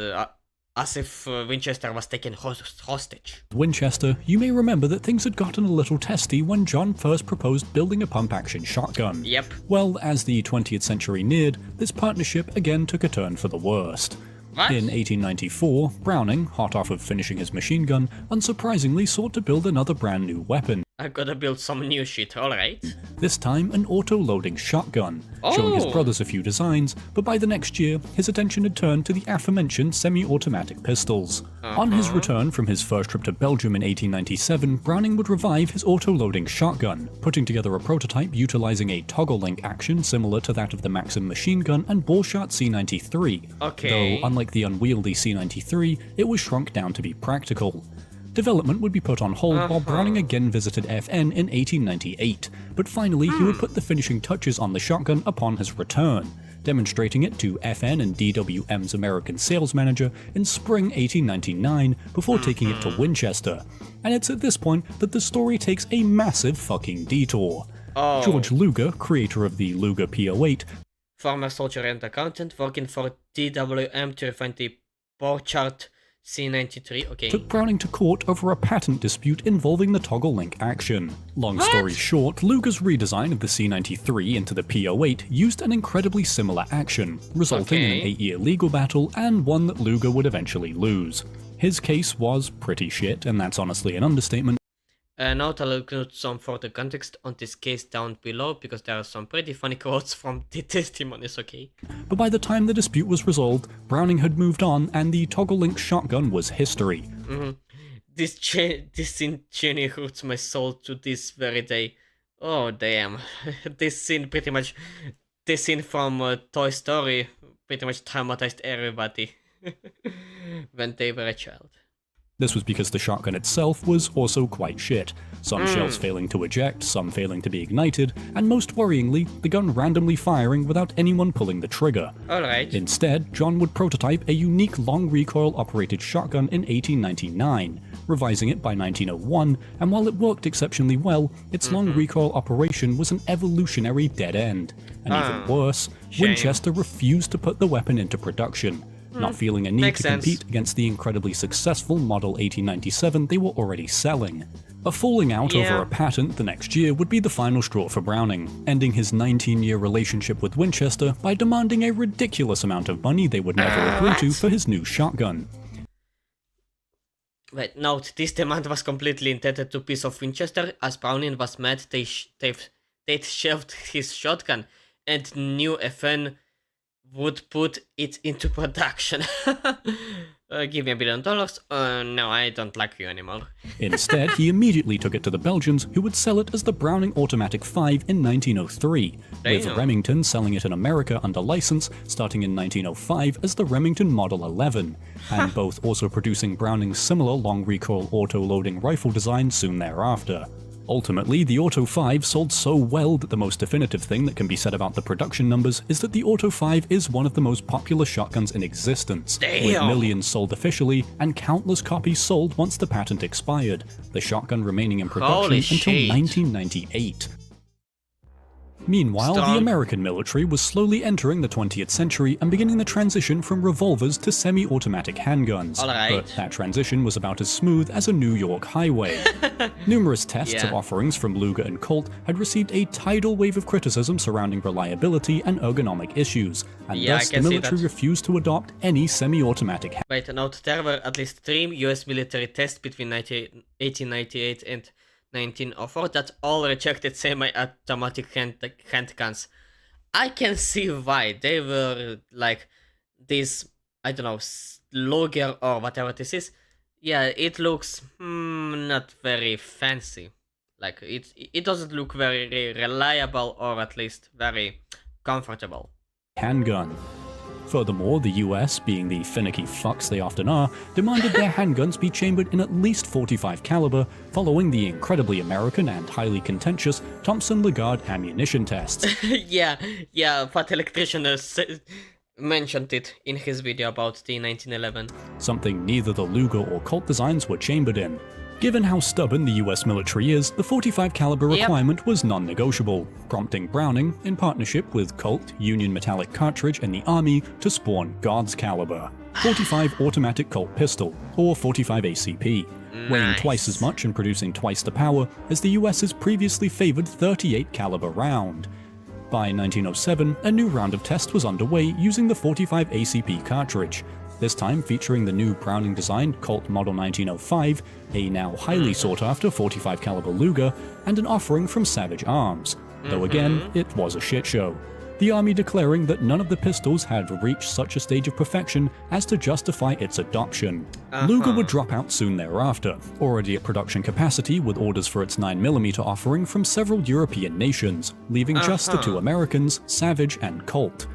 Speaker 1: as if Winchester was taken hostage.
Speaker 11: Winchester, you may remember that things had gotten a little testy when John first proposed building a pump-action shotgun.
Speaker 1: Yep.
Speaker 11: Well, as the 20th century neared, this partnership again took a turn for the worst.
Speaker 1: What?
Speaker 11: In 1894, Browning, hot off of finishing his machine gun, unsurprisingly sought to build another brand new weapon.
Speaker 1: I gotta build some new shit, alright.
Speaker 11: This time an auto-loading shotgun, showing his brothers a few designs, but by the next year, his attention had turned to the aforementioned semi-automatic pistols. On his return from his first trip to Belgium in 1897, Browning would revive his auto-loading shotgun, putting together a prototype utilizing a toggle link action similar to that of the Maxim machine gun and Ballshot C93.
Speaker 1: Okay.
Speaker 11: Though, unlike the unwieldy C93, it was shrunk down to be practical. Development would be put on hold while Browning again visited FN in 1898, but finally he would put the finishing touches on the shotgun upon his return, demonstrating it to FN and DWM's American sales manager in spring 1899 before taking it to Winchester. And it's at this point that the story takes a massive fucking detour. George Luger, creator of the Luger P08,
Speaker 1: former soldier and accountant working for DWM to refine the Ballshot C93, okay.
Speaker 11: took Browning to court over a patent dispute involving the toggle link action. Long story short, Luger's redesign of the C93 into the P08 used an incredibly similar action, resulting in an 8-year legal battle and one that Luger would eventually lose. His case was pretty shit, and that's honestly an understatement.
Speaker 1: Note I'll include some further context on this case down below because there are some pretty funny quotes from the testimonies, okay?
Speaker 11: But by the time the dispute was resolved, Browning had moved on and the toggle link shotgun was history.
Speaker 1: This scene genuinely hurts my soul to this very day. Oh damn. This scene from Toy Story pretty much traumatized everybody when they were a child.
Speaker 11: This was because the shotgun itself was also quite shit, some shells failing to eject, some failing to be ignited, and most worryingly, the gun randomly firing without anyone pulling the trigger.
Speaker 1: Alright.
Speaker 11: Instead, John would prototype a unique long recoil operated shotgun in 1899, revising it by 1901, and while it worked exceptionally well, its long recoil operation was an evolutionary dead end. And even worse, Winchester refused to put the weapon into production, not feeling a need to compete against the incredibly successful Model 1897 they were already selling. A falling out over a patent the next year would be the final straw for Browning, ending his 19-year relationship with Winchester by demanding a ridiculous amount of money they would never agree to for his new shotgun.
Speaker 1: Wait, note, this demand was completely intended to piss off Winchester, as Browning was mad they'd shelved his shotgun and knew FN would put it into production. Give me $1 billion. No, I don't like you anymore.
Speaker 11: Instead, he immediately took it to the Belgians, who would sell it as the Browning Automatic 5 in 1903, with Remington selling it in America under license starting in 1905 as the Remington Model 11, and both also producing Browning's similar long recoil auto-loading rifle design soon thereafter. Ultimately, the Auto 5 sold so well that the most definitive thing that can be said about the production numbers is that the Auto 5 is one of the most popular shotguns in existence, with millions sold officially and countless copies sold once the patent expired, the shotgun remaining in production until 1998. Meanwhile, the American military was slowly entering the 20th century and beginning the transition from revolvers to semi-automatic handguns. But that transition was about as smooth as a New York highway. Numerous tests of offerings from Luger and Colt had received a tidal wave of criticism surrounding reliability and ergonomic issues, and thus the military refused to adopt any semi-automatic handgun.
Speaker 1: Wait, note, there were at least 3 US military tests between 1898 and 1904 that all rejected semi-automatic handguns. I can see why. They were like this, I don't know, Luger or whatever this is. Yeah, it looks not very fancy. Like it doesn't look very reliable or at least very comfortable.
Speaker 11: Handgun. Furthermore, the US, being the finicky fucks they often are, demanded their handguns be chambered in at least .45 caliber, following the incredibly American and highly contentious Thompson-Leggard ammunition tests.
Speaker 1: yeah, Fat Electrician mentioned it in his video about the 1911.
Speaker 11: Something neither the Luger or Colt designs were chambered in. Given how stubborn the US military is, the .45 caliber requirement was non-negotiable, prompting Browning, in partnership with Colt, Union Metallic Cartridge, and the Army, to spawn God's Caliber, .45 automatic Colt pistol, or .45 ACP, weighing twice as much and producing twice the power as the US's previously favored .38 caliber round. By 1907, a new round of tests was underway using the .45 ACP cartridge. this time featuring the new Browning-designed Colt Model 1905, a now highly sought-after 45 caliber Luger, and an offering from Savage Arms, though again, it was a shit show. The Army declaring that none of the pistols had reached such a stage of perfection as to justify its adoption. Luger would drop out soon thereafter, already at production capacity with orders for its 9mm offering from several European nations, leaving just the two Americans, Savage and Colt.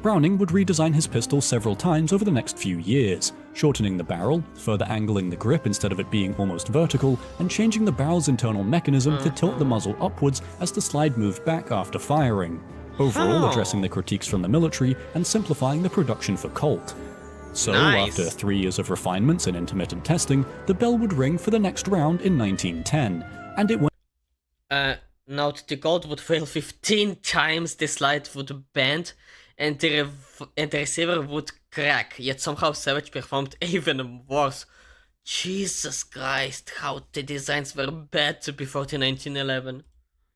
Speaker 11: Browning would redesign his pistol several times over the next few years, shortening the barrel, further angling the grip instead of it being almost vertical, and changing the barrel's internal mechanism to tilt the muzzle upwards as the slide moved back after firing. Overall addressing the critiques from the military and simplifying the production for Colt. So, after 3 years of refinements and intermittent testing, the bell would ring for the next round in 1910, and it went.
Speaker 1: Note, the Colt would fail 15 times, the slide would bend, and the receiver would crack, yet somehow Savage performed even worse. Jesus Christ, how the designs were bad before the 1911.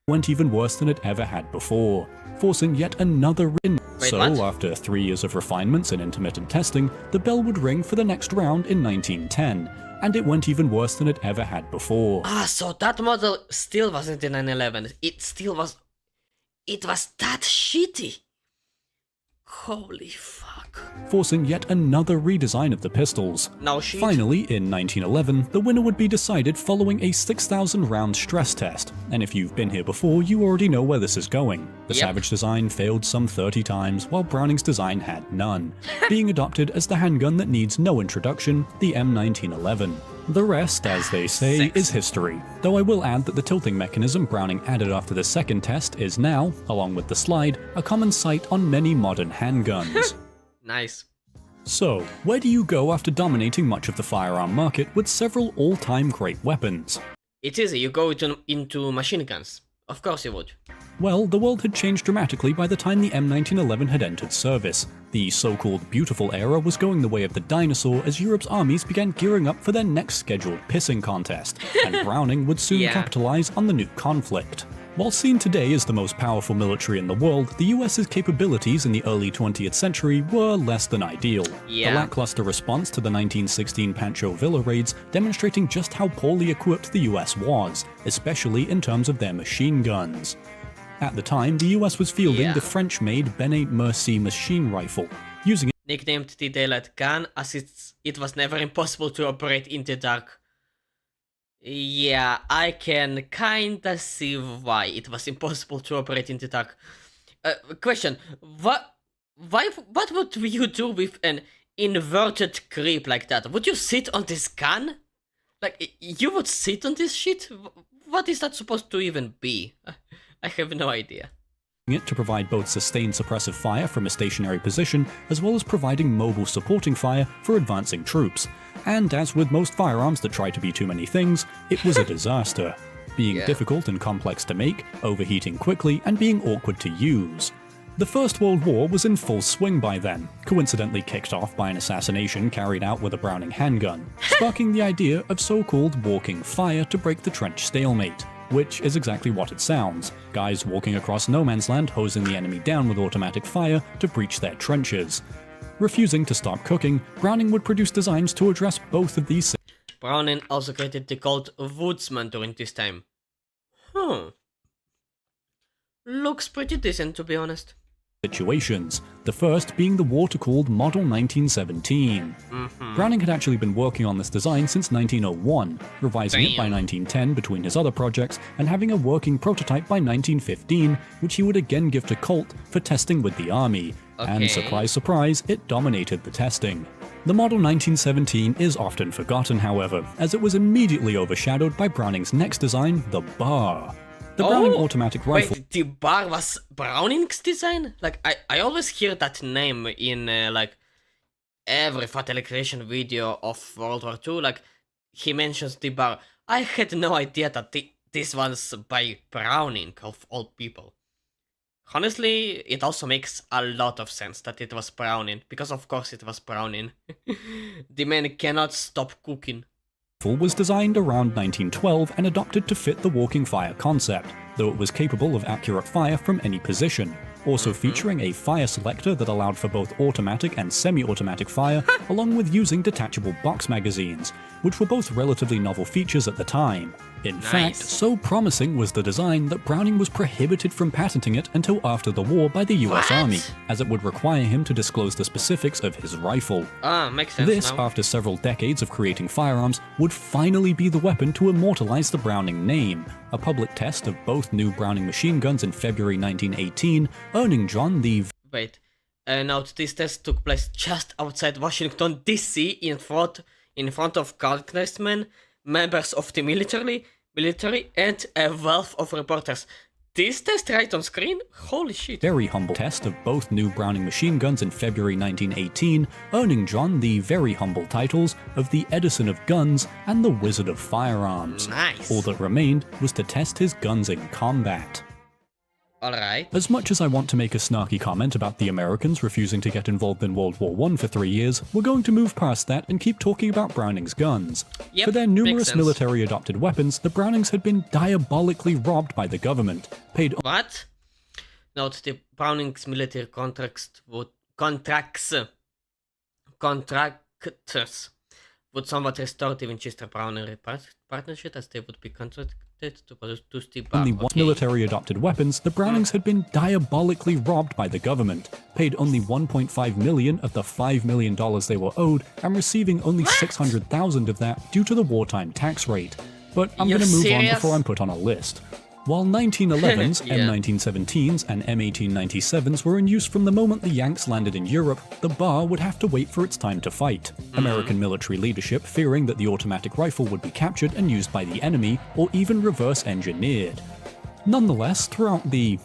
Speaker 11: Went even worse than it ever had before, forcing yet another win. So, after 3 years of refinements and intermittent testing, the bell would ring for the next round in 1910, and it went even worse than it ever had before.
Speaker 1: So that model still wasn't the 911. It still was... It was that shitty. Holy fuck.
Speaker 11: Forcing yet another redesign of the pistols.
Speaker 1: No shit.
Speaker 11: Finally, in 1911, the winner would be decided following a 6,000 round stress test, and if you've been here before, you already know where this is going. The Savage design failed some 30 times, while Browning's design had none, being adopted as the handgun that needs no introduction, the M1911. The rest, as they say, is history, though I will add that the tilting mechanism Browning added after the second test is now, along with the slide, a common sight on many modern handguns.
Speaker 1: Nice.
Speaker 11: So, where do you go after dominating much of the firearm market with several all-time great weapons?
Speaker 1: It's easy, you go into machine guns. Of course you would.
Speaker 11: Well, the world had changed dramatically by the time the M1911 had entered service. The so-called beautiful era was going the way of the dinosaur as Europe's armies began gearing up for their next scheduled pissing contest, and Browning would soon capitalize on the new conflict. While seen today as the most powerful military in the world, the US's capabilities in the early 20th century were less than ideal. The lackluster response to the 1916 Pancho Villa raids demonstrating just how poorly equipped the US was, especially in terms of their machine guns. At the time, the US was fielding the French-made Bene Merci machine rifle, using it
Speaker 1: nicknamed the Daylight Gun as it was never impossible to operate in the dark. Yeah, I can kinda see why it was impossible to operate in the dark. Question, what would you do with an inverted creep like that? Would you sit on this gun? Like, you would sit on this shit? What is that supposed to even be? I have no idea.
Speaker 11: It to provide both sustained suppressive fire from a stationary position, as well as providing mobile supporting fire for advancing troops. And as with most firearms that try to be too many things, it was a disaster, being difficult and complex to make, overheating quickly, and being awkward to use. The First World War was in full swing by then, coincidentally kicked off by an assassination carried out with a Browning handgun, sparking the idea of so-called walking fire to break the trench stalemate, which is exactly what it sounds, guys walking across no man's land hosing the enemy down with automatic fire to breach their trenches. Refusing to stop cooking, Browning would produce designs to address both of these.
Speaker 1: Browning also created the Colt Woodsman during this time. Looks pretty decent, to be honest.
Speaker 11: Situations, the first being the water-cooled Model 1917. Browning had actually been working on this design since 1901, revising it by 1910 between his other projects, and having a working prototype by 1915, which he would again give to Colt for testing with the Army, and surprise surprise, it dominated the testing. The Model 1917 is often forgotten, however, as it was immediately overshadowed by Browning's next design, the Bar. The Browning automatic rifle.
Speaker 1: Wait, the Bar was Browning's design? Like, I always hear that name in, like, every fatalization video of World War II. Like, he mentions the Bar. I had no idea that this was by Browning, of all people. Honestly, it also makes a lot of sense that it was Browning, because of course it was Browning. The man cannot stop cooking.
Speaker 11: Was designed around 1912 and adopted to fit the walking fire concept, though it was capable of accurate fire from any position. also featuring a fire selector that allowed for both automatic and semi-automatic fire, along with using detachable box magazines, which were both relatively novel features at the time. In fact, so promising was the design that Browning was prohibited from patenting it until after the war by the US Army, as it would require him to disclose the specifics of his rifle.
Speaker 1: Makes sense
Speaker 11: This,
Speaker 1: now.
Speaker 11: after several decades of creating firearms, would finally be the weapon to immortalize the Browning name. A public test of both new Browning machine guns in February 1918, earning John the...
Speaker 1: Wait. Note, this test took place just outside Washington, D.C. in front of congressmen, members of the military, and a wealth of reporters. This test right on screen? Holy shit.
Speaker 11: Very humble test of both new Browning machine guns in February 1918, earning John the very humble titles of the Edison of Guns and the Wizard of Firearms.
Speaker 1: Nice.
Speaker 11: All that remained was to test his guns in combat.
Speaker 1: Alright.
Speaker 11: As much as I want to make a snarky comment about the Americans refusing to get involved in World War I for 3 years, we're going to move past that and keep talking about Browning's guns.
Speaker 1: Yep,
Speaker 11: For their
Speaker 1: makes
Speaker 11: numerous
Speaker 1: sense.
Speaker 11: military-adopted weapons, the Brownings had been diabolically robbed by the government, paid
Speaker 1: What? Note, the Browning's military contractors would somewhat restore the Winchester-Browning partnership, as they would be contracted to produce the bar.
Speaker 11: only one military-adopted weapons, the Brownings had been diabolically robbed by the government, paid only $1.5 million of the $5 million they were owed, and receiving only $600,000 of that due to the wartime tax rate. But I'm
Speaker 1: You're
Speaker 11: going to move on
Speaker 1: serious?
Speaker 11: before I'm put on a list. While 1911s,
Speaker 1: Yeah.
Speaker 11: M1917s, and M1897s were in use from the moment the Yanks landed in Europe, the bar would have to wait for its time to fight. American military leadership fearing that the automatic rifle would be captured and used by the enemy, or even reverse-engineered. Nonetheless, throughout the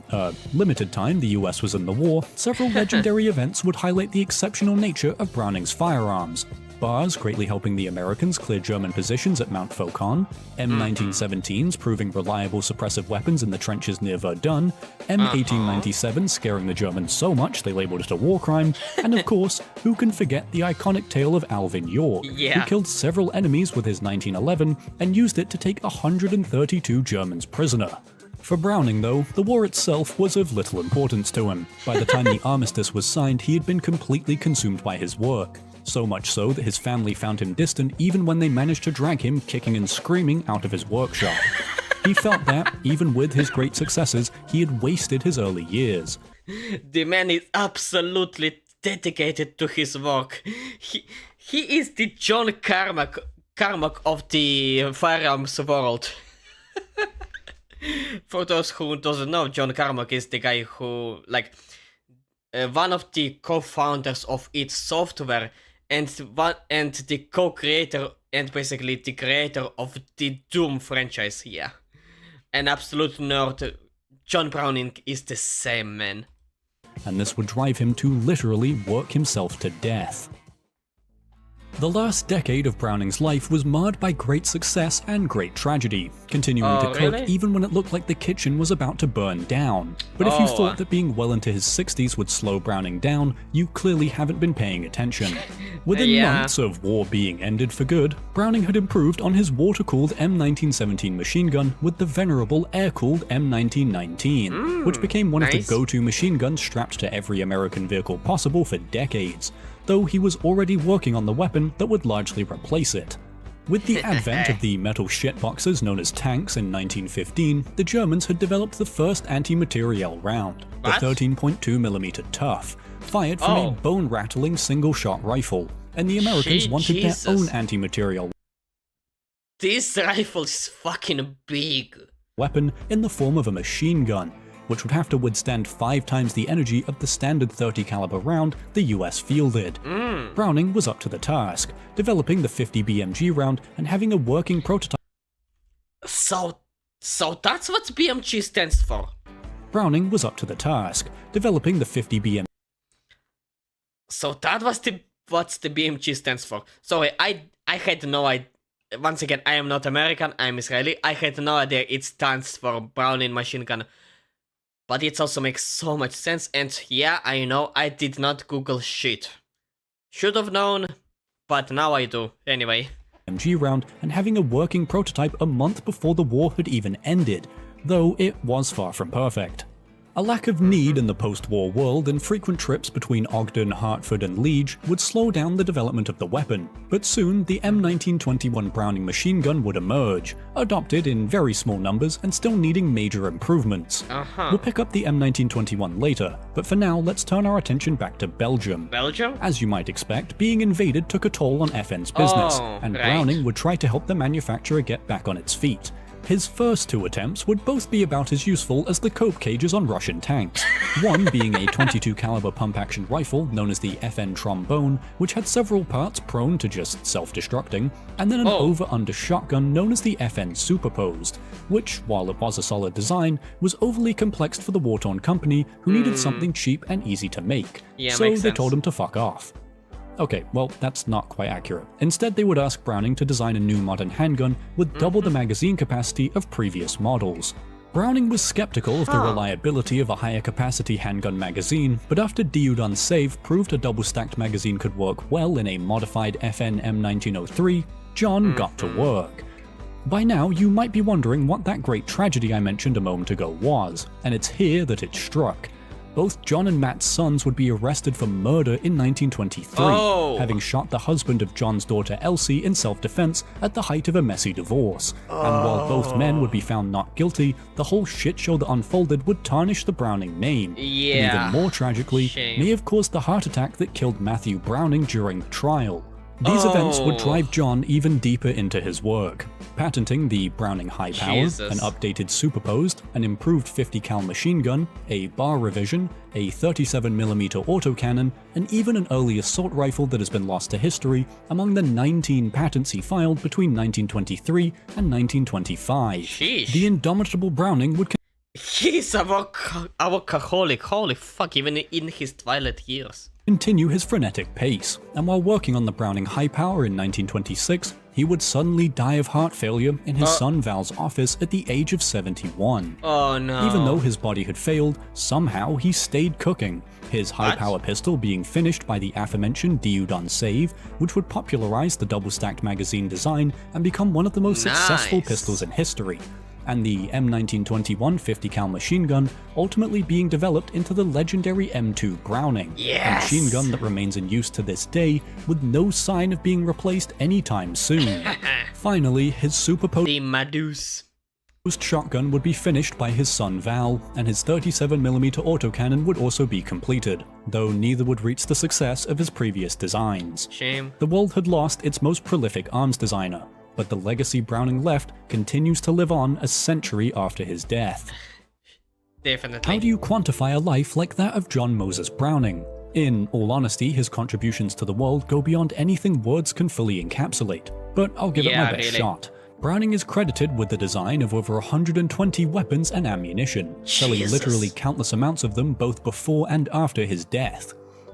Speaker 11: limited time the US was in the war, several legendary events would highlight the exceptional nature of Browning's firearms. Bars greatly helping the Americans clear German positions at Mount Faucon, M1917s proving reliable suppressive weapons in the trenches near Verdun, M1897 scaring the Germans so much they labeled it a war crime, and of course, who can forget the iconic tale of Alvin York, who
Speaker 1: Yeah.
Speaker 11: killed several enemies with his 1911 and used it to take 132 Germans prisoner. For Browning, though, the war itself was of little importance to him. By the time the armistice was signed, he had been completely consumed by his work. So much so that his family found him distant even when they managed to drag him kicking and screaming out of his workshop. He felt that, even with his great successes, he had wasted his early years.
Speaker 1: The man is absolutely dedicated to his work. He is the John Carmack of the firearms world. For those who doesn't know, John Carmack is the guy who, one of the co-founders of id Software, and the co-creator and basically the creator of the Doom franchise. Yeah, an absolute nerd. John Browning is the same man.
Speaker 11: And this would drive him to literally work himself to death. The last decade of Browning's life was marred by great success and great tragedy, continuing to cook
Speaker 1: really?
Speaker 11: even when it looked like the kitchen was about to burn down. But if you thought that being well into his 60s would slow Browning down, you clearly haven't been paying attention. Within
Speaker 1: Yeah.
Speaker 11: months of war being ended for good, Browning had improved on his water-cooled M1917 machine gun with the venerable air-cooled M1919, which became one of
Speaker 1: nice.
Speaker 11: the go-to machine guns strapped to every American vehicle possible for decades, though he was already working on the weapon that would largely replace it. With the advent of the metal shitboxes known as tanks in 1915, the Germans had developed the first anti-materiel round, the
Speaker 1: What?
Speaker 11: 13.2mm Tough, fired from
Speaker 1: Oh.
Speaker 11: a bone-rattling single-shot rifle, and the Americans wanted
Speaker 1: Jesus.
Speaker 11: their own anti-materiel
Speaker 1: This rifle is fucking big.
Speaker 11: weapon in the form of a machine gun, which would have to withstand 5 times the energy of the standard 30 caliber round the US fielded. Browning was up to the task, developing the 50 BMG round and having a working prototype.
Speaker 1: So that's what BMG stands for.
Speaker 11: Browning was up to the task, developing the 50 BMG
Speaker 1: So that was what the BMG stands for. Sorry, I had no idea. Once again, I am not American, I'm Israeli. I had no idea it stands for Browning machine gun. But it also makes so much sense, and yeah, I know I did not Google shit. Should have known, but now I do. Anyway.
Speaker 11: round and having a working prototype a month before the war had even ended, though it was far from perfect. A lack of need in the post-war world and frequent trips between Ogden, Hartford, and Liege would slow down the development of the weapon, but soon the M1921 Browning machine gun would emerge, adopted in very small numbers and still needing major improvements. We'll pick up the M1921 later, but for now let's turn our attention back to Belgium.
Speaker 1: Belgium?
Speaker 11: As you might expect, being invaded took a toll on FN's business, and
Speaker 1: right.
Speaker 11: Browning would try to help the manufacturer get back on its feet. His first two attempts would both be about as useful as the cope cages on Russian tanks, one being a .22 caliber pump-action rifle known as the FN Trombone, which had several parts prone to just self-destructing, and then an over-under shotgun known as the FN Superposed, which, while it was a solid design, was overly complex for the war-torn company who needed something cheap and easy to make, so they told him to fuck off. Okay, well, that's not quite accurate. Instead, they would ask Browning to design a new modern handgun with double the magazine capacity of previous models. Browning was skeptical of the reliability of a higher capacity handgun magazine, but after Diudon Save proved a double-stacked magazine could work well in a modified FN M1903, John got to work. By now, you might be wondering what that great tragedy I mentioned a moment ago was, and it's here that it struck. Both John and Matt's sons would be arrested for murder in 1923, having shot the husband of John's daughter Elsie in self-defense at the height of a messy divorce. And while both men would be found not guilty, the whole shit show that unfolded would tarnish the Browning name. And even more tragically, may have caused the heart attack that killed Matthew Browning during the trial. These events would drive John even deeper into his work, patenting the Browning High Power, an updated Superposed, an improved 50 cal machine gun, a bar revision, a 37mm autocannon, and even an early assault rifle that has been lost to history among the 19 patents he filed between 1923 and 1925. The indomitable Browning would
Speaker 1: He's a workaholic, holy fuck, even in his twilight years.
Speaker 11: Continue his frenetic pace, and while working on the Browning High Power in 1926, he would suddenly die of heart failure in his son Val's office at the age of 71.
Speaker 1: Oh no.
Speaker 11: Even though his body had failed, somehow he stayed cooking, his high-power pistol being finished by the aforementioned Diudon Save, which would popularize the double-stacked magazine design and become one of the most successful pistols in history. And the M1921 50 cal machine gun ultimately being developed into the legendary M2 Browning, a machine gun that remains in use to this day with no sign of being replaced anytime soon. Finally, his Superposed shotgun would be finished by his son Val, and his 37mm autocannon would also be completed, though neither would reach the success of his previous designs.
Speaker 1: Shame.
Speaker 11: The world had lost its most prolific arms designer, but the legacy Browning left continues to live on a century after his death.
Speaker 1: Definitely.
Speaker 11: How do you quantify a life like that of John Moses Browning? In all honesty, his contributions to the world go beyond anything words can fully encapsulate, but I'll give it my best shot. Browning is credited with the design of over 120 weapons and ammunition, selling literally countless amounts of them both before and after his death.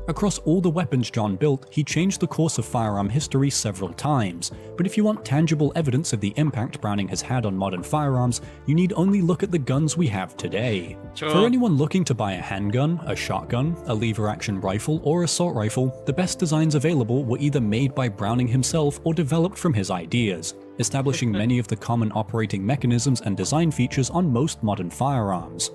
Speaker 11: Across all the weapons John built, he changed the course of firearm history several times, but if you want tangible evidence of the impact Browning has had on modern firearms, you need only look at the guns we have today. For anyone looking to buy a handgun, a shotgun, a lever-action rifle, or assault rifle, the best designs available were either made by Browning himself or developed from his ideas, establishing many of the common operating mechanisms and design features on most modern firearms.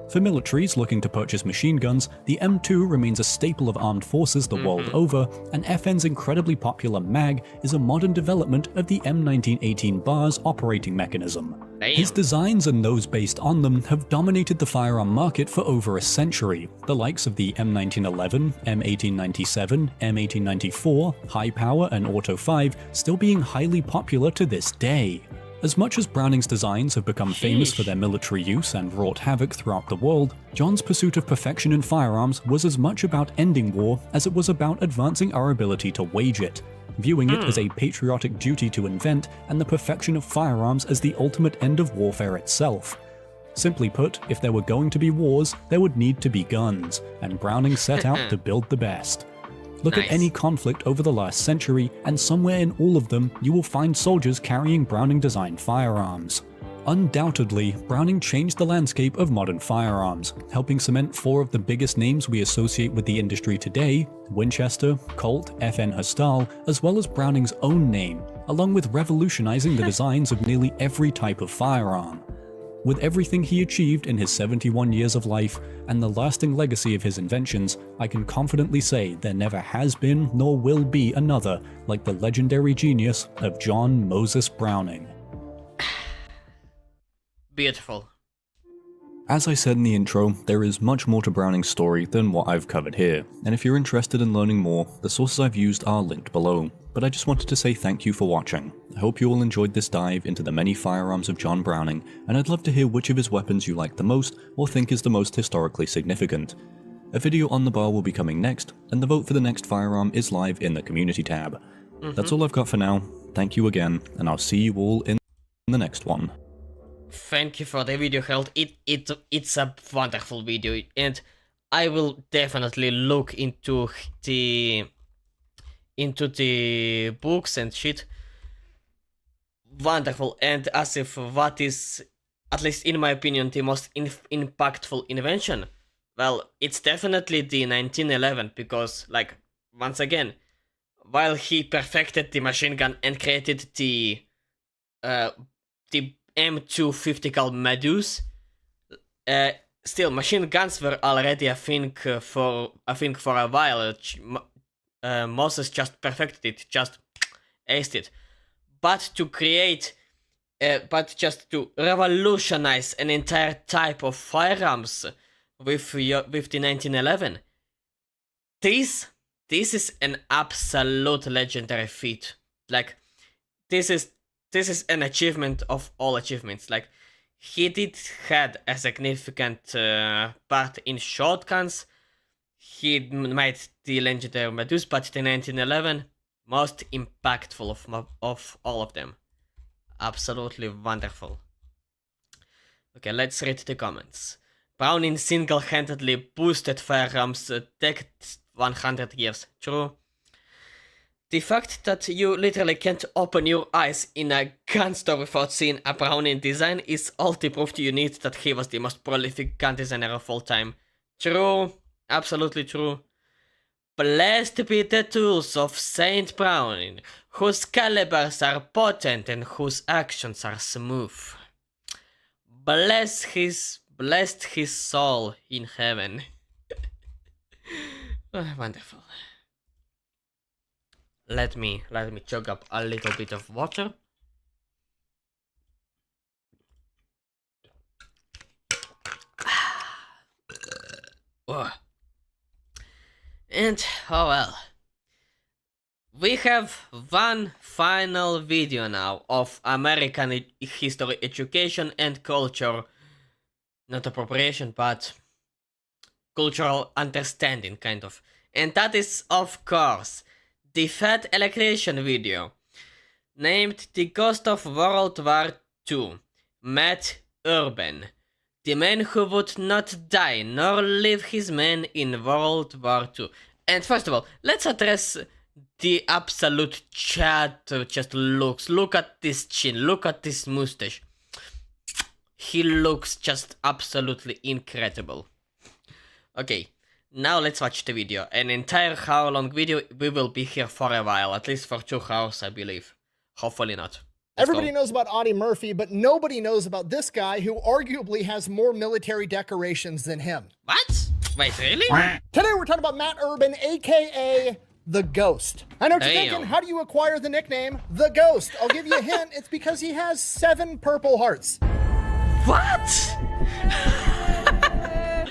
Speaker 11: For militaries looking to purchase machine guns, the M2 remains a staple of armed forces the world over, and FN's incredibly popular MAG is a modern development of the M1918 bar's operating mechanism. His designs and those based on them have dominated the firearm market for over a century, the likes of the M1911, M1897, M1894, High Power, and Auto 5 still being highly popular to this day. As much as Browning's designs have become famous for their military use and wrought havoc throughout the world, John's pursuit of perfection in firearms was as much about ending war as it was about advancing our ability to wage it, viewing it as a patriotic duty to invent and the perfection of firearms as the ultimate end of warfare itself. Simply put, if there were going to be wars, there would need to be guns, and Browning set out to build the best. Look at any conflict over the last century, and somewhere in all of them, you will find soldiers carrying Browning-designed firearms. Undoubtedly, Browning changed the landscape of modern firearms, helping cement four of the biggest names we associate with the industry today: Winchester, Colt, FN Hostal, as well as Browning's own name, along with revolutionizing the designs of nearly every type of firearm. With everything he achieved in his 71 years of life and the lasting legacy of his inventions, I can confidently say there never has been nor will be another like the legendary genius of John Moses Browning.
Speaker 1: Beautiful.
Speaker 11: As I said in the intro, there is much more to Browning's story than what I've covered here, and if you're interested in learning more, the sources I've used are linked below. But I just wanted to say thank you for watching. I hope you all enjoyed this dive into the many firearms of John Browning, and I'd love to hear which of his weapons you like the most or think is the most historically significant. A video on the bar will be coming next, and the vote for the next firearm is live in the community tab. That's all I've got for now. Thank you again, and I'll see you all in the next one.
Speaker 1: Thank you for the video, Harold. It's a wonderful video, and I will definitely look into the books and shit. Wonderful, and as if what is, at least in my opinion, the most impactful invention, well, it's definitely the 1911, because, like, once again, while he perfected the machine gun and created the M250 called Medus, still machine guns were already a thing for a while. Moses just perfected it, just aced it. But to create, but just to revolutionize an entire type of firearms with the 1911, this is an absolute legendary feat. Like, this is an achievement of all achievements. Like, he did had a significant part in shotguns. He made the legendary Medus, but the 1911, most impactful of all of them. Absolutely wonderful. Okay, let's read the comments. Browning single-handedly boosted firearms tech 100 years. True. The fact that you literally can't open your eyes in a gun store without seeing a Browning design is all the proof you need that he was the most prolific gun designer of all time. True. Absolutely true. Blessed be the tools of Saint Browning, whose calibers are potent and whose actions are smooth. Blessed his soul in heaven. Oh, wonderful. Let me chug up a little bit of water. Oh. And, oh well, we have one final video now of American history education and culture, not appropriation, but cultural understanding, kind of. And that is, of course, the Fed electrician video, named The Ghost of World War II, Matt Urban. The man who would not die nor leave his men in World War II. And first of all, let's address the absolute chat just looks. Look at this chin, look at this mustache. He looks just absolutely incredible. Okay, now let's watch the video. An entire hour-long video. We will be here for a while, at least for 2 hours, I believe. Hopefully not.
Speaker 12: Everybody knows about Audie Murphy, but nobody knows about this guy who arguably has more military decorations than him.
Speaker 1: What? Wait, really?
Speaker 12: Today we're talking about Matt Urban, aka The Ghost. I know what you're thinking, how do you acquire the nickname The Ghost? I'll give you a hint, it's because he has 7 purple hearts.
Speaker 1: What?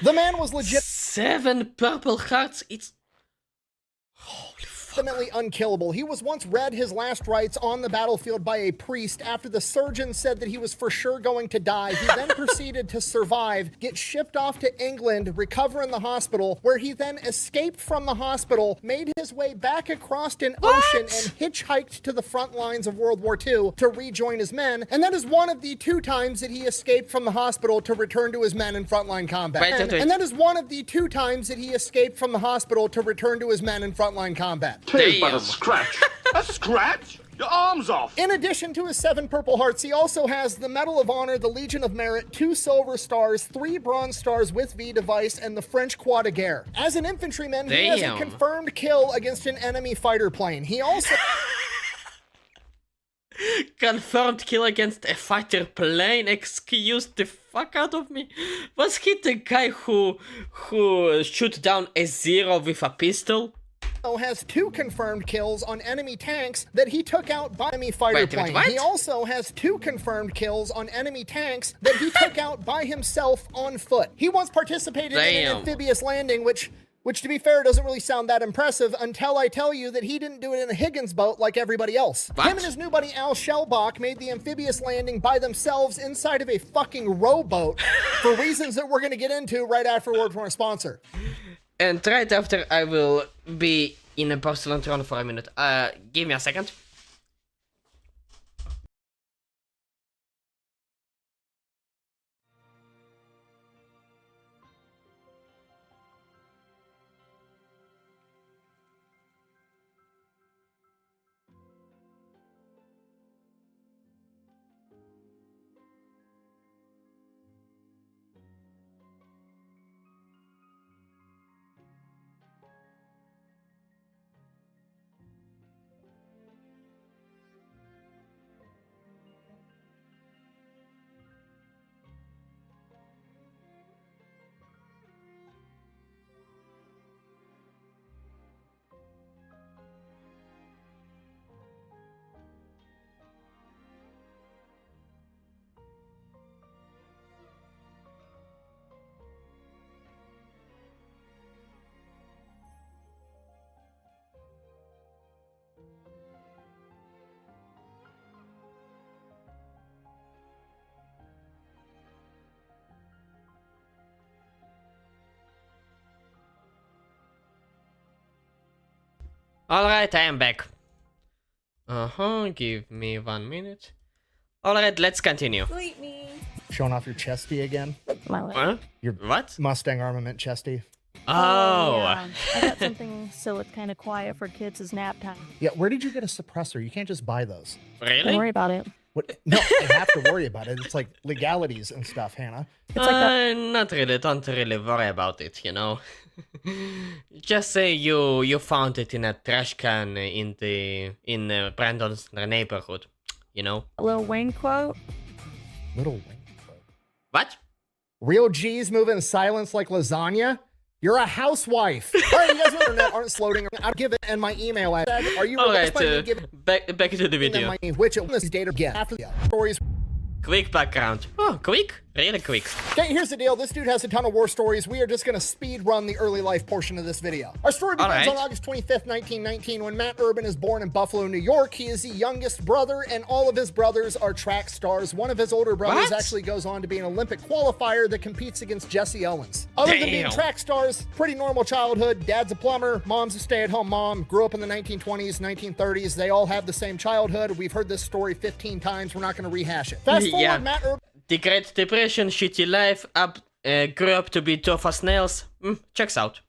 Speaker 12: The man was legit
Speaker 1: 7 purple hearts, it's...
Speaker 12: legitimately unkillable. He was once read his last rites on the battlefield by a priest after the surgeon said that he was for sure going to die. He then proceeded to survive, get shipped off to England, recover in the hospital, where he then escaped from the hospital, made his way back across an ocean and hitchhiked to the front lines of World War II to rejoin his men. And that is one of the 2 times that he escaped from the hospital to return to his men in frontline combat. And that is one of the 2 times that he escaped from the hospital to return to his men in frontline combat.
Speaker 10: Tis but a scratch. A scratch? Your arm's off.
Speaker 12: In addition to his 7 purple hearts, he also has the Medal of Honor, the Legion of Merit, 2 silver stars, 3 bronze stars with V device, and the French Croix de Guerre. As an infantryman, he has a confirmed kill against an enemy fighter plane. He also...
Speaker 1: Confirmed kill against a fighter plane. Excuse the fuck out of me. Was he the guy who shoot down a zero with a pistol?
Speaker 12: Has 2 confirmed kills on enemy tanks that he took out by enemy fighter plane. He also has 2 confirmed kills on enemy tanks that he took out by himself on foot. He once participated in an amphibious landing, which to be fair doesn't really sound that impressive until I tell you that he didn't do it in a Higgins boat like everybody else. Him and his new buddy Al Shellbach made the amphibious landing by themselves inside of a fucking rowboat for reasons that we're going to get into right after a word from our sponsor.
Speaker 1: And right after I will be in a Barcelona Tron for a minute. Give me a second. Alright, I am back. Give me 1 minute. Alright, let's continue.
Speaker 13: Sleep me.
Speaker 12: Showing off your chesty again?
Speaker 1: Huh?
Speaker 12: Your
Speaker 1: what?
Speaker 12: Mustang armament chesty.
Speaker 13: Oh, yeah. I got something so it's kind of quiet for kids' is nap time.
Speaker 12: Yeah, where did you get a suppressor? You can't just buy those.
Speaker 1: Really?
Speaker 13: Don't worry about it.
Speaker 12: What? No, I have to worry about it. It's like legalities and stuff, Hannah.
Speaker 13: It's like
Speaker 1: not really. Don't really worry about it, you know. Just say you found it in a trash can in Brandon's neighborhood, you know.
Speaker 13: a little Wayne quote.
Speaker 12: Little Wayne quote.
Speaker 1: What?
Speaker 12: Real G's move in silence like lasagna? You're a housewife. All right, you guys on the internet aren't floating. I'll give it and my email address. Are you
Speaker 1: alright? Back to the video.
Speaker 12: Which this data again after the stories.
Speaker 1: Quick background. Oh, quick? Really quick.
Speaker 12: Okay, here's the deal. This dude has a ton of war stories. We are just going to speed run the early life portion of this video. Our story begins on August 25th, 1919, when Matt Urban is born in Buffalo, New York. He is the youngest brother, and all of his brothers are track stars. One of his older brothers actually goes on to be an Olympic qualifier that competes against Jesse Owens. Other than being track stars, pretty normal childhood. Dad's a plumber, mom's a stay-at-home mom, grew up in the 1920s, 1930s. They all have the same childhood. We've heard this story 15 times. We're not going to rehash it. Fast forward, Matt Urban.
Speaker 1: The Great Depression, shitty life, grew up to be tough as nails. Checks out.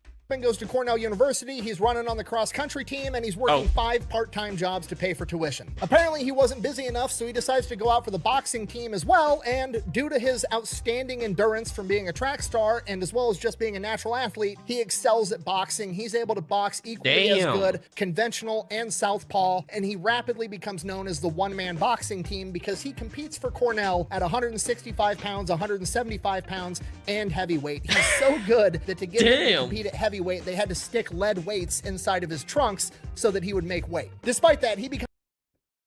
Speaker 12: Goes to Cornell University. He's running on the cross-country team, and he's working 5 part-time jobs to pay for tuition. Apparently, he wasn't busy enough, so he decides to go out for the boxing team as well, and due to his outstanding endurance from being a track star, and as well as just being a natural athlete, he excels at boxing. He's able to box equally as good, conventional and southpaw, and he rapidly becomes known as the one-man boxing team because he competes for Cornell at 165 pounds, 175 pounds, and heavyweight. He's so good that to get him to compete at heavyweight, they had to stick lead weights inside of his trunks so that he would make weight. Despite that, he becomes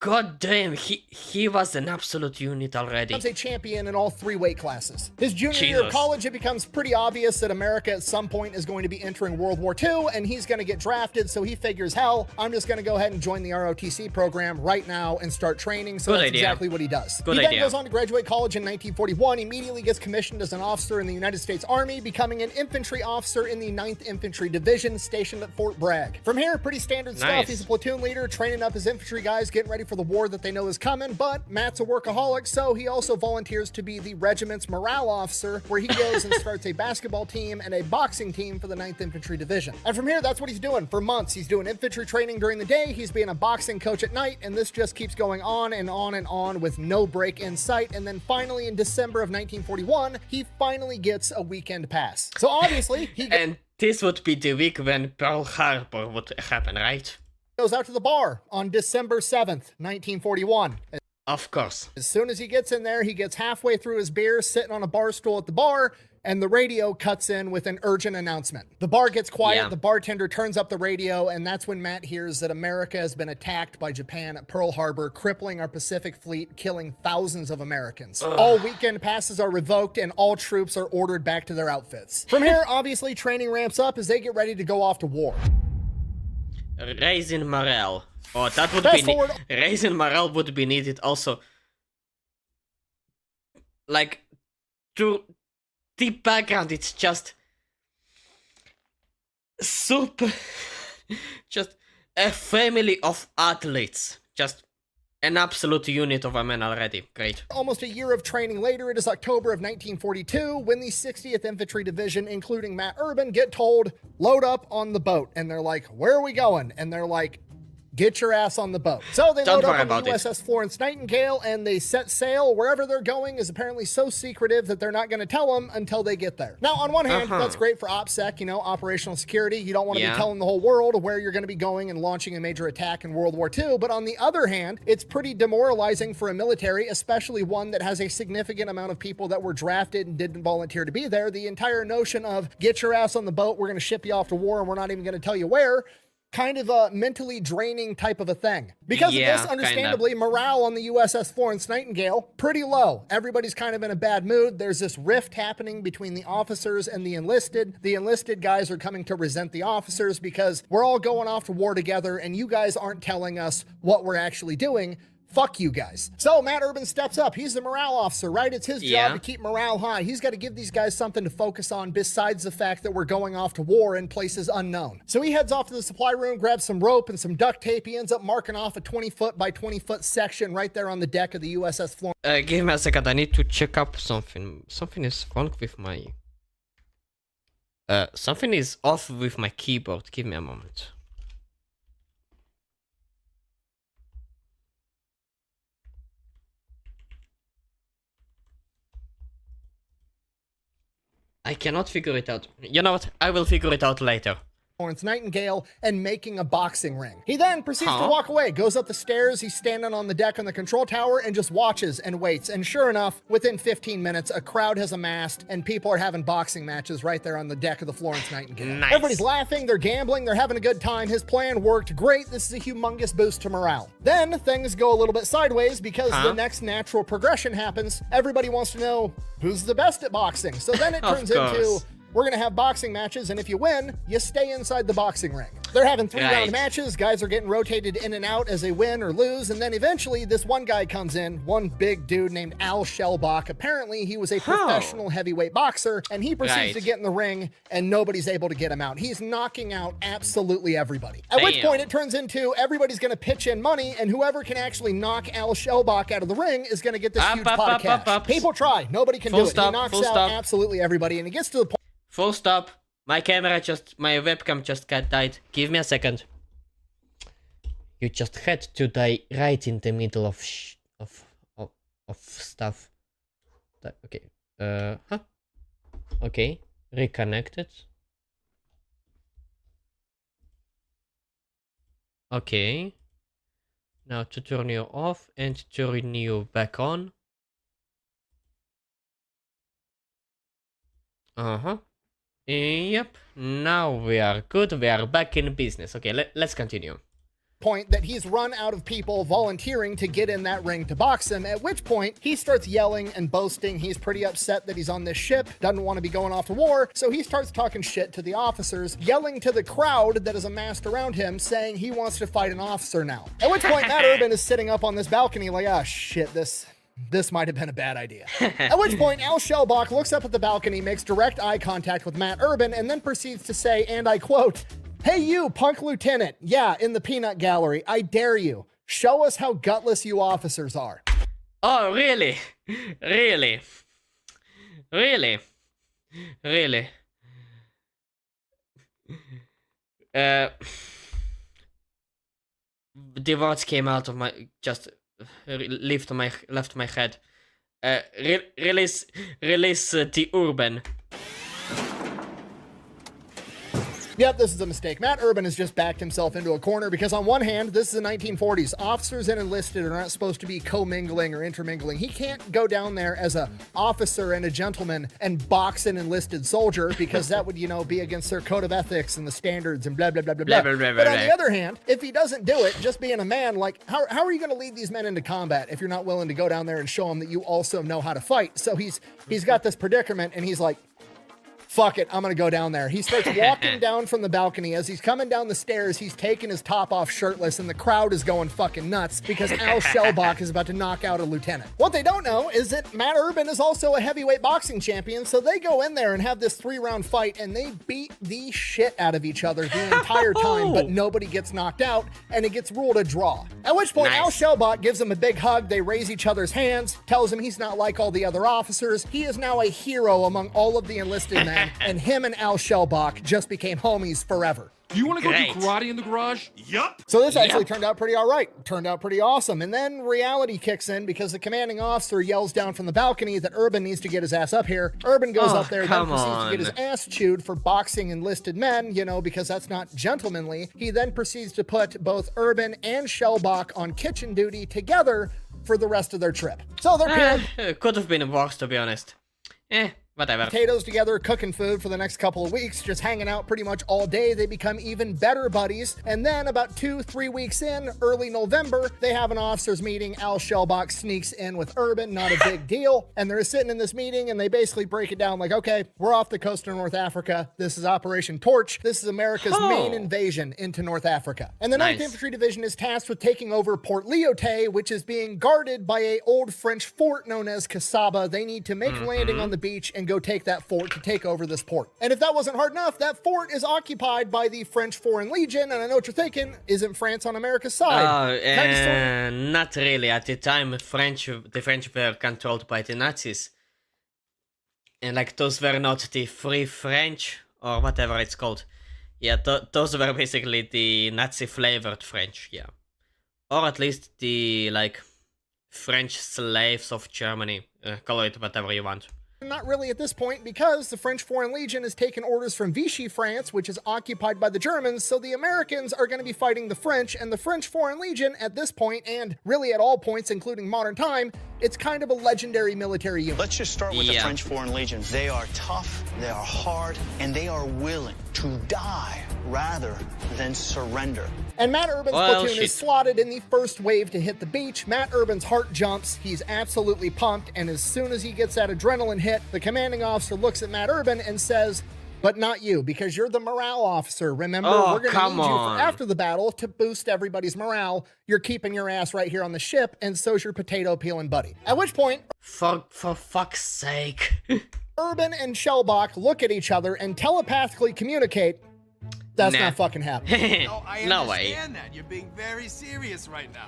Speaker 1: God damn, he was an absolute unit already.
Speaker 12: Becomes a champion in all 3 weight classes. His junior year of college, it becomes pretty obvious that America at some point is going to be entering World War II, and he's going to get drafted, so he figures, hell, I'm just going to go ahead and join the ROTC program right now and start training, so that's exactly what he does. He then goes on to graduate college in 1941, immediately gets commissioned as an officer in the United States Army, becoming an infantry officer in the 9th Infantry Division stationed at Fort Bragg. From here, pretty standard stuff. He's a platoon leader, training up his infantry guys, getting ready for the war that they know is coming, but Matt's a workaholic, so he also volunteers to be the regiment's morale officer, where he goes and starts a basketball team and a boxing team for the 9th Infantry Division. And from here, that's what he's doing for months. He's doing infantry training during the day, he's being a boxing coach at night, and this just keeps going on and on and on with no break in sight. And then finally, in December of 1941, he finally gets a weekend pass. So obviously, he
Speaker 1: and this would be the week when Pearl Harbor would happen, right?
Speaker 12: Goes out to the bar on December 7th, 1941.
Speaker 1: Of course.
Speaker 12: As soon as he gets in there, he gets halfway through his beer, sitting on a bar stool at the bar, and the radio cuts in with an urgent announcement. The bar gets quiet, the bartender turns up the radio, and that's when Matt hears that America has been attacked by Japan at Pearl Harbor, crippling our Pacific fleet, killing thousands of Americans. All weekend passes are revoked, and all troops are ordered back to their outfits. From here, obviously, training ramps up as they get ready to go off to war.
Speaker 1: Raising morale. Oh, that would
Speaker 12: Fast
Speaker 1: be
Speaker 12: forward-
Speaker 1: raising morale would be needed also. Like, to the background, it's just super, just a family of athletes, just an absolute unit of a man already. Great.
Speaker 12: Almost a year of training later, it is October of 1942 when the 60th Infantry Division, including Matt Urban, get told, load up on the boat. And they're like, where are we going? And they're like, get your ass on the boat. So they load up on the USS Florence Nightingale and they set sail. Wherever they're going is apparently so secretive that they're not going to tell them until they get there. Now, on one hand, that's great for OPSEC, you know, operational security. You don't want to be telling the whole world where you're going to be going and launching a major attack in World War II. But on the other hand, it's pretty demoralizing for a military, especially one that has a significant amount of people that were drafted and didn't volunteer to be there. The entire notion of get your ass on the boat, we're going to ship you off to war and we're not even going to tell you where, kind of a mentally draining type of a thing. Because of this, understandably, morale on the USS Florence Nightingale, pretty low. Everybody's kind of in a bad mood. There's this rift happening between the officers and the enlisted. The enlisted guys are coming to resent the officers because we're all going off to war together and you guys aren't telling us what we're actually doing. Fuck you guys. So Matt Urban steps up. He's the morale officer, right? It's his job to keep morale high. He's got to give these guys something to focus on besides the fact that we're going off to war in places unknown. So he heads off to the supply room, grabs some rope and some duct tape. He ends up marking off a 20-foot by 20-foot section right there on the deck of the USS Florence.
Speaker 1: Give me a second. I need to check up something. Something is wrong with my... something is off with my keyboard. Give me a moment. I cannot figure it out. You know what? I will figure it out later.
Speaker 12: Florence Nightingale and making a boxing ring. He then proceeds to walk away, goes up the stairs, he's standing on the deck on the control tower and just watches and waits. And sure enough, within 15 minutes, a crowd has amassed and people are having boxing matches right there on the deck of the Florence Nightingale.
Speaker 1: Nice.
Speaker 12: Everybody's laughing, they're gambling, they're having a good time. His plan worked great. This is a humongous boost to morale. Then things go a little bit sideways because the next natural progression happens. Everybody wants to know who's the best at boxing. So then it turns into... we're going to have boxing matches, and if you win, you stay inside the boxing ring. They're having 3-round matches. Guys are getting rotated in and out as they win or lose, and then eventually this one guy comes in, one big dude named Al Shellbach. Apparently, he was a professional heavyweight boxer, and he proceeds to get in the ring, and nobody's able to get him out. He's knocking out absolutely everybody. At which point, it turns into everybody's going to pitch in money, and whoever can actually knock Al Shellbach out of the ring is going to get this huge pot of cash. People try. Nobody can do it. He knocks out absolutely everybody, and it gets to the point.
Speaker 1: Full stop. My webcam just died. Give me a second. You just had to die right in the middle of stuff. Okay. Okay. Reconnected. Okay. Now to turn you off and turn you back on. Yep, now we are good, we are back in business. Okay, let's continue.
Speaker 12: Point that he's run out of people volunteering to get in that ring to box him, at which point he starts yelling and boasting. He's pretty upset that he's on this ship, doesn't want to be going off to war, so he starts talking shit to the officers, yelling to the crowd that is amassed around him, saying he wants to fight an officer now. At which point Matt Urban is sitting up on this balcony like, ah, shit, this might have been a bad idea. At which point, Al Shellbach looks up at the balcony, makes direct eye contact with Matt Urban, and then proceeds to say, and I quote, "Hey you, punk lieutenant, yeah, in the peanut gallery, I dare you. Show us how gutless you officers are."
Speaker 1: Oh, really? Really? Really? Really? The words came out of my... just... left my head. Release the Urban.
Speaker 12: Yep, this is a mistake. Matt Urban has just backed himself into a corner because on one hand, this is the 1940s. Officers and enlisted are not supposed to be commingling or intermingling. He can't go down there as a officer and a gentleman and box an enlisted soldier because that would, be against their code of ethics and the standards and blah, blah, blah, blah, blah. But on the other hand, if he doesn't do it, just being a man, like, how are you going to lead these men into combat if you're not willing to go down there and show them that you also know how to fight? So he's got this predicament and he's like, fuck it, I'm gonna go down there. He starts walking down from the balcony. As he's coming down the stairs, he's taking his top off shirtless, and the crowd is going fucking nuts because Al Shellbach is about to knock out a lieutenant. What they don't know is that Matt Urban is also a heavyweight boxing champion, so they go in there and have this 3-round fight, and they beat the shit out of each other the entire time, but nobody gets knocked out, and it gets ruled a draw. At which point, Al Shellbach gives him a big hug, they raise each other's hands, tells him he's not like all the other officers. He is now a hero among all of the enlisted men, and him and Al Shellbach just became homies forever.
Speaker 14: Do you want to go do karate in the garage?
Speaker 10: Yup.
Speaker 12: So this actually turned out pretty all right. Turned out pretty awesome. And then reality kicks in because the commanding officer yells down from the balcony that Urban needs to get his ass up here. Urban goes up there, then proceeds to get his ass chewed for boxing enlisted men, because that's not gentlemanly. He then proceeds to put both Urban and Shellbach on kitchen duty together for the rest of their trip. So they're paired.
Speaker 1: Could have been worse, to be honest. Whatever.
Speaker 12: Potatoes together, cooking food for the next couple of weeks, just hanging out pretty much all day. They become even better buddies. And then about 2-3 weeks in, early November, they have an officers meeting. Al Shellbach sneaks in with Urban, not a big deal. And they're sitting in this meeting and they basically break it down like, okay, we're off the coast of North Africa. This is Operation Torch. This is America's main invasion into North Africa. And the 9th Infantry Division is tasked with taking over Port Lyautey, which is being guarded by an old French fort known as Casaba. They need to make a landing on the beach and go take that fort to take over this port. And if that wasn't hard enough, that fort is occupied by the French Foreign Legion, and I know what you're thinking, isn't France on America's side?
Speaker 1: Not really. At the time, the French were controlled by the Nazis. And those were not the Free French, or whatever it's called. Yeah, those were basically the Nazi-flavored French, yeah. Or at least the, French slaves of Germany. Call it whatever you want.
Speaker 12: Not really at this point, because the French Foreign Legion has taken orders from Vichy France, which is occupied by the Germans, so the Americans are going to be fighting the French, and the French Foreign Legion at this point, and really at all points, including modern time, it's kind of a legendary military unit.
Speaker 15: Let's just start with the French Foreign Legion. They are tough, they are hard, and they are willing to die rather than surrender.
Speaker 12: And Matt Urban's platoon is slotted in the first wave to hit the beach. Matt Urban's heart jumps. He's absolutely pumped. And as soon as he gets that adrenaline hit, the commanding officer looks at Matt Urban and says, but not you, because you're the morale officer. Remember, we're going to need you for after the battle to boost everybody's morale. You're keeping your ass right here on the ship, and so's your potato peeling buddy. At which point,
Speaker 1: for fuck's sake,
Speaker 12: Urban and Shellbach look at each other and telepathically communicate. That's not fucking happening.
Speaker 1: No way.
Speaker 16: That. You're being very serious right now.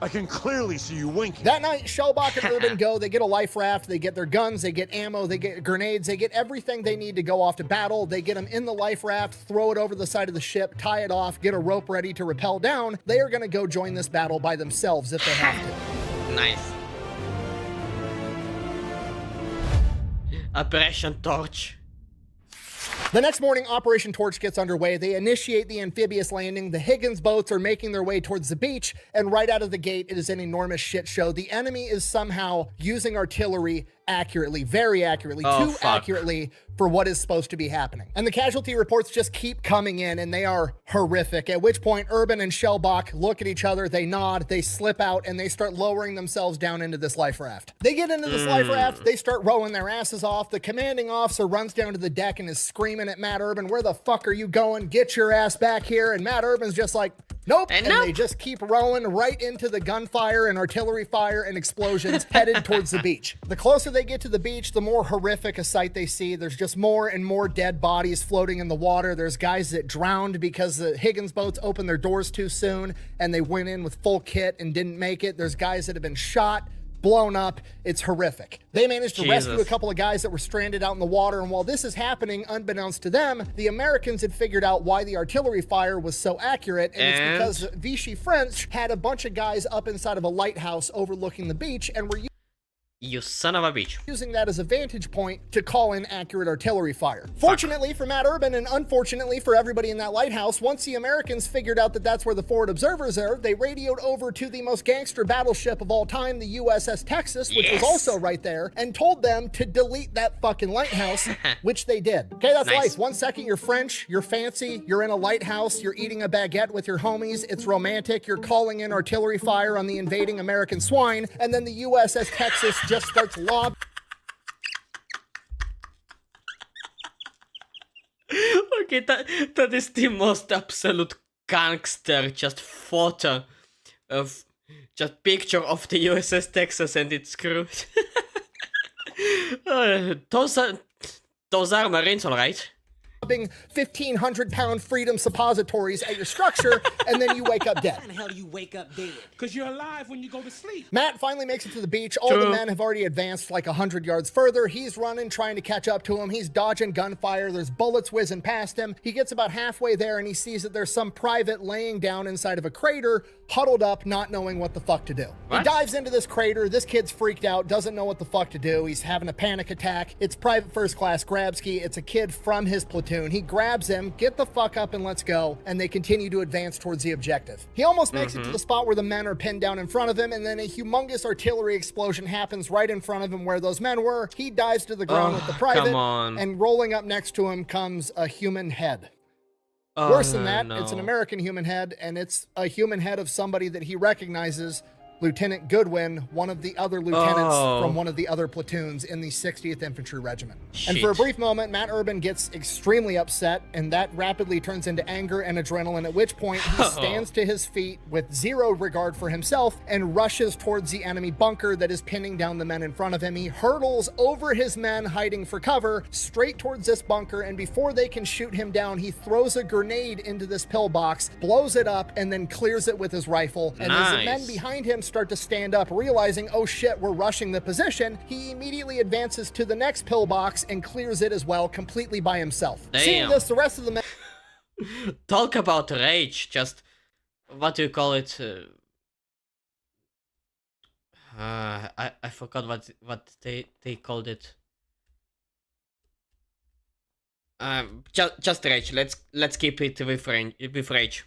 Speaker 10: I can clearly see you winking.
Speaker 12: That night, Shellbach and Urban go. They get a life raft. They get their guns. They get ammo. They get grenades. They get everything they need to go off to battle. They get them in the life raft, throw it over the side of the ship, tie it off, get a rope ready to rappel down. They are going to go join this battle by themselves if they have to.
Speaker 1: Nice. Operation Torch.
Speaker 12: The next morning, Operation Torch gets underway. They initiate the amphibious landing. The Higgins boats are making their way towards the beach, and right out of the gate, it is an enormous shit show. The enemy is somehow using artillery accurately, very accurately, accurately for what is supposed to be happening. And the casualty reports just keep coming in, and they are horrific. At which point, Urban and Shellbach look at each other, they nod, they slip out, and they start lowering themselves down into this life raft. They get into this life raft, they start rowing their asses off. The commanding officer runs down to the deck and is screaming at Matt Urban, where the fuck are you going? Get your ass back here. And Matt Urban's just like, nope. And they just keep rowing right into the gunfire and artillery fire and explosions headed towards the beach. The closer they get to the beach, the more horrific a sight they see. There's just more and more dead bodies floating in the water. There's guys that drowned because the Higgins boats opened their doors too soon and they went in with full kit and didn't make it. There's guys that have been shot, blown up. It's horrific. They managed to rescue a couple of guys that were stranded out in the water, and while this is happening, unbeknownst to them, the Americans had figured out why the artillery fire was so accurate, and it's because Vichy French had a bunch of guys up inside of a lighthouse overlooking the beach and were
Speaker 1: You son of a bitch.
Speaker 12: Using that as a vantage point to call in accurate artillery fire. Fortunately for Matt Urban, and unfortunately for everybody in that lighthouse, once the Americans figured out that that's where the forward observers are, they radioed over to the most gangster battleship of all time, the USS Texas, which was also right there, and told them to delete that fucking lighthouse, which they did. Okay, that's life. 1 second you're French, you're fancy, you're in a lighthouse, you're eating a baguette with your homies, it's romantic, you're calling in artillery fire on the invading American swine, and then the USS Texas just starts lobbing.
Speaker 1: Okay, that is the most absolute gangster just photo of just picture of the USS Texas and its crew. Those are Marines, all right.
Speaker 12: 1,500-pound freedom suppositories at your structure, and then you wake up dead.
Speaker 16: How the hell do you wake up dead? Because you're alive when you go to sleep.
Speaker 12: Matt finally makes it to the beach. All the men have already advanced like 100 yards further. He's running, trying to catch up to him. He's dodging gunfire. There's bullets whizzing past him. He gets about halfway there, and he sees that there's some private laying down inside of a crater, huddled up, not knowing what the fuck to do. He dives into this crater. This kid's freaked out, doesn't know what the fuck to do. He's having a panic attack. It's Private First Class Grabski. It's a kid from his platoon. He grabs him, get the fuck up and let's go, and they continue to advance towards the objective. He almost makes it to the spot where the men are pinned down in front of him, and then a humongous artillery explosion happens right in front of him where those men were. He dives to the ground with the private, and rolling up next to him comes a human head. Worse than that, it's an American human head, and it's a human head of somebody that he recognizes, Lieutenant Goodwin, one of the other lieutenants from one of the other platoons in the 60th Infantry Regiment. And for a brief moment, Matt Urban gets extremely upset, and that rapidly turns into anger and adrenaline, at which point he stands to his feet with zero regard for himself and rushes towards the enemy bunker that is pinning down the men in front of him. He hurdles over his men hiding for cover straight towards this bunker, and before they can shoot him down, he throws a grenade into this pillbox, blows it up, and then clears it with his rifle. And as the men behind him start to stand up, realizing, oh shit, we're rushing the position, he immediately advances to the next pillbox and clears it as well, completely by himself.
Speaker 1: Damn.
Speaker 12: Seeing this, the rest of the men...
Speaker 1: Talk about rage, just... What do you call it? I forgot what they called it. Just rage. Let's keep it with rage.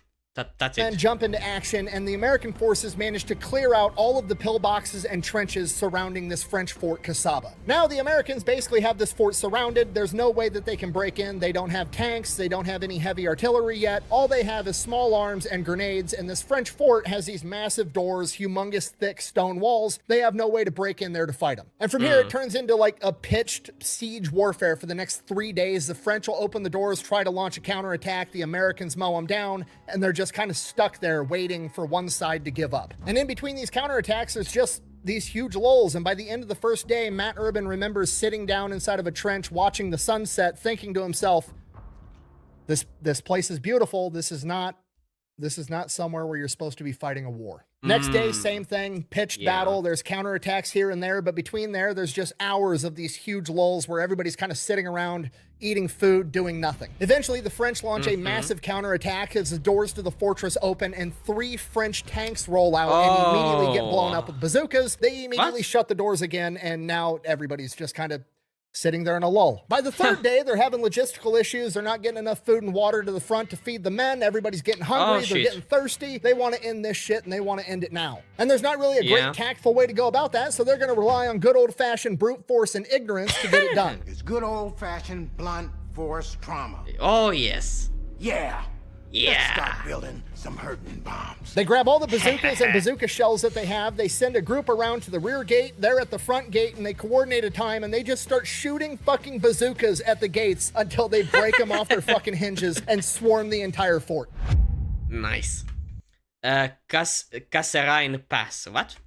Speaker 1: That's it.
Speaker 12: Men jump into action, and the American forces manage to clear out all of the pillboxes and trenches surrounding this French Fort Casaba. Now the Americans basically have this fort surrounded. There's no way that they can break in. They don't have tanks. They don't have any heavy artillery yet. All they have is small arms and grenades, and this French fort has these massive doors, humongous thick stone walls. They have no way to break in there to fight them. And from here, it turns into like a pitched siege warfare for the next 3 days. The French will open the doors, try to launch a counterattack. The Americans mow them down, and they're just kind of stuck there waiting for one side to give up. And in between these counterattacks, there's just these huge lulls. And by the end of the first day, Matt Urban remembers sitting down inside of a trench, watching the sunset, thinking to himself, this place is beautiful. This is not somewhere where you're supposed to be fighting a war. Next day, same thing, pitched battle. There's counterattacks here and there, but between there's just hours of these huge lulls where everybody's kind of sitting around, eating food, doing nothing. Eventually, the French launch a massive counterattack as the doors to the fortress open and 3 French tanks roll out and immediately get blown up with bazookas. They immediately shut the doors again, and now everybody's just kind of sitting there in a lull. By the third day, they're having logistical issues. They're not getting enough food and water to the front to feed the men. Everybody's getting hungry. They're getting thirsty. They want to end this shit, and they want to end it now. And there's not really a great tactful way to go about that, so they're going to rely on good old-fashioned brute force and ignorance to get it done.
Speaker 16: It's good old-fashioned blunt force trauma.
Speaker 1: Oh, yes.
Speaker 16: Yeah. Let's start building some hurting bombs.
Speaker 12: They grab all the bazookas and bazooka shells that they have. They send a group around to the rear gate. They're at the front gate, and they coordinate a time, and they just start shooting fucking bazookas at the gates until they break them off their fucking hinges and swarm the entire fort.
Speaker 1: Nice. Kasserine Pass. What?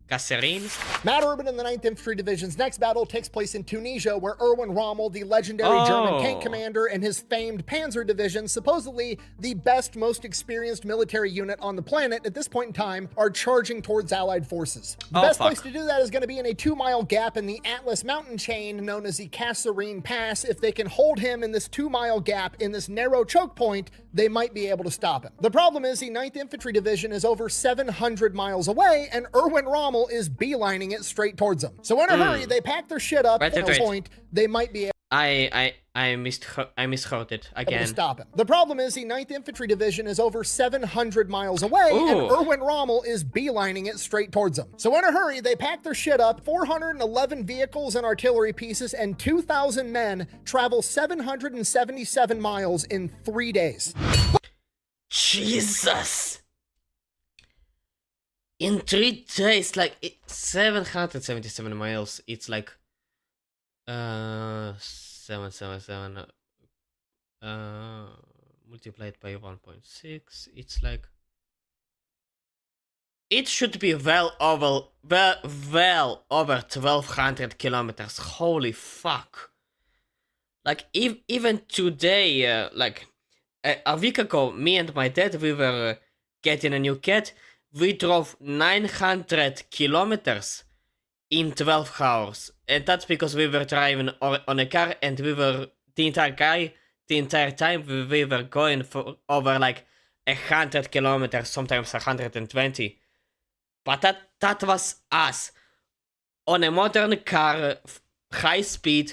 Speaker 1: Kasserine?
Speaker 12: Matt Urban and the 9th Infantry Division's next battle takes place in Tunisia, where Erwin Rommel, the legendary German tank commander, and his famed Panzer Division, supposedly the best, most experienced military unit on the planet at this point in time, are charging towards Allied forces. The best place to do that is going to be in a 2-mile gap in the Atlas mountain chain known as the Kasserine Pass. If they can hold him in this 2-mile gap in this narrow choke point, they might be able to stop him. The problem is the 9th Infantry Division is over 700 miles away, and Erwin Rommel Rommel is beelining it straight towards them. So in a hurry, they pack their shit up. At this point, they might be
Speaker 1: I misheard it
Speaker 12: able to
Speaker 1: again.
Speaker 12: stop him. The problem is the 9th Infantry Division is over 700 miles away, and Erwin Rommel is beelining it straight towards them. So in a hurry, they pack their shit up. 411 vehicles and artillery pieces and 2,000 men travel 777 miles in 3 days.
Speaker 1: Jesus! In 3 days, like 777 miles. It's like 777 multiplied by 1.6. It's like it should be well over 1,200 kilometers. Holy fuck! Like even today, like a week ago, me and my dad, we were getting a new cat. We drove 900 kilometers in 12 hours. And that's because we were driving on a car, and we were, the entire time, we were going for over like 100 kilometers, sometimes 120. But that was us. On a modern car, high speed,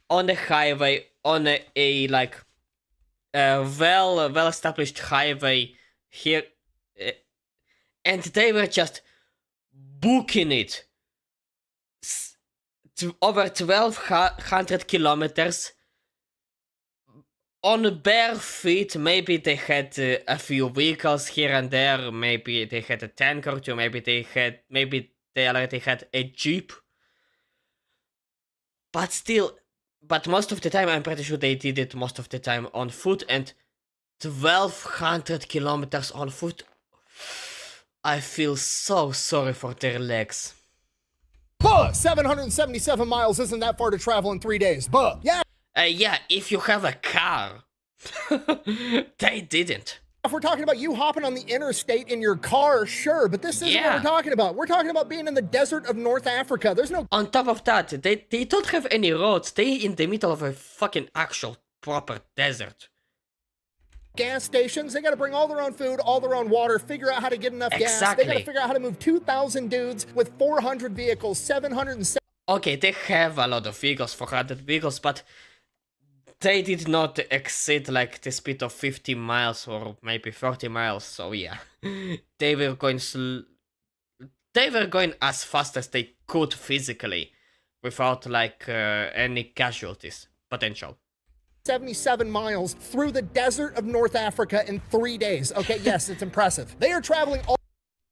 Speaker 1: on the highway, on a like well-established highway here, and they were just booking it to over 1,200 kilometers on bare feet. Maybe they had a few vehicles here and there. Maybe they had a tank or two. Maybe they already had a jeep. But still, most of the time, I'm pretty sure they did it most of the time on foot, and 1,200 kilometers on foot. I feel so sorry for their legs.
Speaker 12: Buh! 777 miles isn't that far to travel in 3 days. Buh! Yeah!
Speaker 1: Yeah, if you have a car. They didn't.
Speaker 12: If we're talking about you hopping on the interstate in your car, sure, but this isn't what we're talking about. We're talking about being in the desert of North Africa. There's no...
Speaker 1: On top of that, they don't have any roads. They're in the middle of a fucking actual proper desert.
Speaker 12: Gas stations. They got to bring all their own food, all their own water, figure out how to get enough gas. They got to figure out how to move 2,000 dudes with 400 vehicles, 707.
Speaker 1: Okay, they have a lot of vehicles, 400 vehicles, but they did not exceed like the speed of 50 miles or maybe 30 miles. So yeah, they were going as fast as they could physically, without like any casualties potential.
Speaker 12: 77 miles through the desert of North Africa in 3 days. Okay, yes, it's impressive. They are traveling all...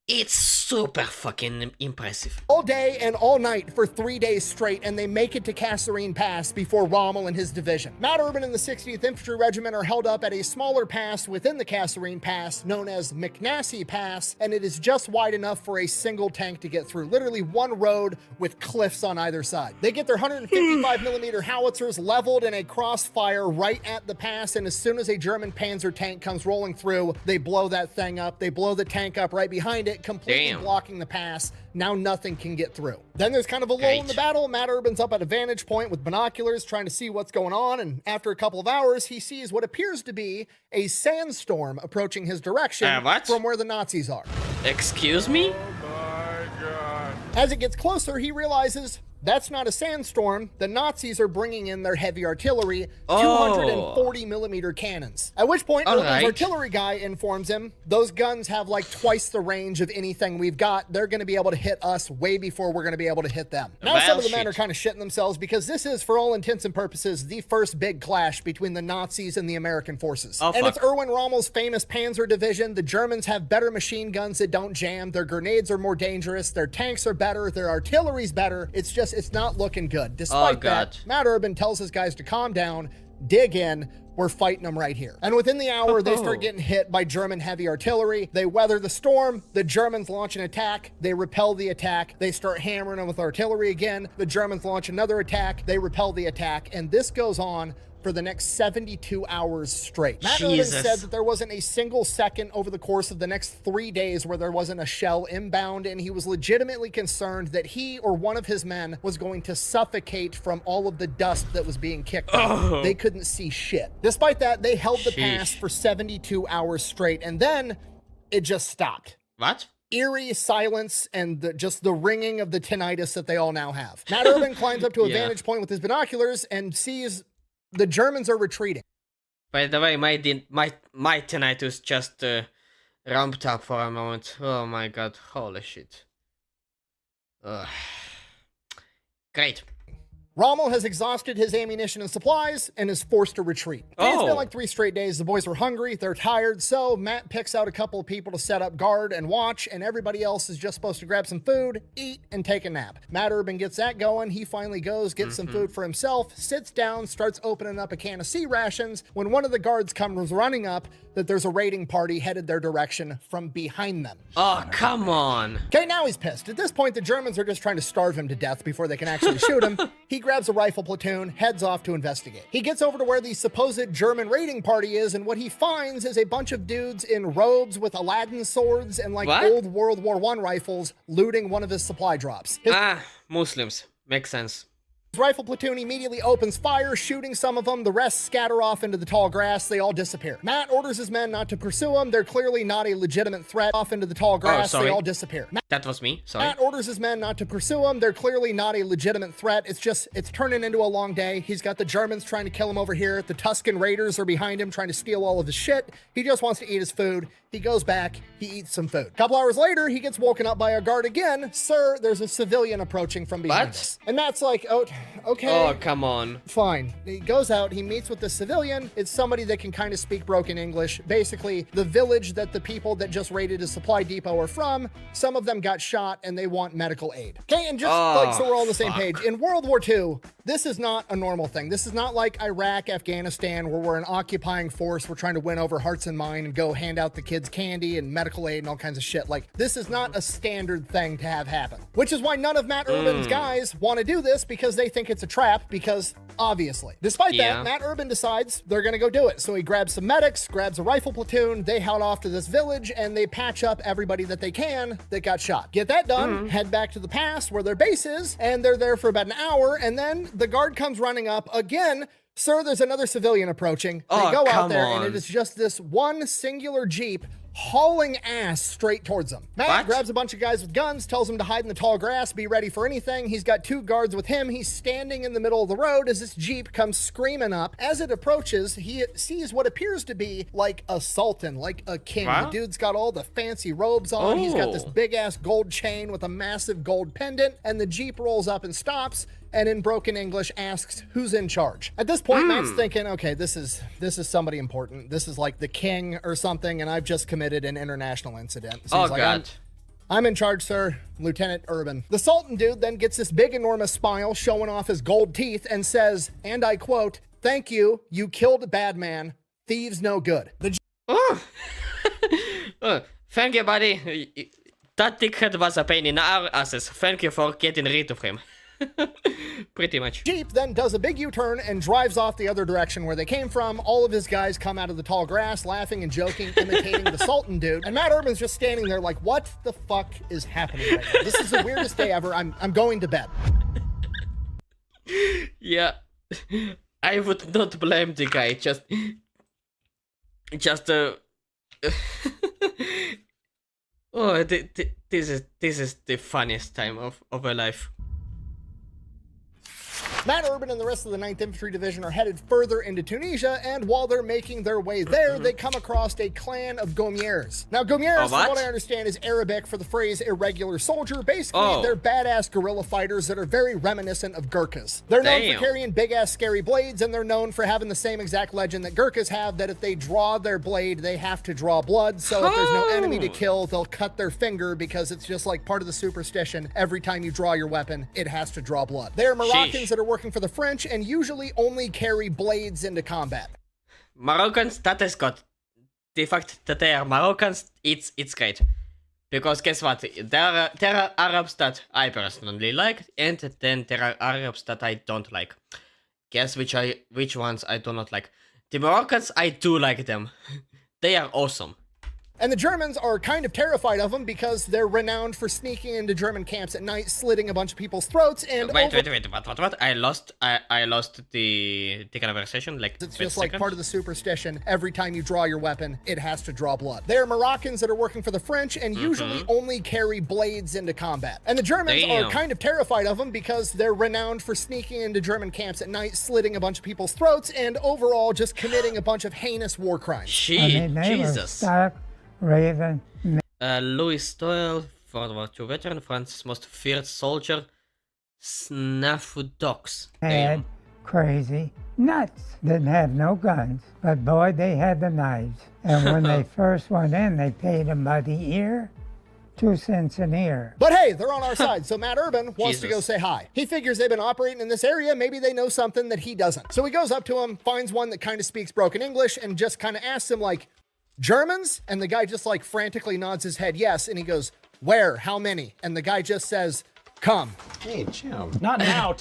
Speaker 1: It's super fucking impressive.
Speaker 12: All day and all night for 3 days straight, and they make it to Kasserine Pass before Rommel and his division. Matt Urban and the 60th Infantry Regiment are held up at a smaller pass within the Kasserine Pass, known as McNassie Pass, and it is just wide enough for a single tank to get through. Literally one road with cliffs on either side. They get their 155mm howitzers leveled in a crossfire right at the pass, and as soon as a German Panzer tank comes rolling through, they blow that thing up. They blow the tank up right behind it, completely blocking the pass. Now nothing can get through. Then there's kind of a lull in the battle. Matt Urban's up at a vantage point with binoculars trying to see what's going on, and after a couple of hours, he sees what appears to be a sandstorm approaching his direction from where the Nazis are.
Speaker 1: Excuse me?
Speaker 12: As it gets closer, he realizes that's not a sandstorm. The Nazis are bringing in their heavy artillery, 240mm cannons. At which point, Urban's artillery guy informs him, those guns have like twice the range of anything we've got. They're going to be able to hit us way before we're going to be able to hit them. Now some of the men are kind of shitting themselves because this is, for all intents and purposes, the first big clash between the Nazis and the American forces. And it's Erwin Rommel's famous Panzer Division. The Germans have better machine guns that don't jam. Their grenades are more dangerous. Their tanks are better. Their artillery's better. It's not looking good. Despite that, Matt Urban tells his guys to calm down, dig in, we're fighting them right here. And within the hour, they start getting hit by German heavy artillery. They weather the storm. The Germans launch an attack. They repel the attack. They start hammering them with artillery again. The Germans launch another attack. They repel the attack. And this goes on for the next 72 hours straight. Matt Urban said that there wasn't a single second over the course of the next 3 days where there wasn't a shell inbound, and he was legitimately concerned that he or one of his men was going to suffocate from all of the dust that was being kicked up. They couldn't see shit. Despite that, they held the pass for 72 hours straight, and then it just stopped.
Speaker 1: What?
Speaker 12: eerie silence and just the ringing of the tinnitus that they all now have. Matt Urban climbs up to a vantage point with his binoculars and sees the Germans are retreating.
Speaker 1: By the way, my tinnitus just ramped up for a moment. Oh my god, holy shit. Great.
Speaker 12: Rommel has exhausted his ammunition and supplies and is forced to retreat. It's been like 3 straight days. The boys were hungry, they're tired, so Matt picks out a couple of people to set up guard and watch, and everybody else is just supposed to grab some food, eat, and take a nap. Matt Urban gets that going. He finally goes, gets some food for himself, sits down, starts opening up a can of sea rations when one of the guards comes running up that there's a raiding party headed their direction from behind them.
Speaker 1: Oh, come on.
Speaker 12: Okay, now he's pissed. At this point, the Germans are just trying to starve him to death before they can actually shoot him. He grabs a rifle platoon, heads off to investigate. He gets over to where the supposed German raiding party is, and what he finds is a bunch of dudes in robes with Aladdin swords and old World War I rifles looting one of his supply drops.
Speaker 1: Muslims. Makes sense.
Speaker 12: His rifle platoon immediately opens fire, shooting some of them. The rest scatter off into the tall grass. They all disappear. Matt orders his men not to pursue them. They're clearly not a legitimate threat. Off into the tall grass. They all disappear.
Speaker 1: That was me. Sorry.
Speaker 12: Matt orders his men not to pursue them. They're clearly not a legitimate threat. It's turning into a long day. He's got the Germans trying to kill him over here. The Tuscan Raiders are behind him trying to steal all of his shit. He just wants to eat his food. He goes back, he eats some food. A couple hours later, he gets woken up by a guard again. Sir, there's a civilian approaching from behind us. And Matt's like, oh, okay.
Speaker 1: Oh, come on.
Speaker 12: Fine. He goes out, he meets with the civilian. It's somebody that can kind of speak broken English. Basically, the village that the people that just raided his supply depot are from, some of them got shot and they want medical aid. Okay, and just so we're all on the same page, in World War II, this is not a normal thing. This is not like Iraq, Afghanistan, where we're an occupying force. We're trying to win over hearts and mind and go hand out the kids candy and medical aid and all kinds of shit. Like, this is not a standard thing to have happen. Which is why none of Matt Urban's guys want to do this, because they think it's a trap, because obviously. Despite that, Matt Urban decides they're going to go do it. So he grabs some medics, grabs a rifle platoon, they head off to this village, and they patch up everybody that they can that got shot. Get that done, head back to the pass where their base is, and they're there for about an hour, and then the guard comes running up again. Sir, there's another civilian approaching. They go out there, and it is just this one singular Jeep hauling ass straight towards them. Matt grabs a bunch of guys with guns, tells them to hide in the tall grass, be ready for anything. He's got 2 guards with him. He's standing in the middle of the road as this Jeep comes screaming up. As it approaches, he sees what appears to be like a sultan, like a king. The dude's got all the fancy robes on. He's got this big ass gold chain with a massive gold pendant, and the Jeep rolls up and stops, and in broken English asks who's in charge. At this point, Matt's thinking, okay, this is somebody important. This is like the king or something, and I've just committed an international incident. So he's like,
Speaker 1: God.
Speaker 12: I'm in charge, sir. Lieutenant Urban. The Sultan dude then gets this big, enormous smile showing off his gold teeth and says, and I quote, "Thank you. You killed a bad man. Thieves no good."
Speaker 1: Thank you, buddy. That dickhead was a pain in our asses. Thank you for getting rid of him. Pretty much.
Speaker 12: Jeep then does a big U-turn and drives off the other direction where they came from. All of his guys come out of the tall grass, laughing and joking, imitating the Sultan dude. And Matt Urban's just standing there like, what the fuck is happening right now? This is the weirdest day ever. I'm going to bed.
Speaker 1: Yeah. I would not blame the guy. Just oh, this is the funniest time of my life.
Speaker 12: Matt Urban and the rest of the 9th Infantry Division are headed further into Tunisia, and while they're making their way there, they come across a clan of Gomieres. Now, Gomieres, from what I understand, is Arabic for the phrase irregular soldier. Basically, they're badass guerrilla fighters that are very reminiscent of Gurkhas. They're known for carrying big-ass scary blades, and they're known for having the same exact legend that Gurkhas have, that if they draw their blade, they have to draw blood. So if there's no enemy to kill, they'll cut their finger, because it's just like part of the superstition. Every time you draw your weapon, it has to draw blood. They're Moroccans that are working for the French and usually only carry blades into combat.
Speaker 1: Moroccans, that is good. The fact that they are Moroccans, it's great. Because guess what? There are Arabs that I personally like, and then there are Arabs that I don't like. Guess which ones I do not like. The Moroccans, I do like them. They are awesome.
Speaker 12: And the Germans are kind of terrified of him because they're renowned for sneaking into German camps at night, slitting a bunch of people's throats, and
Speaker 1: wait, what? I lost the conversation, like,
Speaker 12: it's just like part of the superstition. Every time you draw your weapon, it has to draw blood. They're Moroccans that are working for the French and usually only carry blades into combat. And the Germans are kind of terrified of them because they're renowned for sneaking into German camps at night, slitting a bunch of people's throats, and overall just committing a bunch of heinous war crimes.
Speaker 1: Jesus. Louis Doyle, World War II veteran, France's most feared soldier, Snafu Dogs.
Speaker 17: Had crazy nuts. Didn't have no guns, but boy, they had the knives. And when they first went in, they paid them by the ear. 2 cents an ear.
Speaker 12: But hey, they're on our side, so Matt Urban wants to go say hi. He figures they've been operating in this area, maybe they know something that he doesn't. So he goes up to him, finds one that kind of speaks broken English, and just kind of asks him, like, Germans? And the guy just, like, frantically nods his head yes, and he goes, where? How many? And the guy just says, come.
Speaker 18: Hey, Jim.
Speaker 6: Not now,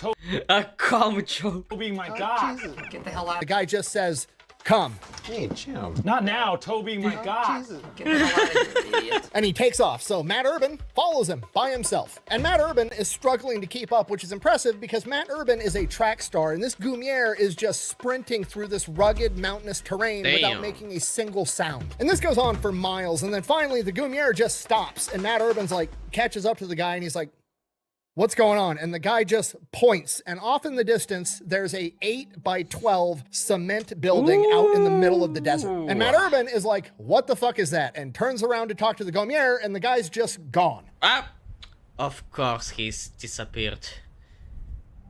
Speaker 1: Come, Joe.
Speaker 6: Toby, my God.
Speaker 18: Get the hell out.
Speaker 12: The guy just says, come.
Speaker 18: Hey, Jim.
Speaker 6: Not now, Toby, my God.
Speaker 18: Get the hell out of here, idiot.
Speaker 12: And he takes off, so Matt Urban follows him by himself. And Matt Urban is struggling to keep up, which is impressive because Matt Urban is a track star, and this Gumier is just sprinting through this rugged mountainous terrain without making a single sound. And this goes on for miles, and then finally the Gumier just stops, and Matt Urban's like, catches up to the guy, and he's like, what's going on? And the guy just points, and off in the distance, there's a 8x12 cement building out in the middle of the desert. And Matt Urban is like, what the fuck is that? And turns around to talk to the Gumier, and the guy's just gone.
Speaker 1: Of course, he's disappeared.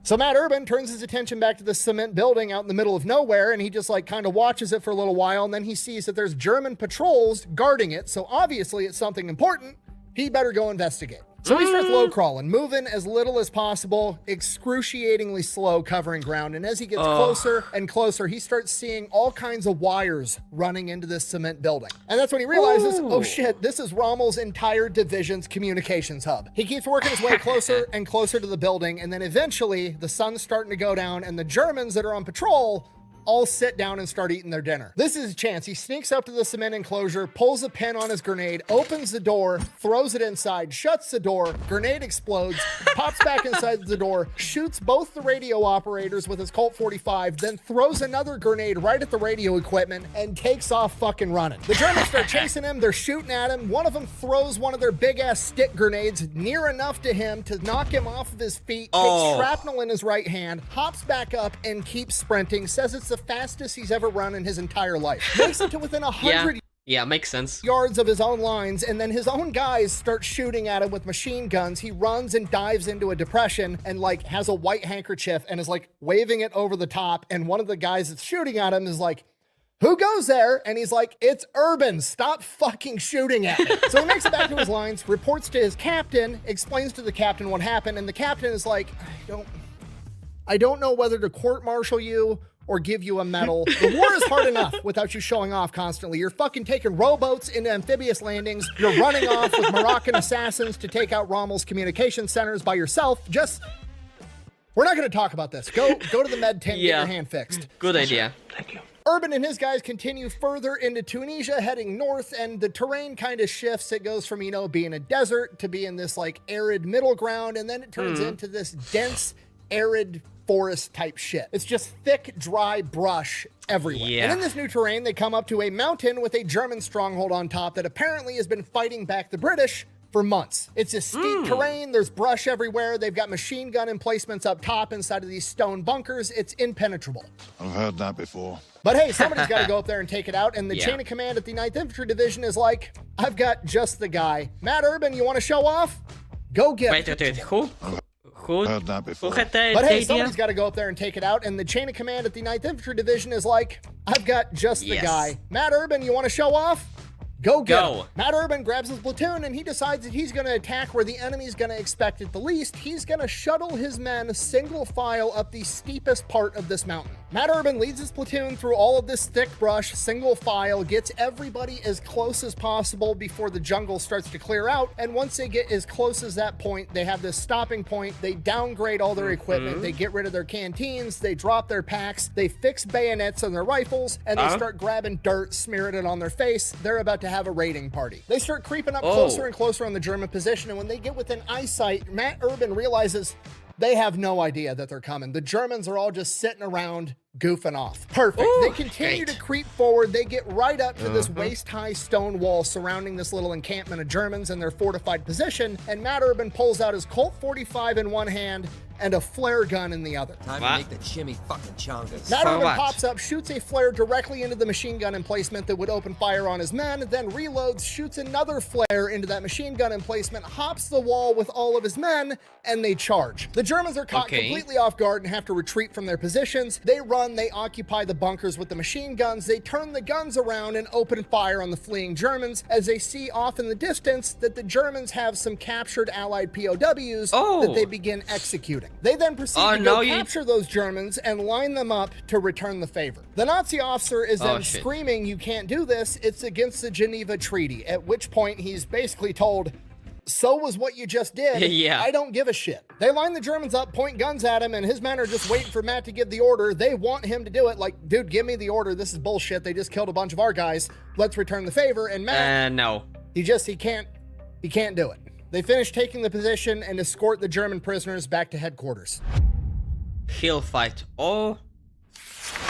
Speaker 12: So Matt Urban turns his attention back to the cement building out in the middle of nowhere, and he just like kind of watches it for a little while, and then he sees that there's German patrols guarding it, so obviously it's something important. He better go investigate. So he starts low crawling, moving as little as possible, excruciatingly slow, covering ground. And as he gets closer and closer, he starts seeing all kinds of wires running into this cement building. And that's when he realizes, oh shit, this is Rommel's entire division's communications hub. He keeps working his way closer and closer to the building, and then eventually the sun's starting to go down, and the Germans that are on patrol all sit down and start eating their dinner. This is his chance. He sneaks up to the cement enclosure, pulls a pin on his grenade, opens the door, throws it inside, shuts the door, grenade explodes, pops back inside the door, shoots both the radio operators with his Colt 45, then throws another grenade right at the radio equipment and takes off fucking running. The Germans start chasing him, they're shooting at him. One of them throws one of their big ass stick grenades near enough to him to knock him off of his feet, takes shrapnel in his right hand, hops back up and keeps sprinting, says it's the fastest he's ever run in his entire life. Makes it to within 100
Speaker 1: makes sense.
Speaker 12: yards of his own lines, and then his own guys start shooting at him with machine guns. He runs and dives into a depression and like has a white handkerchief and is like waving it over the top, and one of the guys that's shooting at him is like, who goes there? And he's like, it's Urban, stop fucking shooting at me. So he makes it back to his lines, reports to his captain, explains to the captain what happened, and the captain is like, I don't know whether to court-martial you or give you a medal. The war is hard enough without you showing off constantly. You're fucking taking rowboats into amphibious landings. You're running off with Moroccan assassins to take out Rommel's communication centers by yourself. We're not going to talk about this. Go to the med tent, get your hand fixed.
Speaker 1: Good idea.
Speaker 18: Thank you.
Speaker 12: Urban and his guys continue further into Tunisia, heading north, and the terrain kind of shifts. It goes from, being a desert to being this like arid middle ground, and then it turns into this dense, arid forest type shit. It's just thick, dry brush everywhere. And in this new terrain, they come up to a mountain with a German stronghold on top that apparently has been fighting back the British for months. It's a steep terrain, there's brush everywhere, they've got machine gun emplacements up top inside of these stone bunkers. It's impenetrable.
Speaker 16: I've heard that before.
Speaker 12: But hey, somebody's got to go up there and take it out, and the chain of command at the 9th Infantry Division is like, I've got just the guy. Matt Urban, you want to show off? Go get it.
Speaker 1: Wait, who?
Speaker 16: Heard that before.
Speaker 12: But hey, somebody's got to go up there and take it out, and the chain of command at the 9th Infantry Division is like, I've got just the guy. Matt Urban, you want to show off? Go get it. Matt Urban grabs his platoon, and he decides that he's going to attack where the enemy's going to expect it the least. He's going to shuttle his men single file up the steepest part of this mountain. Matt Urban leads his platoon through all of this thick brush, single file, gets everybody as close as possible before the jungle starts to clear out. And once they get as close as that point, they have this stopping point. They downgrade all their equipment. They get rid of their canteens. They drop their packs. They fix bayonets on their rifles, and they start grabbing dirt, smearing it on their face. They're about to have a raiding party. They start creeping up closer and closer on the German position. And when they get within eyesight, Matt Urban realizes they have no idea that they're coming. The Germans are all just sitting around goofing off. Perfect.
Speaker 1: Ooh,
Speaker 12: they continue to creep forward. They get right up to this waist-high stone wall surrounding this little encampment of Germans in their fortified position, and Matt Urban pulls out his Colt 45 in one hand and a flare gun in the other.
Speaker 18: Time to make the chimmy fucking chongas.
Speaker 12: Matt Urban pops up, shoots a flare directly into the machine gun emplacement that would open fire on his men, then reloads, shoots another flare into that machine gun emplacement, hops the wall with all of his men, and they charge. The Germans are caught completely off guard and have to retreat from their positions. They run, they occupy the bunkers with the machine guns, they turn the guns around and open fire on the fleeing Germans as they see off in the distance that the Germans have some captured Allied POWs that they begin executing. They then proceed to go capture those Germans and line them up to return the favor. The Nazi officer is then screaming, "You can't do this, it's against the Geneva Treaty," at which point he's basically told, "So was what you just did. I don't give a shit." They line the Germans up, point guns at him, and his men are just waiting for Matt to give the order. They want him to do it. Like, dude, give me the order. This is bullshit. They just killed a bunch of our guys. Let's return the favor. And Matt,
Speaker 1: no.
Speaker 12: He can't do it. They finish taking the position and escort the German prisoners back to headquarters.
Speaker 1: He'll fight.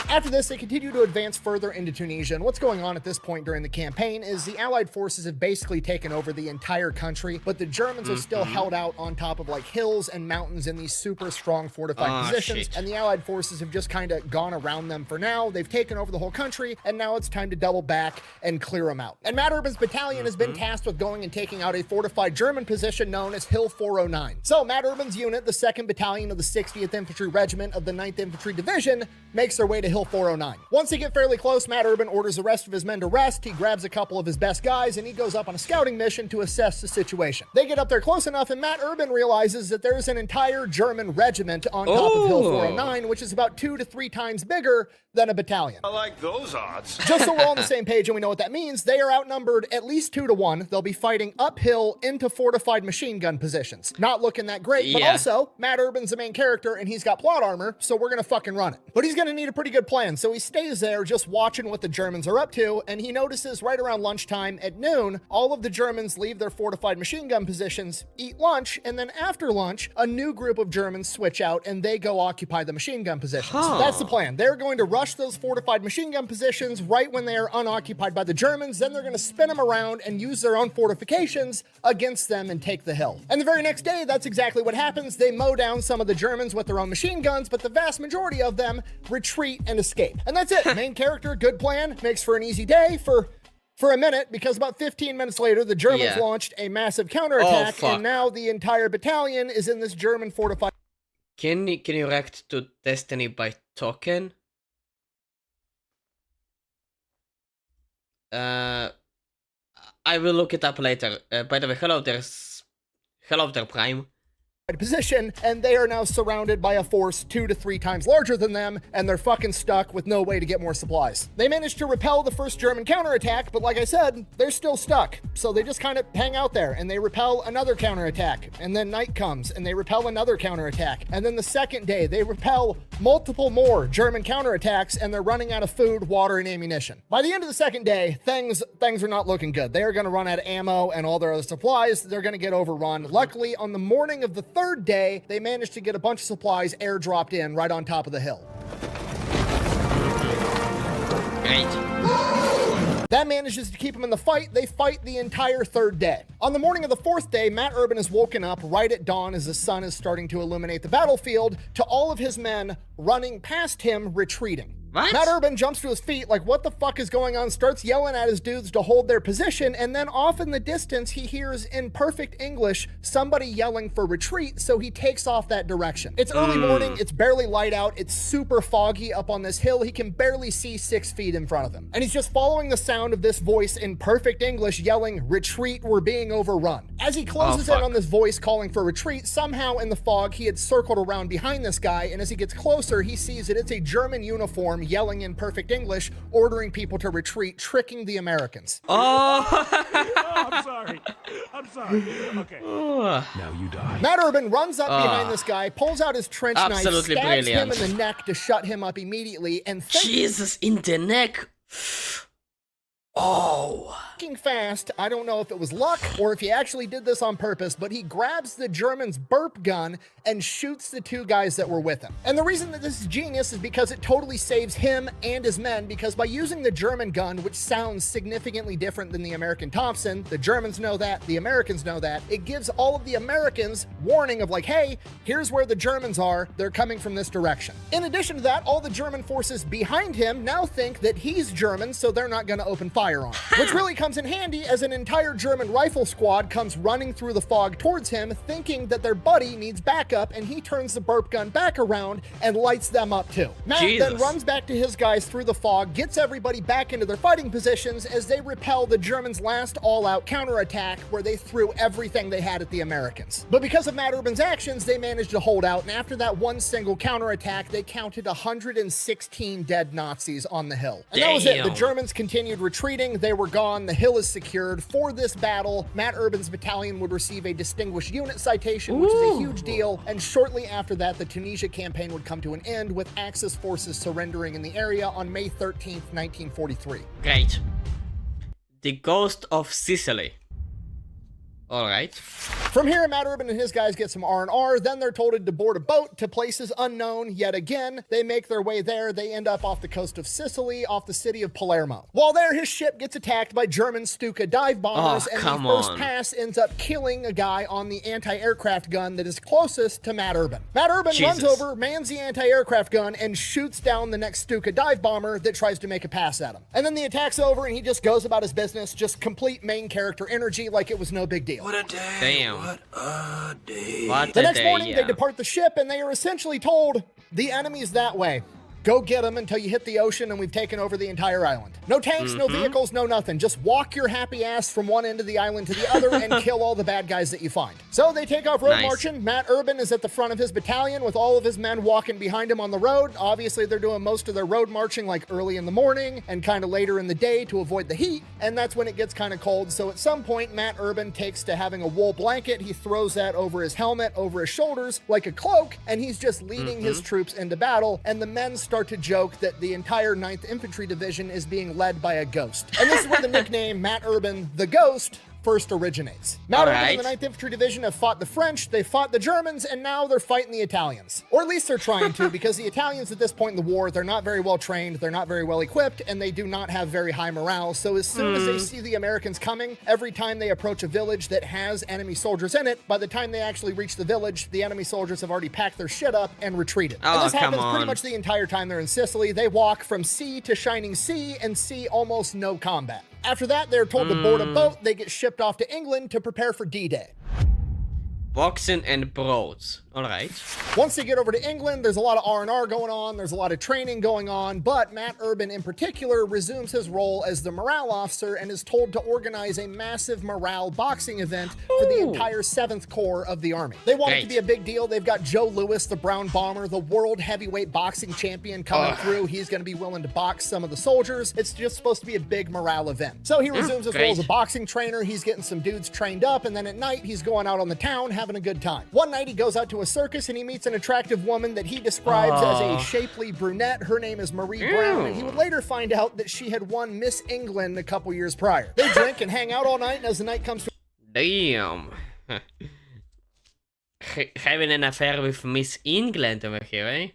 Speaker 12: After this, they continue to advance further into Tunisia, and what's going on at this point during the campaign is the Allied forces have basically taken over the entire country, but the Germans are still held out on top of like hills and mountains in these super strong fortified positions, and the Allied forces have just kind of gone around them for now. They've taken over the whole country, and now it's time to double back and clear them out. And Matt Urban's battalion has been tasked with going and taking out a fortified German position known as Hill 409. So Matt Urban's unit, the 2nd Battalion of the 60th Infantry Regiment of the 9th Infantry Division, makes their way to Hill 409. Once they get fairly close, Matt Urban orders the rest of his men to rest. He grabs a couple of his best guys and he goes up on a scouting mission to assess the situation. They get up there close enough and Matt Urban realizes that there's an entire German regiment on top of Hill 409, which is about 2 to 3 times bigger than a battalion.
Speaker 16: I like those odds.
Speaker 12: Just so we're all on the same page and we know what that means, they are outnumbered at least 2 to 1. They'll be fighting uphill into fortified machine gun positions. Not looking that great, but also Matt Urban's the main character and he's got plot armor, so we're gonna fucking run it. But he's gonna need a pretty good plan, so he stays there just watching what the Germans are up to, and he notices right around lunchtime at noon, all of the Germans leave their fortified machine gun positions, eat lunch, and then after lunch, a new group of Germans switch out and they go occupy the machine gun positions. That's the plan. They're going to rush those fortified machine gun positions right when they are unoccupied by the Germans, then they're going to spin them around and use their own fortifications against them and take the hill. And the very next day, that's exactly what happens. They mow down some of the Germans with their own machine guns, but the vast majority of them retreat and escape. And that's it. Main character, good plan, makes for an easy day for a minute, because about 15 minutes later, the Germans launched a massive counterattack, and now the entire battalion is in this German fortified...
Speaker 1: Can you react to Destiny by token? I will look it up later. By the way, hello there, Prime.
Speaker 12: Position, and they are now surrounded by a force 2 to 3 times larger than them, and they're fucking stuck with no way to get more supplies. They managed to repel the first German counterattack, but like I said, they're still stuck. So they just kind of hang out there, and they repel another counterattack, and then night comes, and they repel another counterattack, and then the second day, they repel multiple more German counterattacks, and they're running out of food, water, and ammunition. By the end of the second day, things are not looking good. They are going to run out of ammo and all their other supplies. They're going to get overrun. Luckily, on the morning of the third day, they managed to get a bunch of supplies airdropped in right on top of the hill.
Speaker 1: Great.
Speaker 12: That manages to keep them in the fight. They fight the entire third day. On the morning of the fourth day, Matt Urban is woken up right at dawn as the sun is starting to illuminate the battlefield to all of his men running past him, retreating.
Speaker 1: What?
Speaker 12: Matt Urban jumps to his feet like, what the fuck is going on? Starts yelling at his dudes to hold their position, and then off in the distance, he hears in perfect English somebody yelling for retreat, so he takes off that direction. It's early morning, it's barely light out, it's super foggy up on this hill, he can barely see 6 feet in front of him. And he's just following the sound of this voice in perfect English yelling, retreat, we're being overrun. As he closes in on this voice calling for retreat, somehow in the fog, he had circled around behind this guy, and as he gets closer, he sees that it's a German uniform yelling in perfect English, ordering people to retreat, tricking the Americans.
Speaker 1: Oh!
Speaker 16: I'm sorry. Okay.
Speaker 10: Now you die.
Speaker 12: Matt Urban runs up behind this guy, pulls out his trench knife,
Speaker 1: Absolutely
Speaker 12: stabs him
Speaker 1: brilliant.
Speaker 12: in the neck to shut him up immediately, and
Speaker 1: Jesus, in the neck. Oh.
Speaker 12: Fast. I don't know if it was luck or if he actually did this on purpose, but he grabs the German's burp gun and shoots the 2 guys that were with him. And the reason that this is genius is because it totally saves him and his men, because by using the German gun, which sounds significantly different than the American Thompson, the Germans know that, the Americans know that, it gives all of the Americans warning of like, hey, here's where the Germans are, they're coming from this direction. In addition to that, all the German forces behind him now think that he's German, so they're not going to open fire on him, which really comes in handy as an entire German rifle squad comes running through the fog towards him, thinking that their buddy needs backup, and he turns the burp gun back around and lights them up too. Matt then runs back to his guys through the fog, gets everybody back into their fighting positions as they repel the Germans' last all-out counterattack, where they threw everything they had at the Americans. But because of Matt Urban's actions, they managed to hold out, and after that one single counterattack, they counted 116 dead Nazis on the hill. And that was it. The Germans continued retreating, they were gone, the hill is secured. For this battle, Matt Urban's battalion would receive a Distinguished Unit Citation, which is a huge deal, and shortly after that, the Tunisia campaign would come to an end, with Axis forces surrendering in the area on May 13th, 1943.
Speaker 1: Great. The Ghost of Sicily. Alright.
Speaker 12: From here, Matt Urban and his guys get some R&R, then they're told to board a boat to places unknown yet again. They make their way there, they end up off the coast of Sicily, off the city of Palermo. While there, his ship gets attacked by German Stuka dive bombers, and the first pass ends up killing a guy on the anti-aircraft gun that is closest to Matt Urban. Matt Urban runs over, mans the anti-aircraft gun, and shoots down the next Stuka dive bomber that tries to make a pass at him. And then the attack's over, and he just goes about his business, just complete main character energy like it was no big deal.
Speaker 16: What a day.
Speaker 1: Damn.
Speaker 16: What a day.
Speaker 12: The next morning, they depart the ship, and they are essentially told, the enemy's that way. Go get them until you hit the ocean and we've taken over the entire island. No tanks, no vehicles, no nothing. Just walk your happy ass from one end of the island to the other and kill all the bad guys that you find. So they take off road marching. Matt Urban is at the front of his battalion with all of his men walking behind him on the road. Obviously, they're doing most of their road marching like early in the morning and kind of later in the day to avoid the heat. And that's when it gets kind of cold. So at some point, Matt Urban takes to having a wool blanket. He throws that over his helmet, over his shoulders like a cloak, and he's just leading his troops into battle. And the men start to joke that the entire 9th Infantry Division is being led by a ghost. And this is where the nickname Matt Urban, the Ghost, first originates. Matt Urban and the 9th Infantry Division have fought the French, they fought the Germans, and now they're fighting the Italians. Or at least they're trying to, because the Italians at this point in the war, they're not very well trained, they're not very well equipped, and they do not have very high morale. So as soon as they see the Americans coming, every time they approach a village that has enemy soldiers in it, by the time they actually reach the village, the enemy soldiers have already packed their shit up and retreated. And this happens pretty much the entire time they're in Sicily. They walk from sea to shining sea and see almost no combat. After that, they're told to board a boat. They get shipped off to England to prepare for D-Day.
Speaker 1: Boxen and brood. Alright.
Speaker 12: Once they get over to England, there's a lot of R&R going on, there's a lot of training going on, but Matt Urban in particular resumes his role as the morale officer and is told to organize a massive morale boxing event for the entire 7th Corps of the Army. They want it to be a big deal. They've got Joe Louis, the Brown Bomber, the world heavyweight boxing champion coming through. He's going to be willing to box some of the soldiers. It's just supposed to be a big morale event. So he resumes his role as a boxing trainer. He's getting some dudes trained up, and then at night, he's going out on the town having a good time. One night, he goes out to a circus and he meets an attractive woman that he describes as a shapely brunette. Her name is Marie Brown, and he would later find out that she had won Miss England a couple years prior. They drink and hang out all night, and as the night comes to...
Speaker 1: Damn. Having an affair with Miss England over here, eh?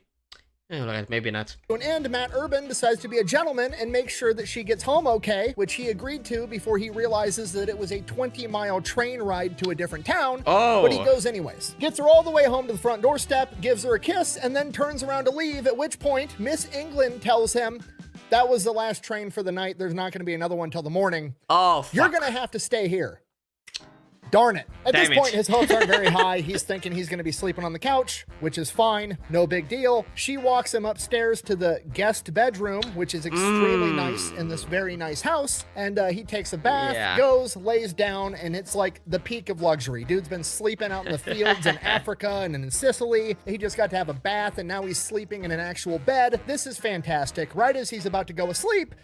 Speaker 1: Alright, maybe not.
Speaker 12: And Matt Urban decides to be a gentleman and make sure that she gets home okay, which he agreed to before he realizes that it was a 20-mile train ride to a different town. But he goes anyways. Gets her all the way home to the front doorstep, gives her a kiss, and then turns around to leave, at which point Miss England tells him, that was the last train for the night. There's not going to be another one till the morning. You're going to have to stay here. Darn it. At this point, his hopes aren't very high. He's thinking he's going to be sleeping on the couch, which is fine. No big deal. She walks him upstairs to the guest bedroom, which is extremely nice in this very nice house. And he takes a bath, goes, lays down, and it's like the peak of luxury. Dude's been sleeping out in the fields in Africa and in Sicily. He just got to have a bath, and now he's sleeping in an actual bed. This is fantastic. Right as he's about to go asleep,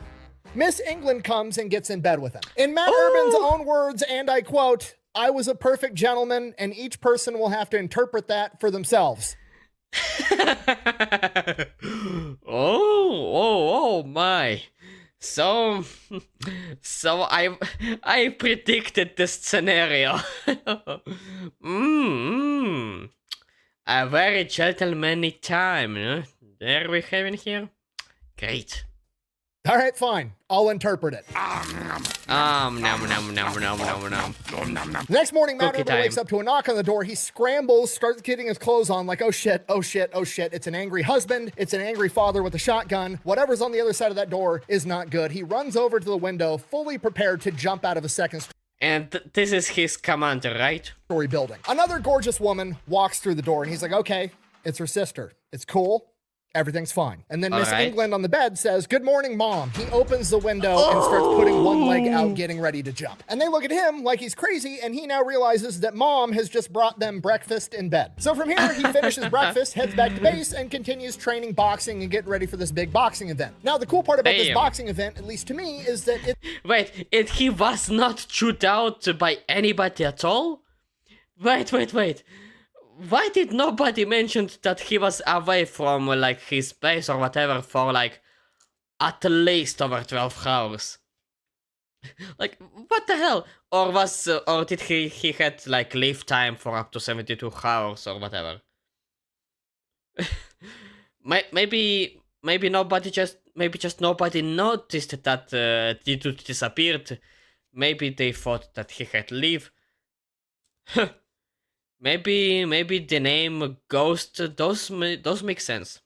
Speaker 12: Miss England comes and gets in bed with him. In Matt Urban's own words, and I quote, I was a perfect gentleman, and each person will have to interpret that for themselves.
Speaker 1: Oh my. So I predicted this scenario. A very gentlemanly time, huh? There we have in here. Great.
Speaker 12: All right, fine. I'll interpret it. Next morning, Matt Urban wakes up to a knock on the door. He scrambles, starts getting his clothes on, like, oh shit, oh shit, oh shit. It's an angry husband. It's an angry father with a shotgun. Whatever's on the other side of that door is not good. He runs over to the window, fully prepared to jump out of a second story.
Speaker 1: And this is his commander, right?
Speaker 12: Story building. Another gorgeous woman walks through the door, and he's like, okay, it's her sister. It's cool. Everything's fine. And then Miss England on the bed says, good morning, Mom. He opens the window and starts putting one leg out, getting ready to jump. And they look at him like he's crazy, and he now realizes that Mom has just brought them breakfast in bed. So from here, he finishes breakfast, heads back to base, and continues training boxing and getting ready for this big boxing event. Now, the cool part about this boxing event, at least to me, is that it...
Speaker 1: Wait, he was not chewed out by anybody at all? Wait. Why did nobody mention that he was away from, like, his base or whatever for, like, at least over 12 hours? Like, what the hell? Or did he had, like, leave time for up to 72 hours or whatever? maybe nobody nobody noticed that the dude disappeared. Maybe they thought that he had leave. Maybe the name Ghost does make sense.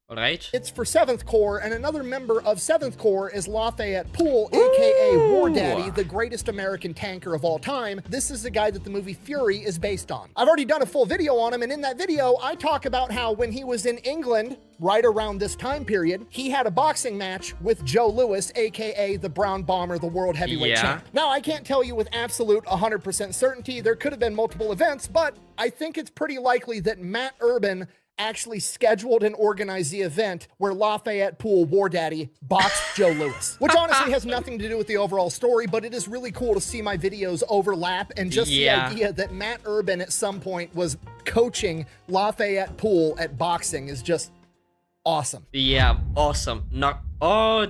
Speaker 1: Alright.
Speaker 12: It's for 7th Corps, and another member of 7th Corps is Lafayette Poole, aka War Daddy, the greatest American tanker of all time. This is the guy that the movie Fury is based on. I've already done a full video on him, and in that video, I talk about how when he was in England, right around this time period, he had a boxing match with Joe Louis, aka the Brown Bomber, the world heavyweight champ. Now, I can't tell you with absolute 100% certainty. There could have been multiple events, but I think it's pretty likely that Matt Urban actually scheduled and organized the event where Lafayette Poole, War Daddy, boxed Joe Louis. Which honestly has nothing to do with the overall story, but it is really cool to see my videos overlap, and just the idea that Matt Urban at some point was coaching Lafayette Poole at boxing is just awesome.
Speaker 1: Yeah, awesome.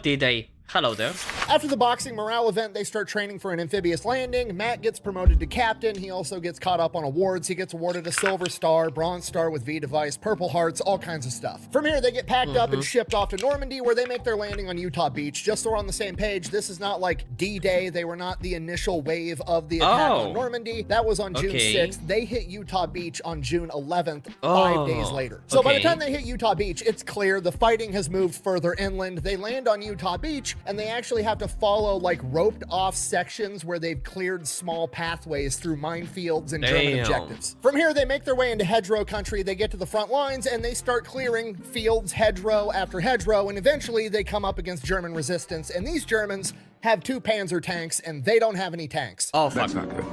Speaker 1: Did they? Hello there.
Speaker 12: After the boxing morale event, they start training for an amphibious landing. Matt gets promoted to captain. He also gets caught up on awards. He gets awarded a Silver Star, Bronze Star with V device, Purple Hearts, all kinds of stuff. From here, they get packed up and shipped off to Normandy, where they make their landing on Utah Beach. Just so we're on the same page, this is not like D-Day. They were not the initial wave of the attack on Normandy. That was on June 6th. They hit Utah Beach on June 11th, 5 days later. So by the time they hit Utah Beach, it's clear the fighting has moved further inland. They land on Utah Beach, and they actually have to follow like roped off sections where they've cleared small pathways through minefields and German objectives. From here, they make their way into hedgerow country. They get to the front lines and they start clearing fields, hedgerow after hedgerow, and eventually they come up against German resistance, and these Germans have 2 Panzer tanks, and they don't have any tanks.
Speaker 1: Oh, that's not good.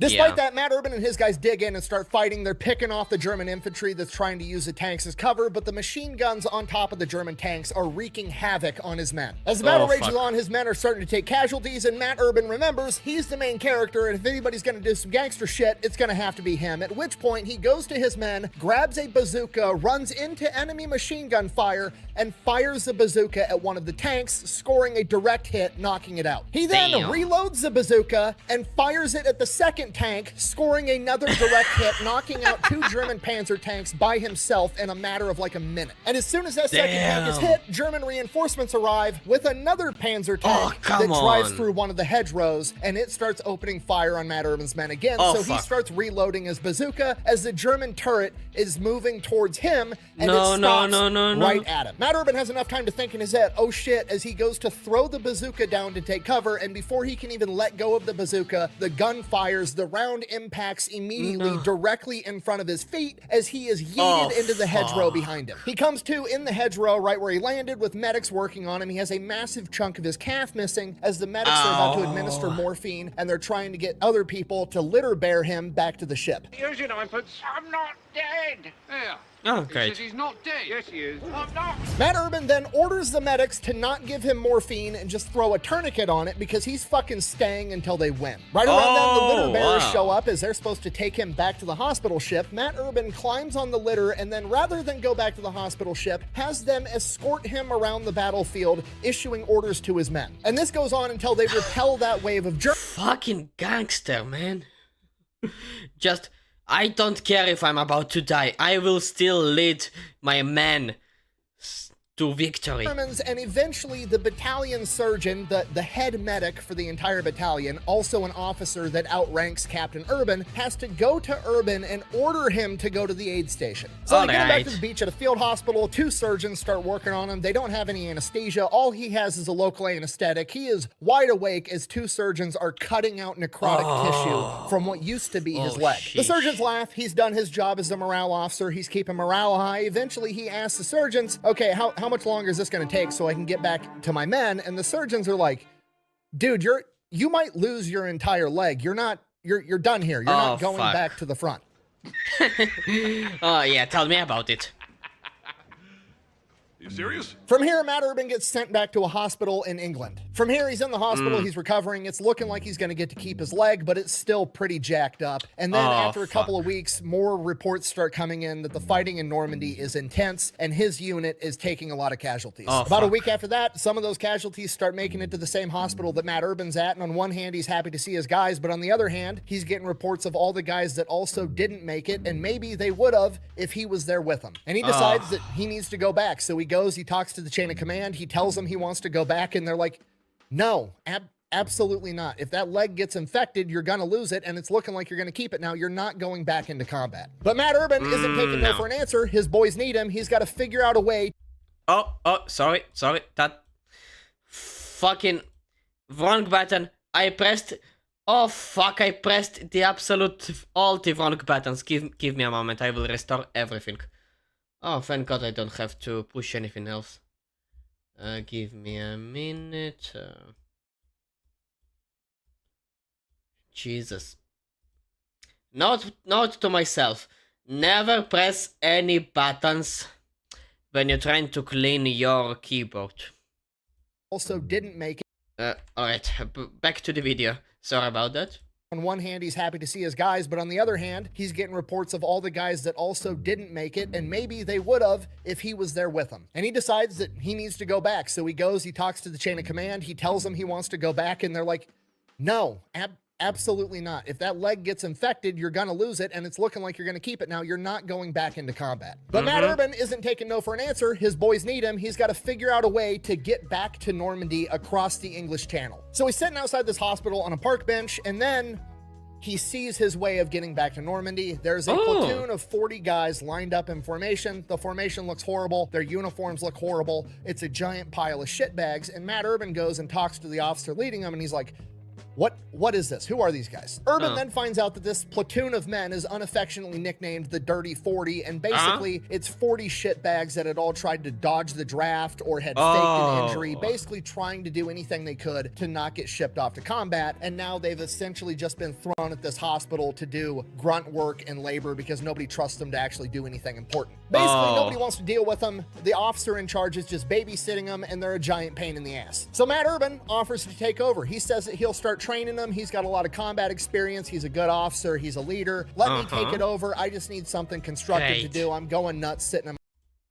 Speaker 12: Despite that, Matt Urban and his guys dig in and start fighting. They're picking off the German infantry that's trying to use the tanks as cover, but the machine guns on top of the German tanks are wreaking havoc on his men. As the battle rages on, his men are starting to take casualties, and Matt Urban remembers he's the main character, and if anybody's gonna do some gangster shit, it's gonna have to be him. At which point, he goes to his men, grabs a bazooka, runs into enemy machine gun fire, and fires the bazooka at one of the tanks, scoring a direct hit, knocking it out. He then reloads the bazooka and fires it at the second second tank, scoring another direct hit, knocking out 2 German Panzer tanks by himself in a matter of like a minute. And as soon as that second tank is hit, German reinforcements arrive with another Panzer tank that drives through one of the hedgerows, and it starts opening fire on Matt Urban's men again. So he starts reloading his bazooka as the German turret is moving towards him, and it stops right at him. Matt Urban has enough time to think in his head, oh shit, as he goes to throw the bazooka down to take cover, and before he can even let go of the bazooka, the gun fires, the round impacts immediately directly in front of his feet as he is yeeted into the hedgerow behind him. He comes to in the hedgerow right where he landed with medics working on him. He has a massive chunk of his calf missing as the medics are about to administer morphine, and they're trying to get other people to litter bear him back to the ship.
Speaker 16: Here's your ninepence. I'm not dead.
Speaker 14: Yeah.
Speaker 1: Oh,
Speaker 14: He
Speaker 1: great.
Speaker 14: says he's not dead.
Speaker 16: Yes, he is. I'm not.
Speaker 12: Matt Urban then orders the medics to not give him morphine and just throw a tourniquet on it because he's fucking staying until they win. Right around then, the litter bearers show up as they're supposed to take him back to the hospital ship. Matt Urban climbs on the litter and then, rather than go back to the hospital ship, has them escort him around the battlefield, issuing orders to his men. And this goes on until they repel that wave of Germans.
Speaker 1: Fucking gangster, man. Just, I don't care if I'm about to die. I will still lead my men to victory.
Speaker 12: And eventually the battalion surgeon, the head medic for the entire battalion, also an officer that outranks Captain Urban, has to go to Urban and order him to go to the aid station. So they get him back to the beach at a field hospital. 2 surgeons start working on him. They don't have any anesthesia. All he has is a local anesthetic. He is wide awake as 2 surgeons are cutting out necrotic tissue from what used to be his leg. The surgeons laugh. He's done his job as a morale officer. He's keeping morale high. Eventually he asks the surgeons, okay, how much longer is this going to take so I can get back to my men? And the surgeons are like, dude, you might lose your entire leg. You're done here. You're not going back to the front.
Speaker 1: Oh yeah, tell me about it.
Speaker 14: You serious?
Speaker 12: From here, Matt Urban gets sent back to a hospital in England. From here, he's in the hospital, he's recovering. It's looking like he's going to get to keep his leg, but it's still pretty jacked up. And then after a couple of weeks, more reports start coming in that the fighting in Normandy is intense, and his unit is taking a lot of casualties. About a week after that, some of those casualties start making it to the same hospital that Matt Urban's at, and on one hand, he's happy to see his guys, but on the other hand, he's getting reports of all the guys that also didn't make it, and maybe they would have if he was there with them. And he decides that he needs to go back, so he goes, he talks to the chain of command, he tells them he wants to go back, and they're like, no, absolutely not. If that leg gets infected, you're gonna lose it, and it's looking like you're gonna keep it now. You're not going back into combat. But Matt Urban isn't taking no for an answer. His boys need him. He's got to figure out a way.
Speaker 1: Sorry. That fucking wrong button. I pressed. Oh fuck! I pressed the absolute all the wrong buttons. Give me a moment. I will restore everything. Oh, thank God I don't have to push anything else. Give me a minute. Jesus. Note to myself. Never press any buttons when you're trying to clean your keyboard.
Speaker 12: Also didn't make it.
Speaker 1: Alright, back to the video. Sorry about that.
Speaker 12: On one hand, he's happy to see his guys, but on the other hand, he's getting reports of all the guys that also didn't make it, and maybe they would have if he was there with them. And he decides that he needs to go back. So he goes, he talks to the chain of command, he tells them he wants to go back, and they're like, no, absolutely not. If that leg gets infected, you're gonna lose it, and it's looking like you're gonna keep it now. You're not going back into combat. But Matt Urban isn't taking no for an answer. His boys need him. He's got to figure out a way to get back to Normandy across the English Channel. So he's sitting outside this hospital on a park bench, and then he sees his way of getting back to Normandy. There's a platoon of 40 guys lined up in formation. The formation looks horrible. Their uniforms look horrible. It's a giant pile of shitbags, and Matt Urban goes and talks to the officer leading them, and he's like, what is this? Who are these guys? Urban then finds out that this platoon of men is unaffectionately nicknamed the Dirty 40, and basically it's 40 shitbags that had all tried to dodge the draft or had faked an injury, basically trying to do anything they could to not get shipped off to combat, and now they've essentially just been thrown at this hospital to do grunt work and labor because nobody trusts them to actually do anything important. Basically, nobody wants to deal with them. The officer in charge is just babysitting them, and they're a giant pain in the ass. So Matt Urban offers to take over. He says that he'll start training them. He's got a lot of combat experience. He's a good officer. He's a leader. Let me take it over. I just need something constructive to do. I'm going nuts sitting in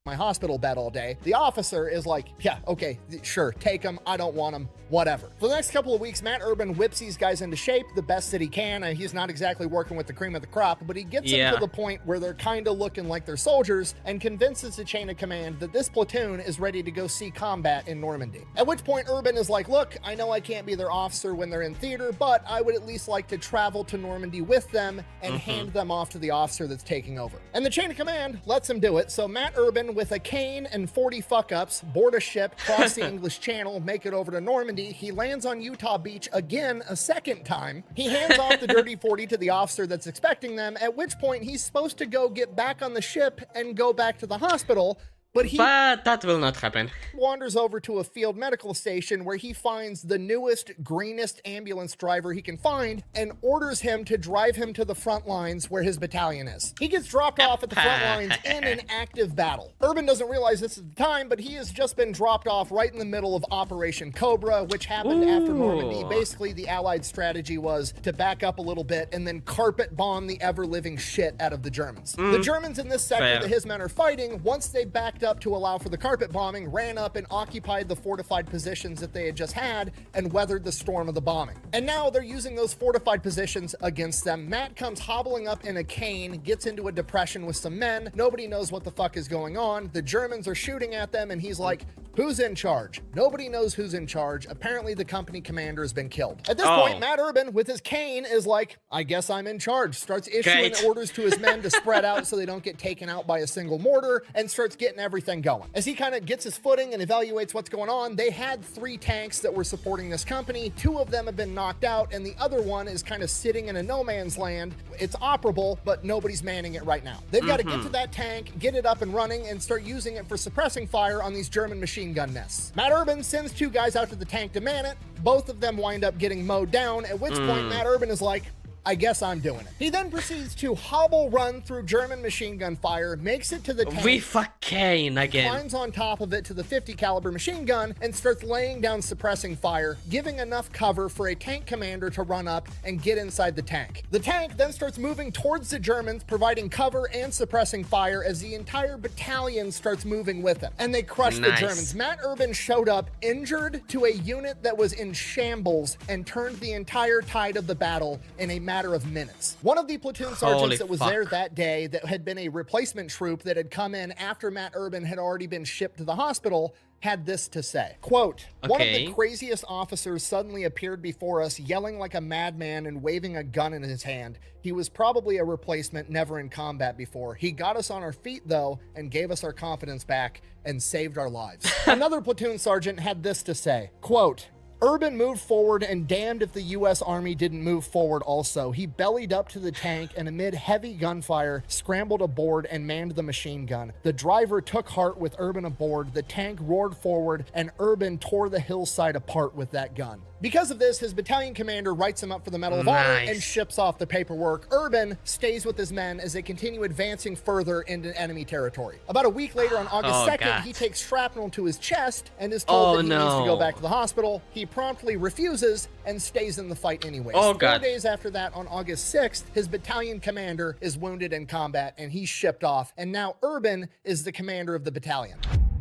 Speaker 12: my hospital bed all day. The officer is like, yeah, okay, sure, take him. I don't want him. Whatever. For the next couple of weeks, Matt Urban whips these guys into shape the best that he can. And he's not exactly working with the cream of the crop, but he gets them to the point where they're kind of looking like they're soldiers and convinces the chain of command that this platoon is ready to go see combat in Normandy. At which point Urban is like, look, I know I can't be their officer when they're in theater, but I would at least like to travel to Normandy with them and hand them off to the officer that's taking over. And the chain of command lets him do it. So Matt Urban, with a cane and 40 fuck-ups, board a ship, cross the English Channel, make it over to Normandy. He lands on Utah Beach again a second time. He hands off the dirty 40 to the officer that's expecting them, at which point he's supposed to go get back on the ship and go back to the hospital. But
Speaker 1: that will not happen.
Speaker 12: Wanders over to a field medical station where he finds the newest, greenest ambulance driver he can find and orders him to drive him to the front lines where his battalion is. He gets dropped off at the front lines in an active battle. Urban doesn't realize this at the time, but he has just been dropped off right in the middle of Operation Cobra, which happened after Normandy. Basically, the Allied strategy was to back up a little bit and then carpet bomb the ever-living shit out of the Germans. The Germans in this sector that his men are fighting, once they backed up to allow for the carpet bombing, ran up and occupied the fortified positions that they had just had and weathered the storm of the bombing. And now they're using those fortified positions against them. Matt comes hobbling up in a cane, gets into a depression with some men. Nobody knows what the fuck is going on. The Germans are shooting at them and he's like, who's in charge? Nobody knows who's in charge. Apparently the company commander has been killed. At this point, Matt Urban with his cane is like, I guess I'm in charge. Starts issuing orders to his men to spread out so they don't get taken out by a single mortar and starts getting everything going. As he kind of gets his footing and evaluates what's going on, they had 3 tanks that were supporting this company. 2 of them have been knocked out and the other one is kind of sitting in a no man's land. It's operable, but nobody's manning it right now. They've got to get to that tank, get it up and running, and start using it for suppressing fire on these German machine gun nests. Matt Urban sends 2 guys out to the tank to man it. Both of them wind up getting mowed down, at which point Matt Urban is like, I guess I'm doing it. He then proceeds to hobble run through German machine gun fire, makes it to the tank,
Speaker 1: we fucking again,
Speaker 12: climbs on top of it to the 50 caliber machine gun and starts laying down suppressing fire, giving enough cover for a tank commander to run up and get inside the tank. The tank then starts moving towards the Germans, providing cover and suppressing fire as the entire battalion starts moving with him, and they crush the Germans. Matt Urban showed up injured to a unit that was in shambles and turned the entire tide of the battle in a matter of minutes. One of the platoon sergeants that was there that day that had been a replacement troop that had come in after Matt Urban had already been shipped to the hospital had this to say, quote, one of the craziest officers suddenly appeared before us yelling like a madman and waving a gun in his hand. He was probably a replacement, never in combat before. He got us on our feet though and gave us our confidence back and saved our lives. Another platoon sergeant had this to say, quote, Urban moved forward and damned if the U.S. Army didn't move forward also. He bellied up to the tank and amid heavy gunfire, scrambled aboard and manned the machine gun. The driver took heart with Urban aboard. The tank roared forward and Urban tore the hillside apart with that gun. Because of this, his battalion commander writes him up for the Medal of Honor and ships off the paperwork. Urban stays with his men as they continue advancing further into enemy territory. About a week later, on August 2nd, he takes shrapnel to his chest and is told that he needs to go back to the hospital. He promptly refuses and stays in the fight anyways. 4 days after that, on August 6th, his battalion commander is wounded in combat and he's shipped off. And now Urban is the commander of the battalion.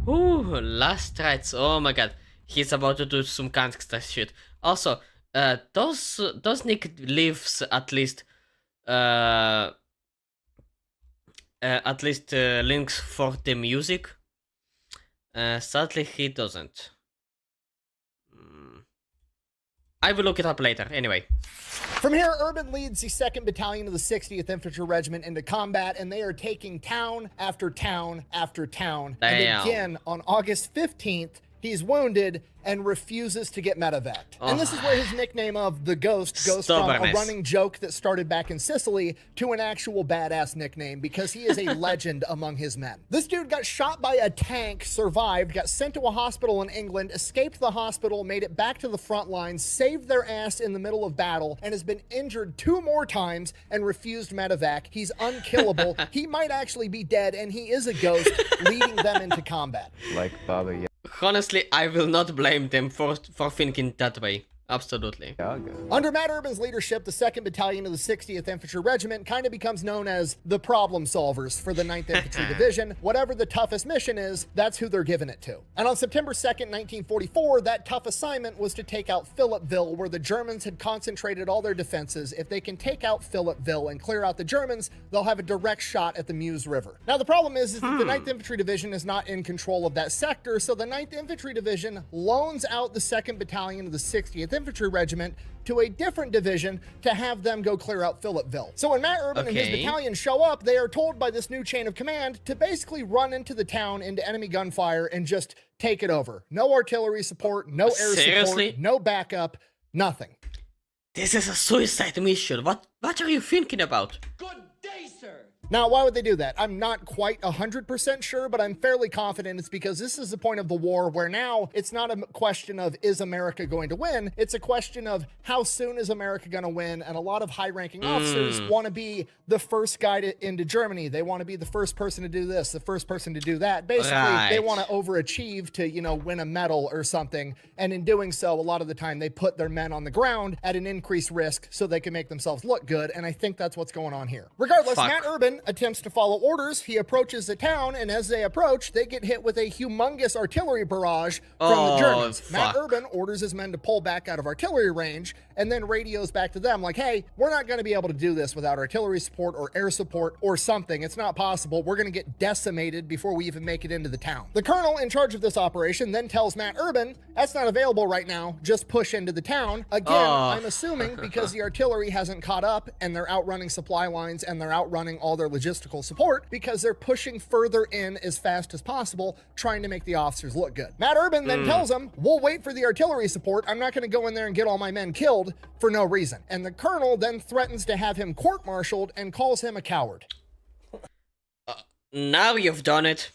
Speaker 1: Ooh, last rites. Oh my god. He's about to do some gangster shit. Also, does Nick leaves at least links for the music? Sadly, he doesn't. I will look it up later. Anyway.
Speaker 12: From here, Urban leads the 2nd Battalion of the 60th Infantry Regiment into combat, and they are taking town after town after town.
Speaker 1: Damn.
Speaker 12: And again, on August 15th, he's wounded and refuses to get medevaced. And this is where his nickname of the Ghost goes from a running joke that started back in Sicily to an actual badass nickname because he is a legend among his men. This dude got shot by a tank, survived, got sent to a hospital in England, escaped the hospital, made it back to the front lines, saved their ass in the middle of battle, and has been injured 2 more times and refused medevac. He's unkillable. He might actually be dead, and he is a ghost leading them into combat.
Speaker 8: Like Baba Yaga.
Speaker 1: Honestly, I will not blame them for thinking that way. Absolutely.
Speaker 12: Under Matt Urban's leadership, the 2nd Battalion of the 60th Infantry Regiment kind of becomes known as the problem solvers for the 9th Infantry Division. Whatever the toughest mission is, that's who they're giving it to. And on September 2nd, 1944, that tough assignment was to take out Philippeville, where the Germans had concentrated all their defenses. If they can take out Philippeville and clear out the Germans, they'll have a direct shot at the Meuse River. Now, the problem is that the 9th Infantry Division is not in control of that sector, so the 9th Infantry Division loans out the 2nd Battalion of the 60th Infantry Regiment to a different division to have them go clear out Philippeville. So when Matt Urban and his battalion show up, they are told by this new chain of command to basically run into the town, into enemy gunfire, and just take it over. No artillery support, no air support, no backup, nothing.
Speaker 1: This is a suicide mission. What are you thinking about?
Speaker 12: Now, why would they do that? I'm not quite 100% sure, but I'm fairly confident it's because this is the point of the war where now it's not a question of is America going to win? It's a question of how soon is America going to win? And a lot of high-ranking officers want to be the first guy into Germany. They want to be the first person to do this, the first person to do that. Basically, they want to overachieve to, you know, win a medal or something. And in doing so, a lot of the time, they put their men on the ground at an increased risk so they can make themselves look good. And I think that's what's going on here. Regardless, Matt Urban attempts to follow orders. He approaches the town, and as they approach, they get hit with a humongous artillery barrage from the Germans. Matt Urban orders his men to pull back out of artillery range, and then radios back to them like, hey, we're not going to be able to do this without artillery support or air support or something. It's not possible. We're going to get decimated before we even make it into the town. The colonel in charge of this operation then tells Matt Urban, that's not available right now. Just push into the town. Again, I'm assuming because the artillery hasn't caught up and they're outrunning supply lines and they're outrunning all their logistical support because they're pushing further in as fast as possible, trying to make the officers look good. Matt Urban then tells them, we'll wait for the artillery support. I'm not going to go in there and get all my men killed for no reason. And the colonel then threatens to have him court-martialed and calls him a coward.
Speaker 1: Now you've done it.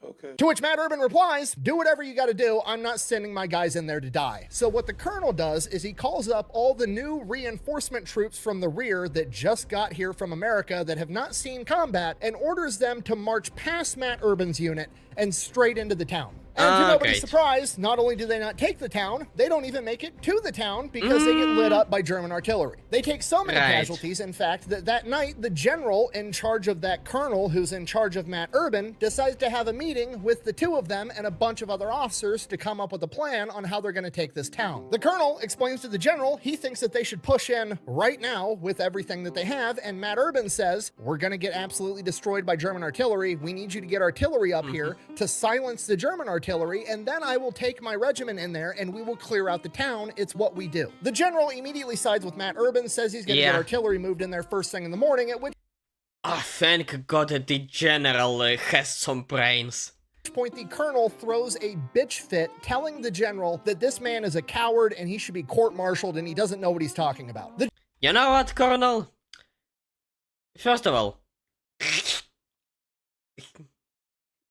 Speaker 12: Okay. To which Matt Urban replies, do whatever you got to do. I'm not sending my guys in there to die. So what the colonel does is he calls up all the new reinforcement troops from the rear that just got here from America that have not seen combat and orders them to march past Matt Urban's unit and straight into the town. And to nobody's surprise, not only do they not take the town, they don't even make it to the town because they get lit up by German artillery. They take so many casualties, in fact, that night, the general in charge of that colonel who's in charge of Matt Urban decides to have a meeting with the two of them and a bunch of other officers to come up with a plan on how they're going to take this town. The colonel explains to the general he thinks that they should push in right now with everything that they have, and Matt Urban says, we're going to get absolutely destroyed by German artillery. We need you to get artillery up here to silence the German artillery, and then I will take my regiment in there and we will clear out the town. It's what we do. The general immediately sides with Matt Urban, says he's going to get artillery moved in there first thing in the morning, at which
Speaker 1: thank God that the general has some brains.
Speaker 12: Point the colonel throws a bitch fit telling the general that this man is a coward and he should be court-martialed and he doesn't know what he's talking about.
Speaker 1: You know what, Colonel? First of all,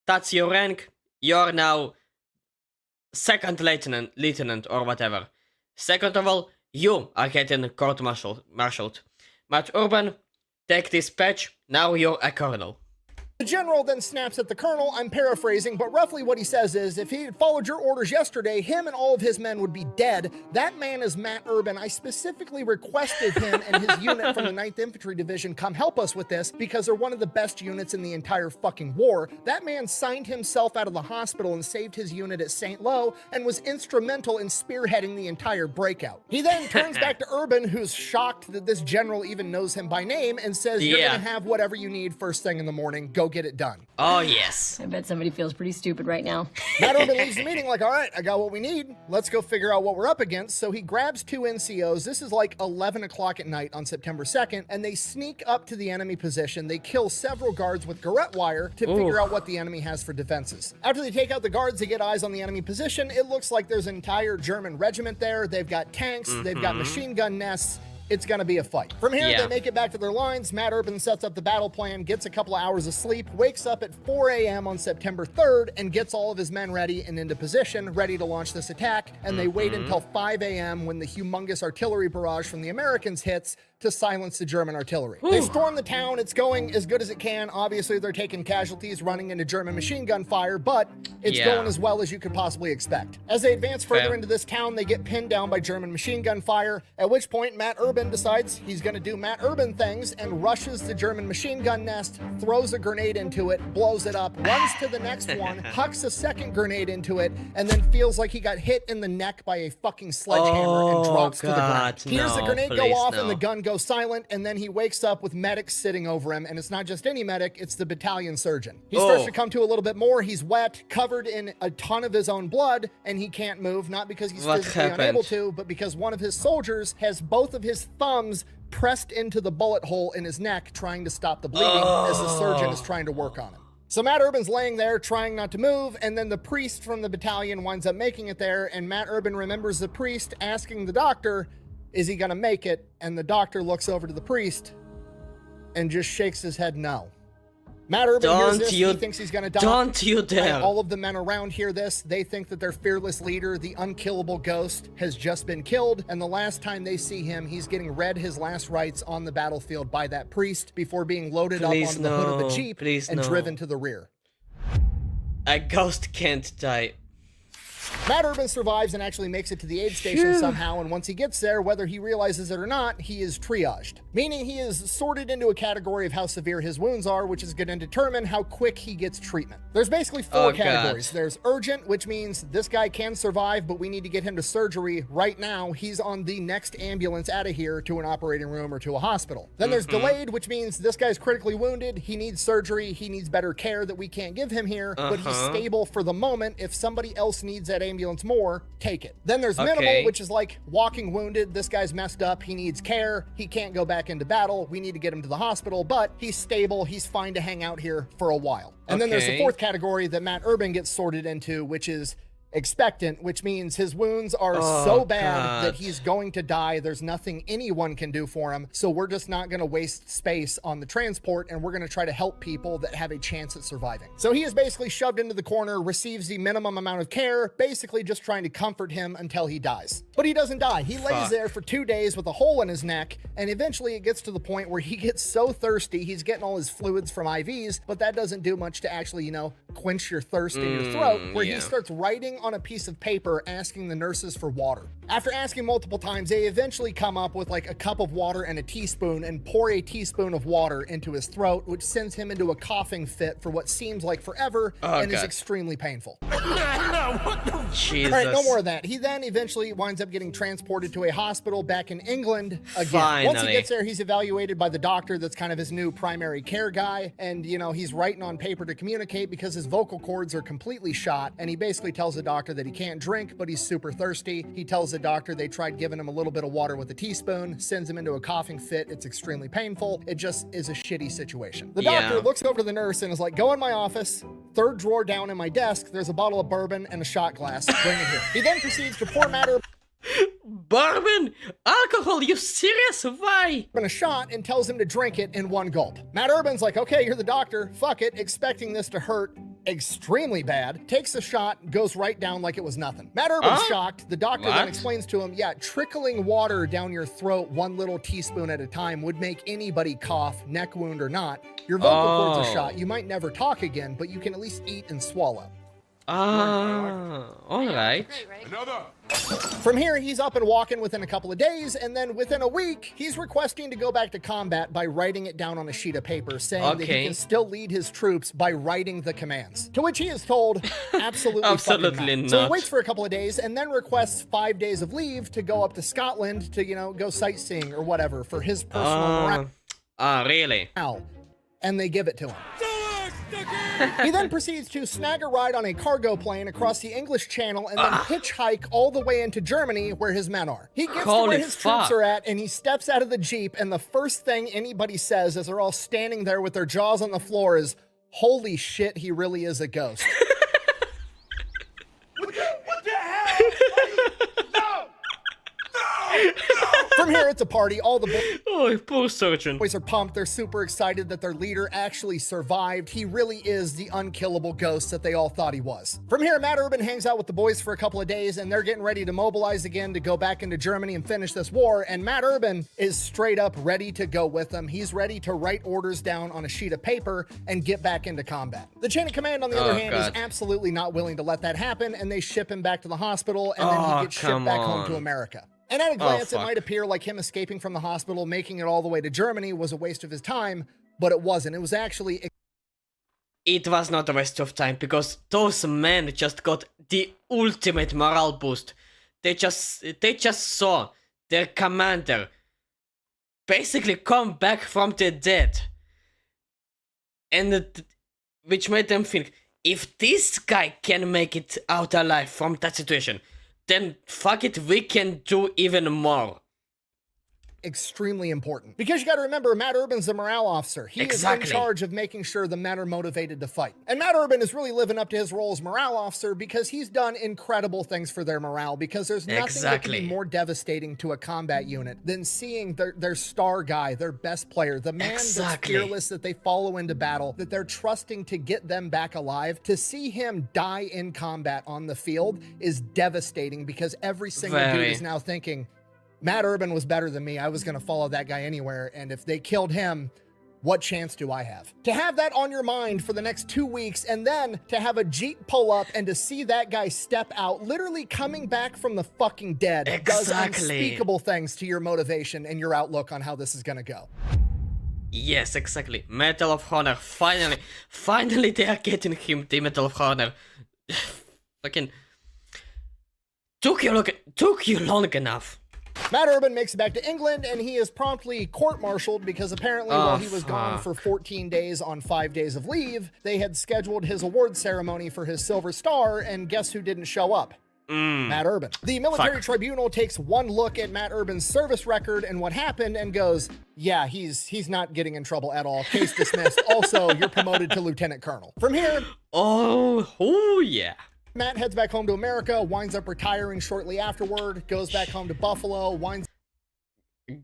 Speaker 1: that's your rank. You're now second lieutenant or whatever. Second of all, you are getting court-martialed. Matt Urban, take this patch. Now you're a colonel.
Speaker 12: The general then snaps at the colonel. I'm paraphrasing, but roughly what he says is, if he had followed your orders yesterday, him and all of his men would be dead. That man is Matt Urban. I specifically requested him and his unit from the 9th Infantry Division come help us with this because they're one of the best units in the entire fucking war. That man signed himself out of the hospital and saved his unit at St. Lo and was instrumental in spearheading the entire breakout. He then turns back to Urban, who's shocked that this general even knows him by name, and says, you're gonna have whatever you need first thing in the morning. Go get it done.
Speaker 1: Oh, yes.
Speaker 19: I bet somebody feels pretty stupid right now.
Speaker 12: Matt Urban leaves the meeting like, all right, I got what we need. Let's go figure out what we're up against. So he grabs two NCOs. This is like 11 o'clock at night on September 2nd, and they sneak up to the enemy position. They kill several guards with garrote wire to figure out what the enemy has for defenses. After they take out the guards, they get eyes on the enemy position. It looks like there's an entire German regiment there. They've got tanks, they've got machine gun nests, it's going to be a fight. From here,
Speaker 1: Yeah.
Speaker 12: they make it back to their lines. Matt Urban sets up the battle plan, gets a couple of hours of sleep, wakes up at 4 a.m. on September 3rd, and gets all of his men ready and into position, ready to launch this attack. And they wait until 5 a.m. when the humongous artillery barrage from the Americans hits to silence the German artillery. They storm the town. It's going as good as it can. Obviously, they're taking casualties, running into German machine gun fire, but it's going as well as you could possibly expect. As they advance further into this town, they get pinned down by German machine gun fire, at which point Matt Urban decides he's going to do Matt Urban things and rushes the German machine gun nest, throws a grenade into it, blows it up, runs to the next one, hucks a second grenade into it, and then feels like he got hit in the neck by a fucking sledgehammer and drops to the ground. He hears the grenade go off and the gun goes silent, and then he wakes up with medics sitting over him, and it's not just any medic, it's the battalion surgeon. He starts to come to a little bit more. He's wet, covered in a ton of his own blood, and he can't move, not because he's physically unable to, but because one of his soldiers has both of his thumbs pressed into the bullet hole in his neck, trying to stop the bleeding as the surgeon is trying to work on him. So Matt Urban's laying there trying not to move, and then the priest from the battalion winds up making it there, and Matt Urban remembers the priest asking the doctor, is he gonna make it? And the doctor looks over to the priest and just shakes his head no. Matt Urban hears this, he thinks he's gonna die.
Speaker 1: Don't you dare.
Speaker 12: And all of the men around hear this. They think that their fearless leader, the unkillable Ghost, has just been killed. And the last time they see him, he's getting read his last rites on the battlefield by that priest before being loaded up onto the hood of the Jeep and driven to the rear.
Speaker 1: A ghost can't die.
Speaker 12: Matt Urban survives and actually makes it to the aid station somehow, and once he gets there, whether he realizes it or not, he is triaged. Meaning he is sorted into a category of how severe his wounds are, which is going to determine how quick he gets treatment. There's basically four categories. There's urgent, which means this guy can survive, but we need to get him to surgery right now. He's on the next ambulance out of here to an operating room or to a hospital. Then there's delayed, which means this guy's critically wounded, he needs surgery, he needs better care that we can't give him here, but he's stable for the moment. If somebody else needs that ambulance more, take it. Then there's minimal, which is like walking wounded. This guy's messed up. He needs care. He can't go back into battle. We need to get him to the hospital, but he's stable. He's fine to hang out here for a while. And then there's the fourth category that Matt Urban gets sorted into, which is expectant, which means his wounds are so bad that he's going to die. There's nothing anyone can do for him. So we're just not going to waste space on the transport, and we're going to try to help people that have a chance at surviving. So he is basically shoved into the corner, receives the minimum amount of care, basically just trying to comfort him until he dies. But he doesn't die. He lays there for 2 days with a hole in his neck, and eventually it gets to the point where he gets so thirsty, he's getting all his fluids from IVs, but that doesn't do much to actually, quench your thirst in your throat, where he starts writing on a piece of paper asking the nurses for water. After asking multiple times, they eventually come up with like a cup of water and a teaspoon and pour a teaspoon of water into his throat, which sends him into a coughing fit for what seems like forever and is extremely painful.
Speaker 1: Jesus.
Speaker 12: All right, no more of that. He then eventually winds up getting transported to a hospital back in England again. Once he gets there, he's evaluated by the doctor that's kind of his new primary care guy, and he's writing on paper to communicate because his vocal cords are completely shot, and he basically tells the doctor that he can't drink, but he's super thirsty. He tells the doctor they tried giving him a little bit of water with a teaspoon, sends him into a coughing fit. It's extremely painful. It just is a shitty situation. The doctor looks over to the nurse and is like, go in my office, third drawer down in my desk, there's a bottle of bourbon and a shot glass. Bring it here. He then proceeds to pour Matt
Speaker 1: Bourbon? Alcohol? You serious? Why?
Speaker 12: A shot and tells him to drink it in one gulp. Matt Urban's like, okay, you're the doctor. Fuck it. Expecting this to hurt extremely bad. Takes a shot, goes right down like it was nothing. Matt Urban's shocked. The doctor then explains to him, trickling water down your throat 1 little teaspoon at a time would make anybody cough, neck wound or not. Your vocal cords are shot. You might never talk again, but you can at least eat and swallow.
Speaker 1: All right.
Speaker 12: From here, he's up and walking within a couple of days, and then within a week, he's requesting to go back to combat by writing it down on a sheet of paper, saying that he can still lead his troops by writing the commands. To which he is told, absolutely not. So he waits for a couple of days and then requests 5 days of leave to go up to Scotland to, go sightseeing or whatever for his personal morale.
Speaker 1: Really?
Speaker 12: And they give it to him. He then proceeds to snag a ride on a cargo plane across the English Channel and then hitchhike all the way into Germany where his men are. He gets to where his troops are at and he steps out of the Jeep, and the first thing anybody says as they're all standing there with their jaws on the floor is, holy shit, he really is a ghost.
Speaker 16: What the hell? No!
Speaker 12: From here, it's a party. All the boys.
Speaker 1: Oh, poor surgeon.
Speaker 12: Boys are pumped. They're super excited that their leader actually survived. He really is the unkillable ghost that they all thought he was. From here, Matt Urban hangs out with the boys for a couple of days, and they're getting ready to mobilize again to go back into Germany and finish this war. And Matt Urban is straight up ready to go with them. He's ready to write orders down on a sheet of paper and get back into combat. The chain of command, on the other hand, is absolutely not willing to let that happen, and they ship him back to the hospital, and then he gets shipped back home to America. And at a glance, it might appear like him escaping from the hospital, making it all the way to Germany was a waste of his time, but it wasn't. It was actually...
Speaker 1: It was not a waste of time, because those men just got the ultimate morale boost. They just saw their commander basically come back from the dead. And which made them think, if this guy can make it out alive from that situation, then fuck it, we can do even more.
Speaker 12: Extremely important. Because you got to remember, Matt Urban's the morale officer. He is in charge of making sure the men are motivated to fight. And Matt Urban is really living up to his role as morale officer because he's done incredible things for their morale, because there's nothing that can be more devastating to a combat unit than seeing their star guy, their best player, the man that's fearless, that they follow into battle, that they're trusting to get them back alive. To see him die in combat on the field is devastating, because every single dude is now thinking, Matt Urban was better than me. I was going to follow that guy anywhere. And if they killed him, what chance do I have? To have that on your mind for the next 2 weeks, and then to have a Jeep pull up and to see that guy step out, literally coming back from the fucking dead, does unspeakable things to your motivation and your outlook on how this is going to go.
Speaker 1: Yes, exactly. Medal of Honor. Finally they are getting him the Medal of Honor. Fucking... Took you long enough.
Speaker 12: Matt Urban makes it back to England, and he is promptly court-martialed because apparently while he was gone for 14 days on 5 days of leave, they had scheduled his award ceremony for his Silver Star, and guess who didn't show up? Matt Urban. The military tribunal takes one look at Matt Urban's service record and what happened and goes, yeah, he's not getting in trouble at all. Case dismissed. Also, you're promoted to lieutenant colonel. From here...
Speaker 1: Oh yeah.
Speaker 12: Matt heads back home to America, winds up retiring shortly afterward, goes back home to Buffalo, winds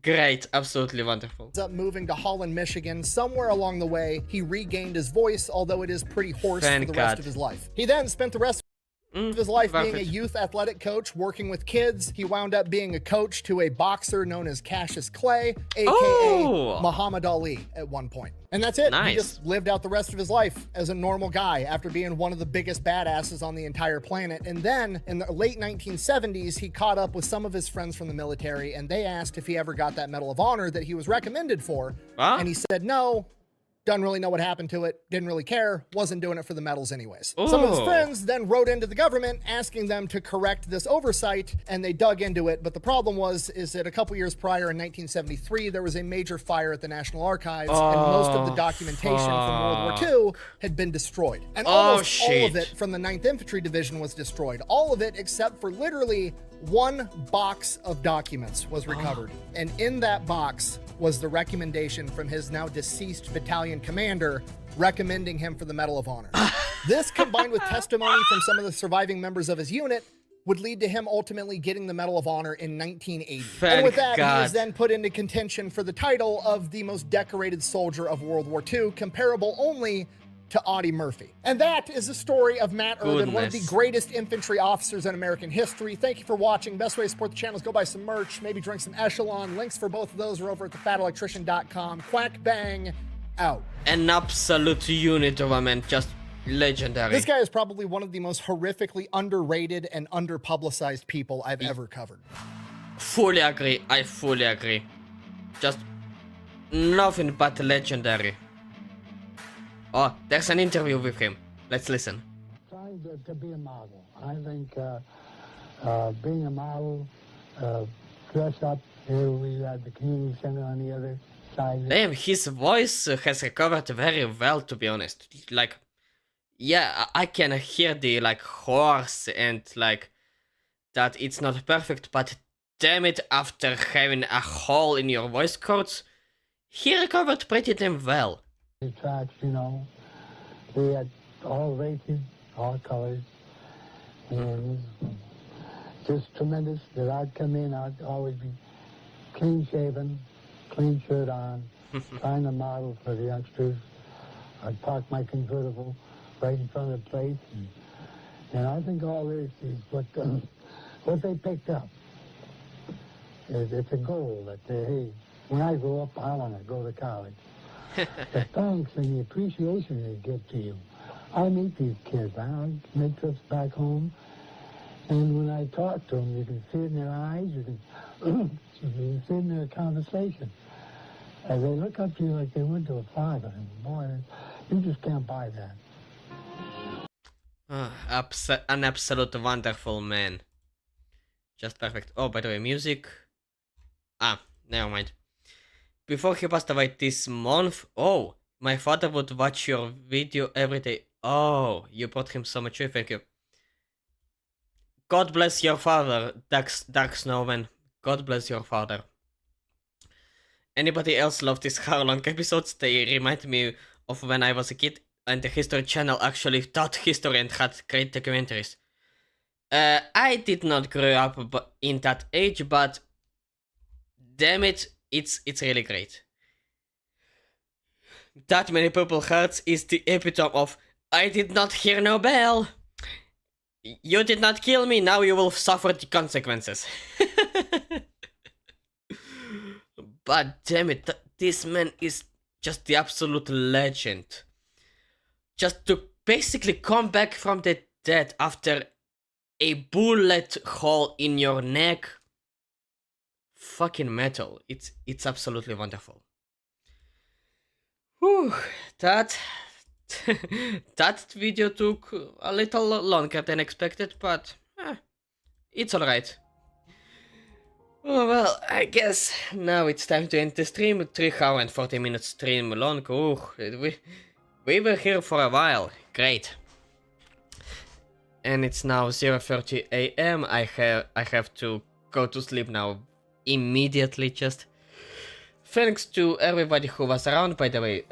Speaker 1: Great, absolutely wonderful.
Speaker 12: up moving to Holland, Michigan. Somewhere along the way, he regained his voice, although it is pretty hoarse for the rest of his life. He then spent the rest of his life being a youth athletic coach, working with kids. He wound up being a coach to a boxer known as Cassius Clay, aka Muhammad Ali at one point. And that's it. He just lived out the rest of his life as a normal guy after being one of the biggest badasses on the entire planet. And then in the late 1970s, he caught up with some of his friends from the military, and they asked if he ever got that Medal of Honor that he was recommended for. And he said no. Doesn't really know what happened to it, didn't really care, wasn't doing it for the medals anyways. Some of his friends then wrote into the government asking them to correct this oversight, and they dug into it. But the problem is that a couple years prior in 1973, there was a major fire at the National Archives, and most of the documentation from World War II had been destroyed. And almost all of it from the 9th Infantry Division was destroyed. All of it except for literally one box of documents was recovered. And in that box was the recommendation from his now deceased battalion commander recommending him for the Medal of Honor. This, combined with testimony from some of the surviving members of his unit, would lead to him ultimately getting the Medal of Honor in 1980. And with that, he is then put into contention for the title of the most decorated soldier of World War II, comparable only to Audie Murphy. And that is the story of Matt Urban, one of the greatest infantry officers in American history. Thank you for watching. Best way to support the channel is go buy some merch, maybe drink some Echelon. Links for both of those are over at thefatelectrician.com. Quack bang, out.
Speaker 1: An absolute unit of a man, just legendary.
Speaker 12: This guy is probably one of the most horrifically underrated and underpublicized people I've ever covered.
Speaker 1: Fully agree, I fully agree. Just nothing but legendary. Oh, there's an interview with him. Let's listen.
Speaker 20: Trying to be a model. I think being a model, dress up. Here we had the community center on the other side.
Speaker 1: Damn, his voice has recovered very well, to be honest. Like, yeah, I can hear the, like, hoarse and, like, that it's not perfect, but damn it, after having a hole in your voice cords, he recovered pretty damn well.
Speaker 20: The tracks, you know, we had all races, all colors, and just tremendous that I'd come in, I'd always be clean shaven, clean shirt on, trying to model for the youngsters. I'd park my convertible right in front of the place, and I think all this is what they picked up. It's a goal that hey, when I grow up, I want to go to college. The thanks and the appreciation they give to you. I meet these kids. I make trips back home, and when I talk to them, you can see it in their eyes. You can see it in their conversation. As they look up to you like they went to a father, and boy, you just can't buy that.
Speaker 1: An absolute wonderful man. Just perfect. Oh, by the way, music. Never mind. Before he passed away this month, oh, my father would watch your video every day. Oh, you brought him so much joy, thank you. God bless your father, Dark Snowman. God bless your father. Anybody else love these hour-long episodes? They remind me of when I was a kid and the History Channel actually taught history and had great documentaries. I did not grow up in that age, but damn it, it's really great. That Many Purple Hearts is the epitome of I did not hear no bell. You did not kill me, now you will suffer the consequences. But damn it, this man is just the absolute legend. Just to basically come back from the dead after a bullet hole in your neck. Fucking metal. It's absolutely wonderful. Whew, that video took a little longer than expected, but it's alright. Oh, well, I guess now it's time to end the stream. 3 hour and 40 minutes stream long. Oh, we were here for a while. Great. And it's now 0:30 AM. I have to go to sleep now immediately. Just thanks to everybody who was around, by the way.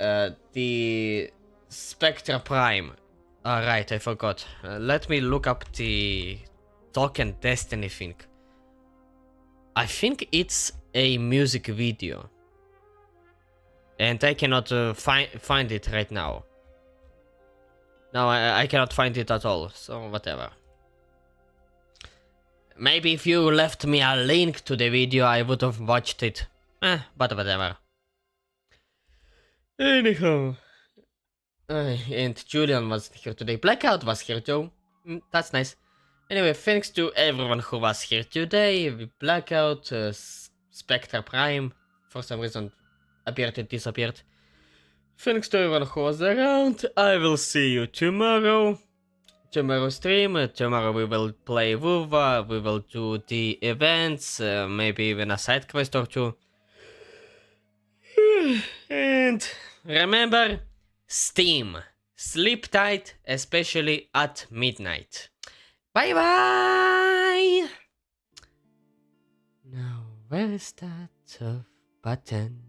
Speaker 1: The Spectra Prime. Alright, I forgot. Let me look up the Token Destiny thing. I think it's a music video. And I cannot find it right now. No, I cannot find it at all, so whatever. Maybe if you left me a link to the video, I would have watched it. But whatever. Anyhow. And Julian was here today. Blackout was here too. That's nice. Anyway, thanks to everyone who was here today. Blackout, Spectra Prime, for some reason appeared and disappeared. Thanks to everyone who was around. I will see you tomorrow. Tomorrow stream. Tomorrow we will play WoW. We will do the events. Maybe even a side quest or two. And remember, Steam. Sleep tight, especially at midnight. Bye bye! Now where is that button?